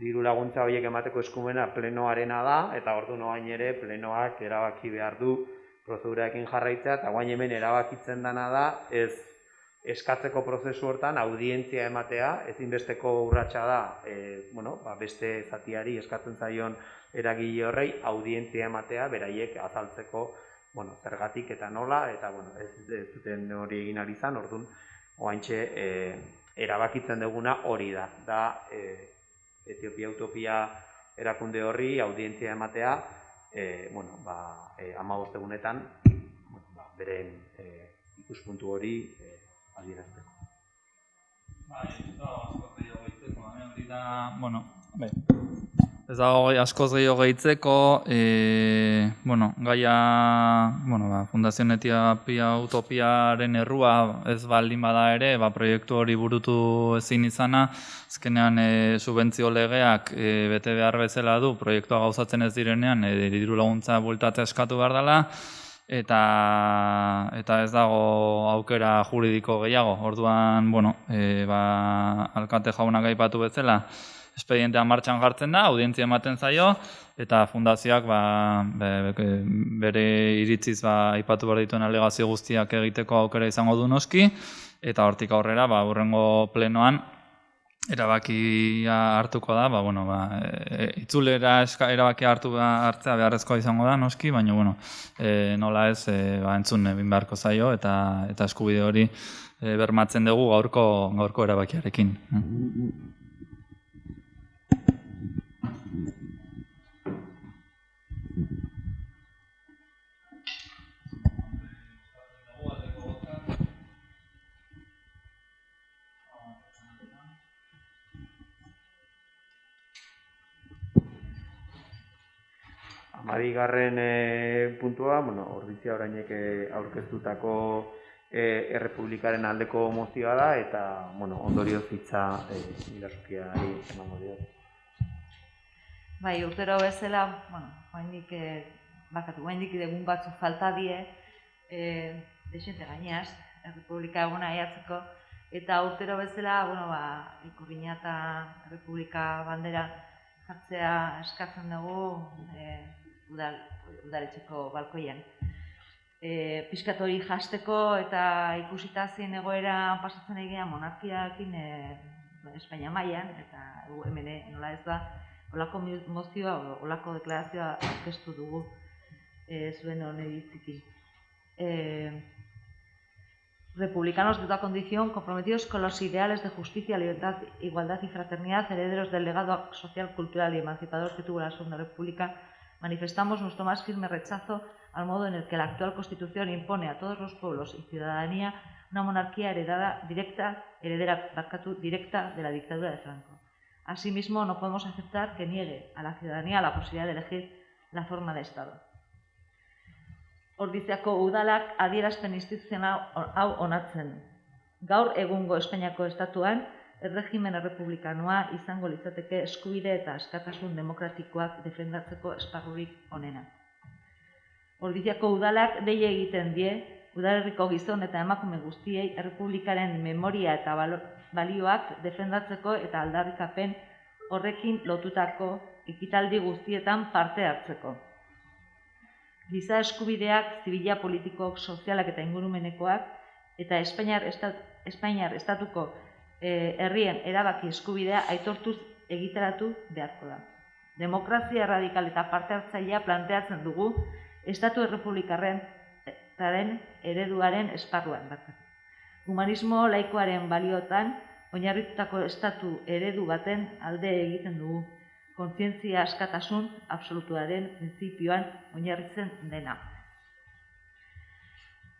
diru laguntza horiek emateko eskumena plenoarena da, eta orduan orain ere plenoak erabaki behar du prozeduraekin jarraitzea, eta orain hemen erabakitzen dena da, ez eskatzeko prozesu hortan audientzia ematea, ezinbesteko urratsa da, beste zatiari eskatzen zaion eragile horrei audientzia ematea, beraiek azaltzeko, zergatik eta nola, eta ez duten hori egin ari izan, orduan, oaintxe erabakitzen duguna hori da. Da, Etiopia Utopia erakunde horri audientzia ematea, 15 egunetan, beren ikuspuntu hori adierazteko. Ez dago askoz gehiago gehitzeko, gaia, Fundazioen Etiopia Utopiaren errua ez baldin bada ere, proiektu hori burutu ezin izana, azkenean subentzio legeak bete behar bezala du, proiektua gauzatzen ez direnean, diru laguntza bueltatzea eskatu behar dela, eta ez dago aukera juridiko gehiago. Orduan, alkate jaunak aipatu bezala, espedientea martxan jartzen da, audientzia ematen zaio, eta fundazioak bere iritziz aipatu behar dituen alegazio guztiak egiteko aukera izango du noski, eta hortik aurrera, hurrengo plenoan, erabakia hartuko da, itzulera erabakia hartzea beharrezkoa izango da noski, baina nola ez entzun egin beharko zaio, eta eskubide hori bermatzen dugu gaurko erabakiarekin. Hamabigarren puntua, Ordizia orainek aurkeztutako errepublikaren aldeko mozioa da, eta ondorioz hitza Irasokiari emango diot. Bai, urtero bezala, oraindik egun batzuk falta die, desente gaineaz, errepublika eguna aiatzeko, eta urtero bezala, ikurriña eta errepublika bandera jartzea eskatzen dugu udaletxeko balkoian. Pixkat hori jasteko eta ikusita zein egoera pasatzen egia monarkiakin Espainia mailan, eta hemen nola ez da, olako mozioa, olako deklarazioa aurkeztu dugu zuen honen ditzikin. Republicanos de toda condición, comprometidos con los ideales de justicia, libertad, igualdad y fraternidad, herederos del legado social, cultural y emancipador que tuvo la Segunda República, manifestamos nuestro más firme rechazo al modo en el que la actual Constitución impone a todos los pueblos y ciudadanía una monarquía heredera directa de la dictadura de Franco. Asimismo, no podemos aceptar que niegue a la ciudadanía la posibilidad de elegir la forma de Estado. Ordiziako udalak adierazpen instituzional hau onartzen. Gaur egungo Espainiako estatuan, erregimen errepublikanoa izango litzateke eskubide eta askatasun demokratikoak defendatzeko esparrurik onena. Ordiziako udalak dei egiten die, udalerriko gizon eta emakume guztiei errepublikaren memoria eta balioak defendatzeko eta aldarrikapen horrekin lotutako ekitaldi guztietan parte hartzeko. Giza eskubideak, zibila, politikok, sozialak eta ingurumenekoak eta Espainiar estatuko herrien erabaki eskubidea aitortuz egitaratu beharko da. Demokrazia erradikal eta parte hartzailea planteatzen dugu Estatu Errepublikarren ereduaren esparruan. Humanismo laikoaren baliotan oinarritutako estatu eredu baten alde egiten dugu, kontzientzia askatasun absolutuaren printzipioan oinarritzen dena.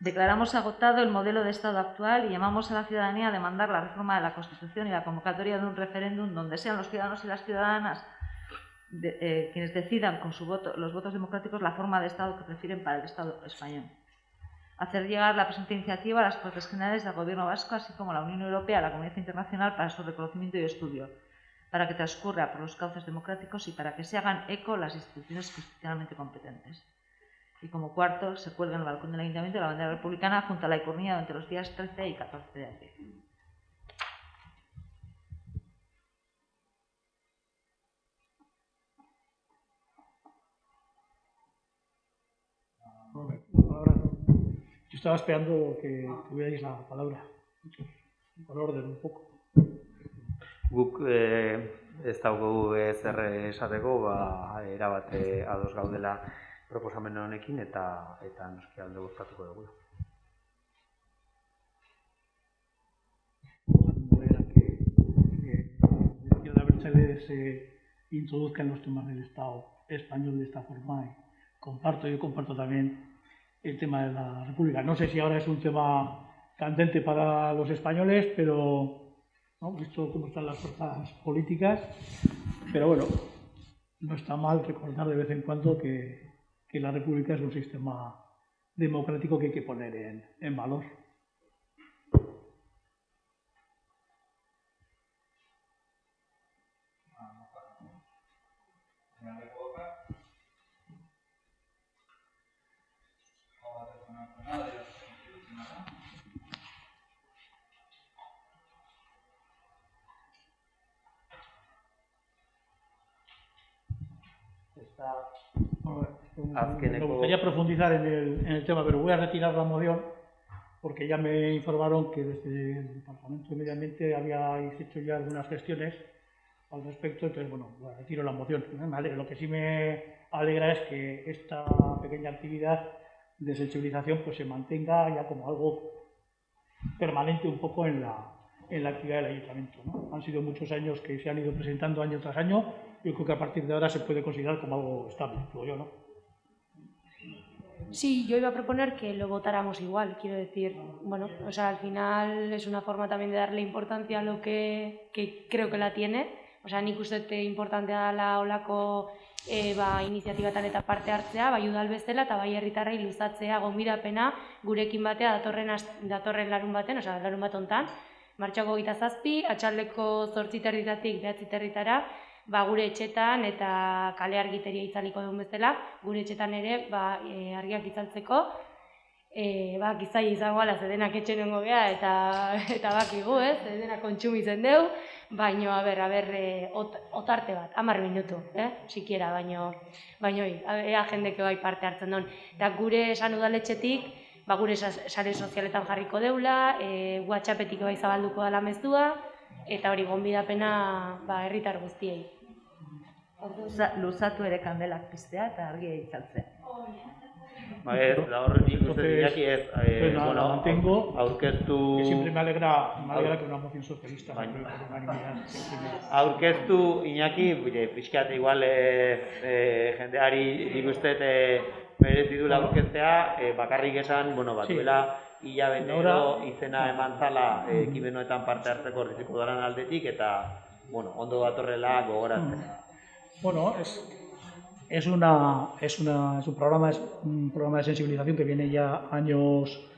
Declaramos agotado el modelo de Estado actual y llamamos a la ciudadanía a demandar la reforma de la Constitución y la convocatoria de un referéndum donde sean los ciudadanos y las ciudadanas quienes decidan con los votos democráticos la forma de Estado que prefieren para el Estado español. Hacer llegar la presente iniciativa a las Cortes Generales del Gobierno vasco, así como a la Unión Europea y a la comunidad internacional para su reconocimiento y estudio, para que transcurra por los cauces democráticos y para que se hagan eco las instituciones constitucionalmente competentes. Y como cuarto, se cuelga en el balcón del Ayuntamiento la bandera republicana junto a la iconía entre los días 13 y 14 de abril. Yo estaba esperando que tuvierais la palabra, por orden un poco. Guk ez daugu zer esateko, erabate ados gaudela proposamen honekin eta noski alde bozkatuko dugu. Que Abertzale se introduzca en los temas del Estado español de esta forma. Yo comparto también el tema de la República. No sé si ahora es un tema candente para los españoles, pero ¿no? Visto cómo están las fuerzas políticas, pero bueno, no está mal recordar de vez en cuando que la República es un sistema democrático que hay que poner en valor. Me gustaría profundizar en el tema, pero voy a retirar la moción porque ya me informaron que desde el Departamento de Medio Ambiente habíais hecho ya algunas gestiones al respecto, entonces bueno, retiro la moción. Lo que sí me alegra es que esta pequeña actividad de sensibilización pues se mantenga ya como algo permanente un poco en la actividad del Ayuntamiento, ¿no? Han sido muchos años que se han ido presentando año tras año. Yo creo que a partir de ahora se puede considerar como algo estable, digo yo, ¿no? Sí, yo iba a proponer que lo votáramos igual, quiero decir, bueno, o sea, al final es una forma también de darle importancia a lo que creo que la tiene, o sea, nik uste dut importantea dela olako iniziatibatan eta parte hartzea, bai udal bezala eta bai herritarrei luzatzea gonbidapena gurekin batea datorren larun baten, o sea, larun bat hontan, martxoko 27, atxaldeko 8:30 9:30 gure etxetan eta kale argiteria itzaliko duen bezala, gure etxetan ere argiak itzaltzeko, gizai izango ala, zedenak etxenengo geha eta bakigu, zedenak kontsumitzen deu, baino, otarte bat, 10 minutu, sikiera, baino, ea jendeke bai parte hartzen duen. Eta gure esan udaletxetik, gure sare sozialetan jarriko deula, WhatsAppetik bai zabalduko dela mezua, eta hori gonbidapena herritar guztiei. Luzatu ere kandelak piztea eta argia itzaltzea. Ez, da horren ikusten Iñaki ez, aurkeztu... Que siempre me alegra que una moción socialista. Aurkeztu Iñaki, pixkat igual jendeari nik uste merezi duela aurkeztea, bakarrik esan, duela hilabetero izena eman zala ekimenoetan parte hartzeko Ordiziako udalaren aldetik, eta ondo datorrela gogoratzea. Bueno, es un programa de sensibilización que viene ya años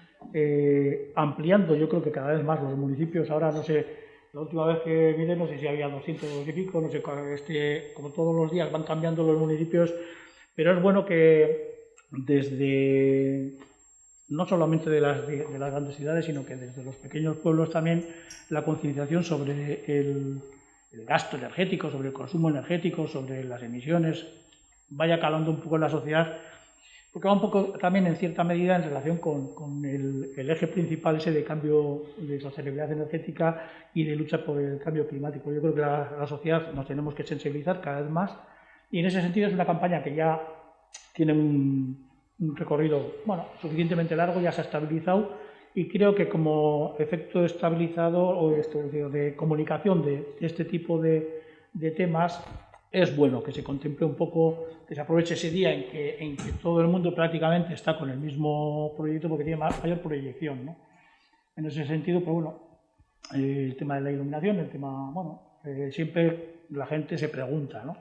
ampliando, yo creo que cada vez más los municipios. Ahora no sé, la última vez que miré no sé si había 200 y pico, no sé, como todos los días van cambiando los municipios, pero es bueno que desde, no solamente de las grandes ciudades, sino que desde los pequeños pueblos también, la concienciación sobre el gasto energético, sobre el consumo energético, sobre las emisiones, vaya calando un poco en la sociedad, porque va un poco también en cierta medida en relación con el eje principal ese de cambio de sostenibilidad energética y de lucha por el cambio climático. Yo creo que la sociedad nos tenemos que sensibilizar cada vez más, y en ese sentido es una campaña que ya tiene un recorrido suficientemente largo, ya se ha estabilizado, y creo que como efecto estabilizador o de comunicación de este tipo de temas, es bueno que se contemple un poco, que se aproveche ese día en que todo el mundo prácticamente está con el mismo proyecto, porque tiene mayor proyección, ¿no? En ese sentido, pues el tema de la iluminación, el tema, siempre la gente se pregunta, ¿no?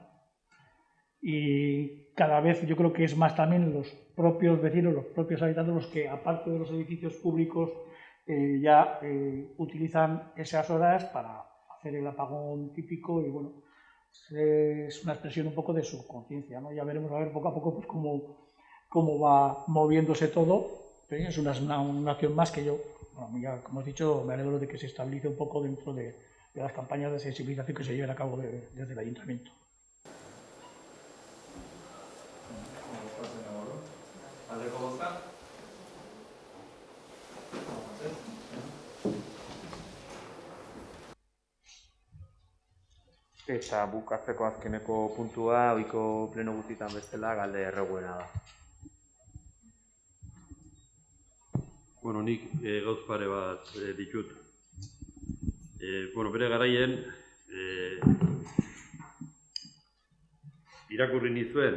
Y cada vez yo creo que es más también los propios vecinos, los propios habitantes, los que, aparte de los edificios públicos, ya utilizan esas horas para hacer el apagón típico, y es una expresión un poco de su conciencia, ¿no? Ya veremos a ver poco a poco pues cómo va moviéndose todo. Es una acción más que yo, ya como he dicho, me alegro de que se estabilice un poco dentro de las campañas de sensibilización que se lleven a cabo desde el Ayuntamiento. Eta bukatzeko azkeneko puntua, ohiko pleno guztietan bezala, galde erreguena da. Nik gauz pare bat ditut. Bere garaien irakurri nizuen,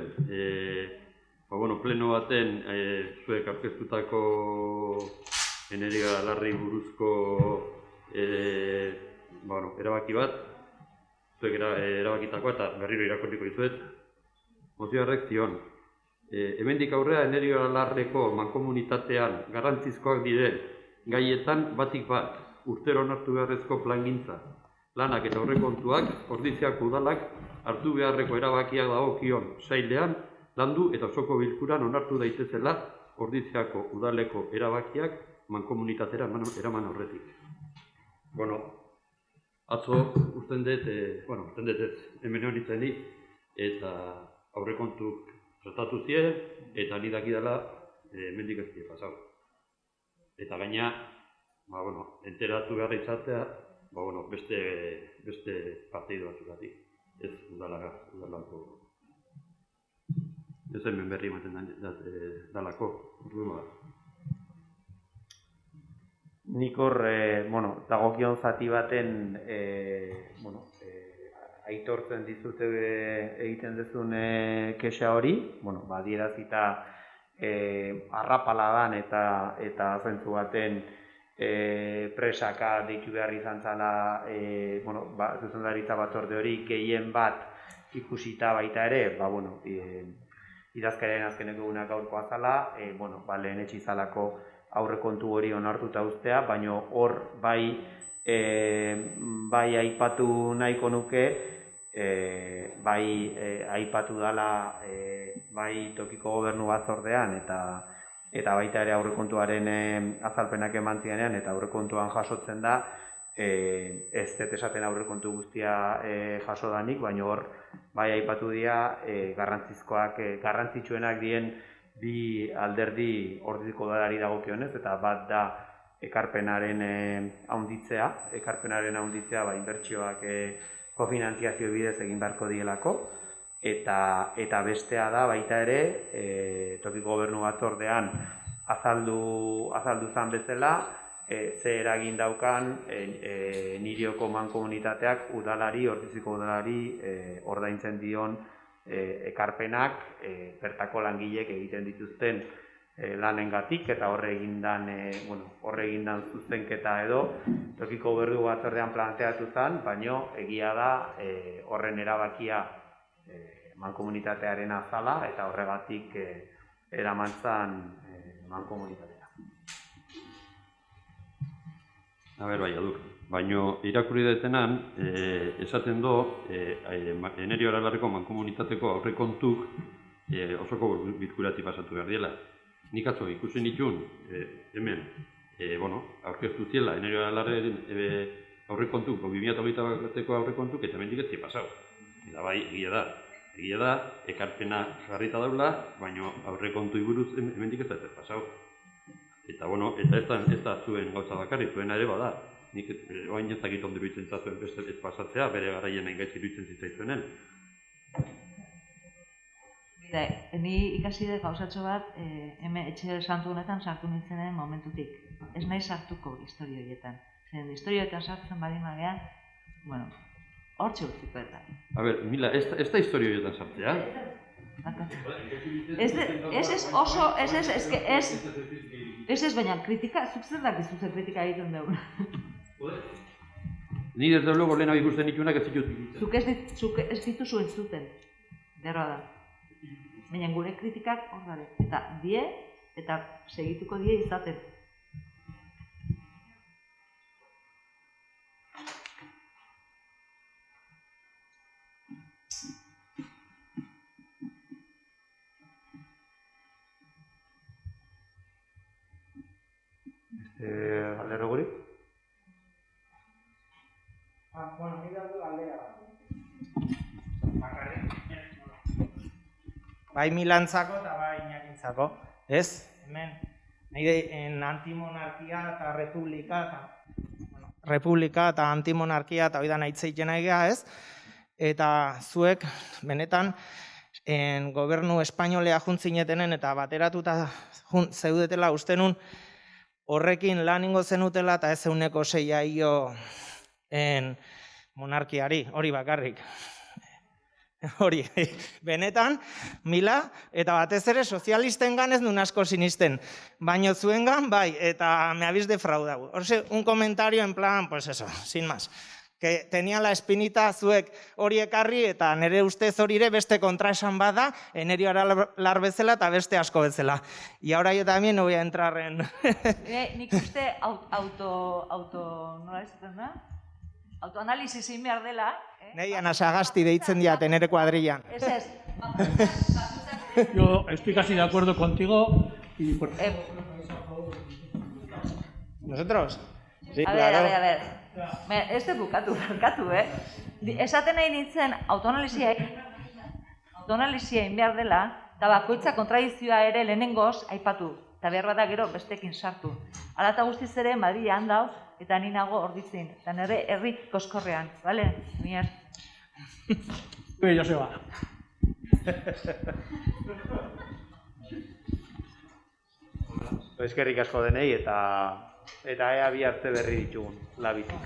pleno baten zuek aurkeztutako energia larri buruzko erabaki bat, zuek erabakitakoa, eta berriro irakurriko dizuet. Mozioarrek zion, hemendik aurrera energia larreko mankomunitatean garrantzizkoak diren gaietan batik bat, urtero onartu beharrezko plangintza, lanak eta aurrekontuak Ordiziako udalak hartu beharreko erabakiak dagokion sailean landu eta osoko bilkuran onartu daitezela Ordiziako udaleko erabakiak mankomunitatera eraman aurretik. Atzo usten dut ez, hemen horitzen ni, eta aurrekontuk tratatu ziren, eta ni dakidala hemendik ez dira pasau. Eta gaina, enteratu behar izatea, beste parteido batzugatik, ez udalako. Ez hemen berri ematen dalako. Nik hor, dagokion zati baten, aitortzen dizute egiten duzun kexa hori, adierazita arrapaladan eta zentzu baten presaka deitu behar izan zala, zuzendaritza batzorde hori gehien bat ikusita baita ere, idazkariaren azkeneko egunak gaurkoa zala, lehen etxizalako aurrekontu hori onartuta uztea, baina hor bai aipatu nahiko nuke, aipatu dala bai tokiko gobernu batzordean eta baita ere aurrekontuaren azalpenak eman zirenean, eta aurrekontuan jasotzen da, ez dut esaten aurrekontu guztia jaso danik, baina hor bai aipatu dira garrantzitsuenak dien bi alderdi Ordiziako udalari dagokionez, eta bat da ekarpenaren handitzea, inbertsioak kofinantziazio bidez egin beharko dielako, eta bestea da baita ere tokiko gobernu batzordean azaldu zan bezala, ze eragin daukan Nirioko mankomunitateak Ordiziako udalari ordaintzen dion ekarpenak, bertako langileek egiten dituzten lanengatik eta horre egindan zuzenketa edo tokiko gobernu batzordean planteatu zen, baino egia da horren erabakia mankomunitatearen azala eta horregatik eraman zen mankomunitatea. Bai, adur. Baina irakurri detenan, esaten do, Enerio Aralarreko mankomunitateko aurrekontuk osoko bilkurati pasatu behar diela. Nik atzo ikusten ditun, hemen, aurkeztu ziela Enerio Aralarren aurrekontuk, 2021ko aurrekontuk, eta hemendik ez pasau. Eta bai, egia da, ekarpena jarrita daula, baina aurrekontu buruz hemendik ez da pasau. Eta ez da zuen gauza bakarrik, zuena ere bada. Nik oain ez dakit ondo iruditzen zazuen beste ez pasatzea, bere garaien gaitz iruditzen zitzaizuenen. Ni ikasi dut gauzatxo bat, hemen etxe santu honetan sartu nintzenen momentutik. Ez nahi sartuko historio horietan. Zen, historio horietan sartzen baldin magean, hortxe utziko eta. Mila, ez da historio horietan sartzea? Ez, baina kritika, zuk zer dakizu zer kritika egiten dugu. Ni desde luego lehena ikusten ditunak ez ditut. Zuk ez dituzu entzuten, derroa da. Baina gure kritikak hor dara. Eta die, eta segituko die izaten. Galdera guri? Mira du galdera. Bai Milantzako eta bai Inakintzako, ez? Hemen, nahi antimonarkia eta republika eta antimonarkia eta hori da nahi zeiten egia, ez? Eta zuek, benetan, gobernu espainolea juntzinetenen eta bateratuta zeudetela ustenun horrekin lan ingo zenutela eta ez zeuneko 6 monarkiari, hori bakarrik. Hori, benetan, Mila, eta batez ere sozialistengan ez duen asko sinisten, baino zuengan, bai, eta me habéis defraudado. Horse, un comentario en plan, pues eso, sin más. Que tenía la espinita zuek hori ekarri eta nire ustez hori ere beste kontraesan bada, Enerio Aralar bezala eta beste asko bezala. Y ahora yo también no voy a entrar en... Nik uste nola ezaten da? Autoanalizis egin behar dela. Nei Ana Sagasti deitzen diate nere kuadrillan. Ez. Yo estoy casi de acuerdo contigo y... ¿Nosotros? Sí, a claro. A ver. Ez dut bukatu, esaten nahi nintzen autoanalizia egin behar dela, eta bakoitza kontradizioa ere lehenengoz aipatu, eta behar bada gero bestekin sartu. Hala eta guztiz ere Madrid handau, eta ni nago orditzin, eta nire herri koskorrean, bale? Mier. Joseba. Eskerrik asko denei eta ea bi arte berri ditugun labitik.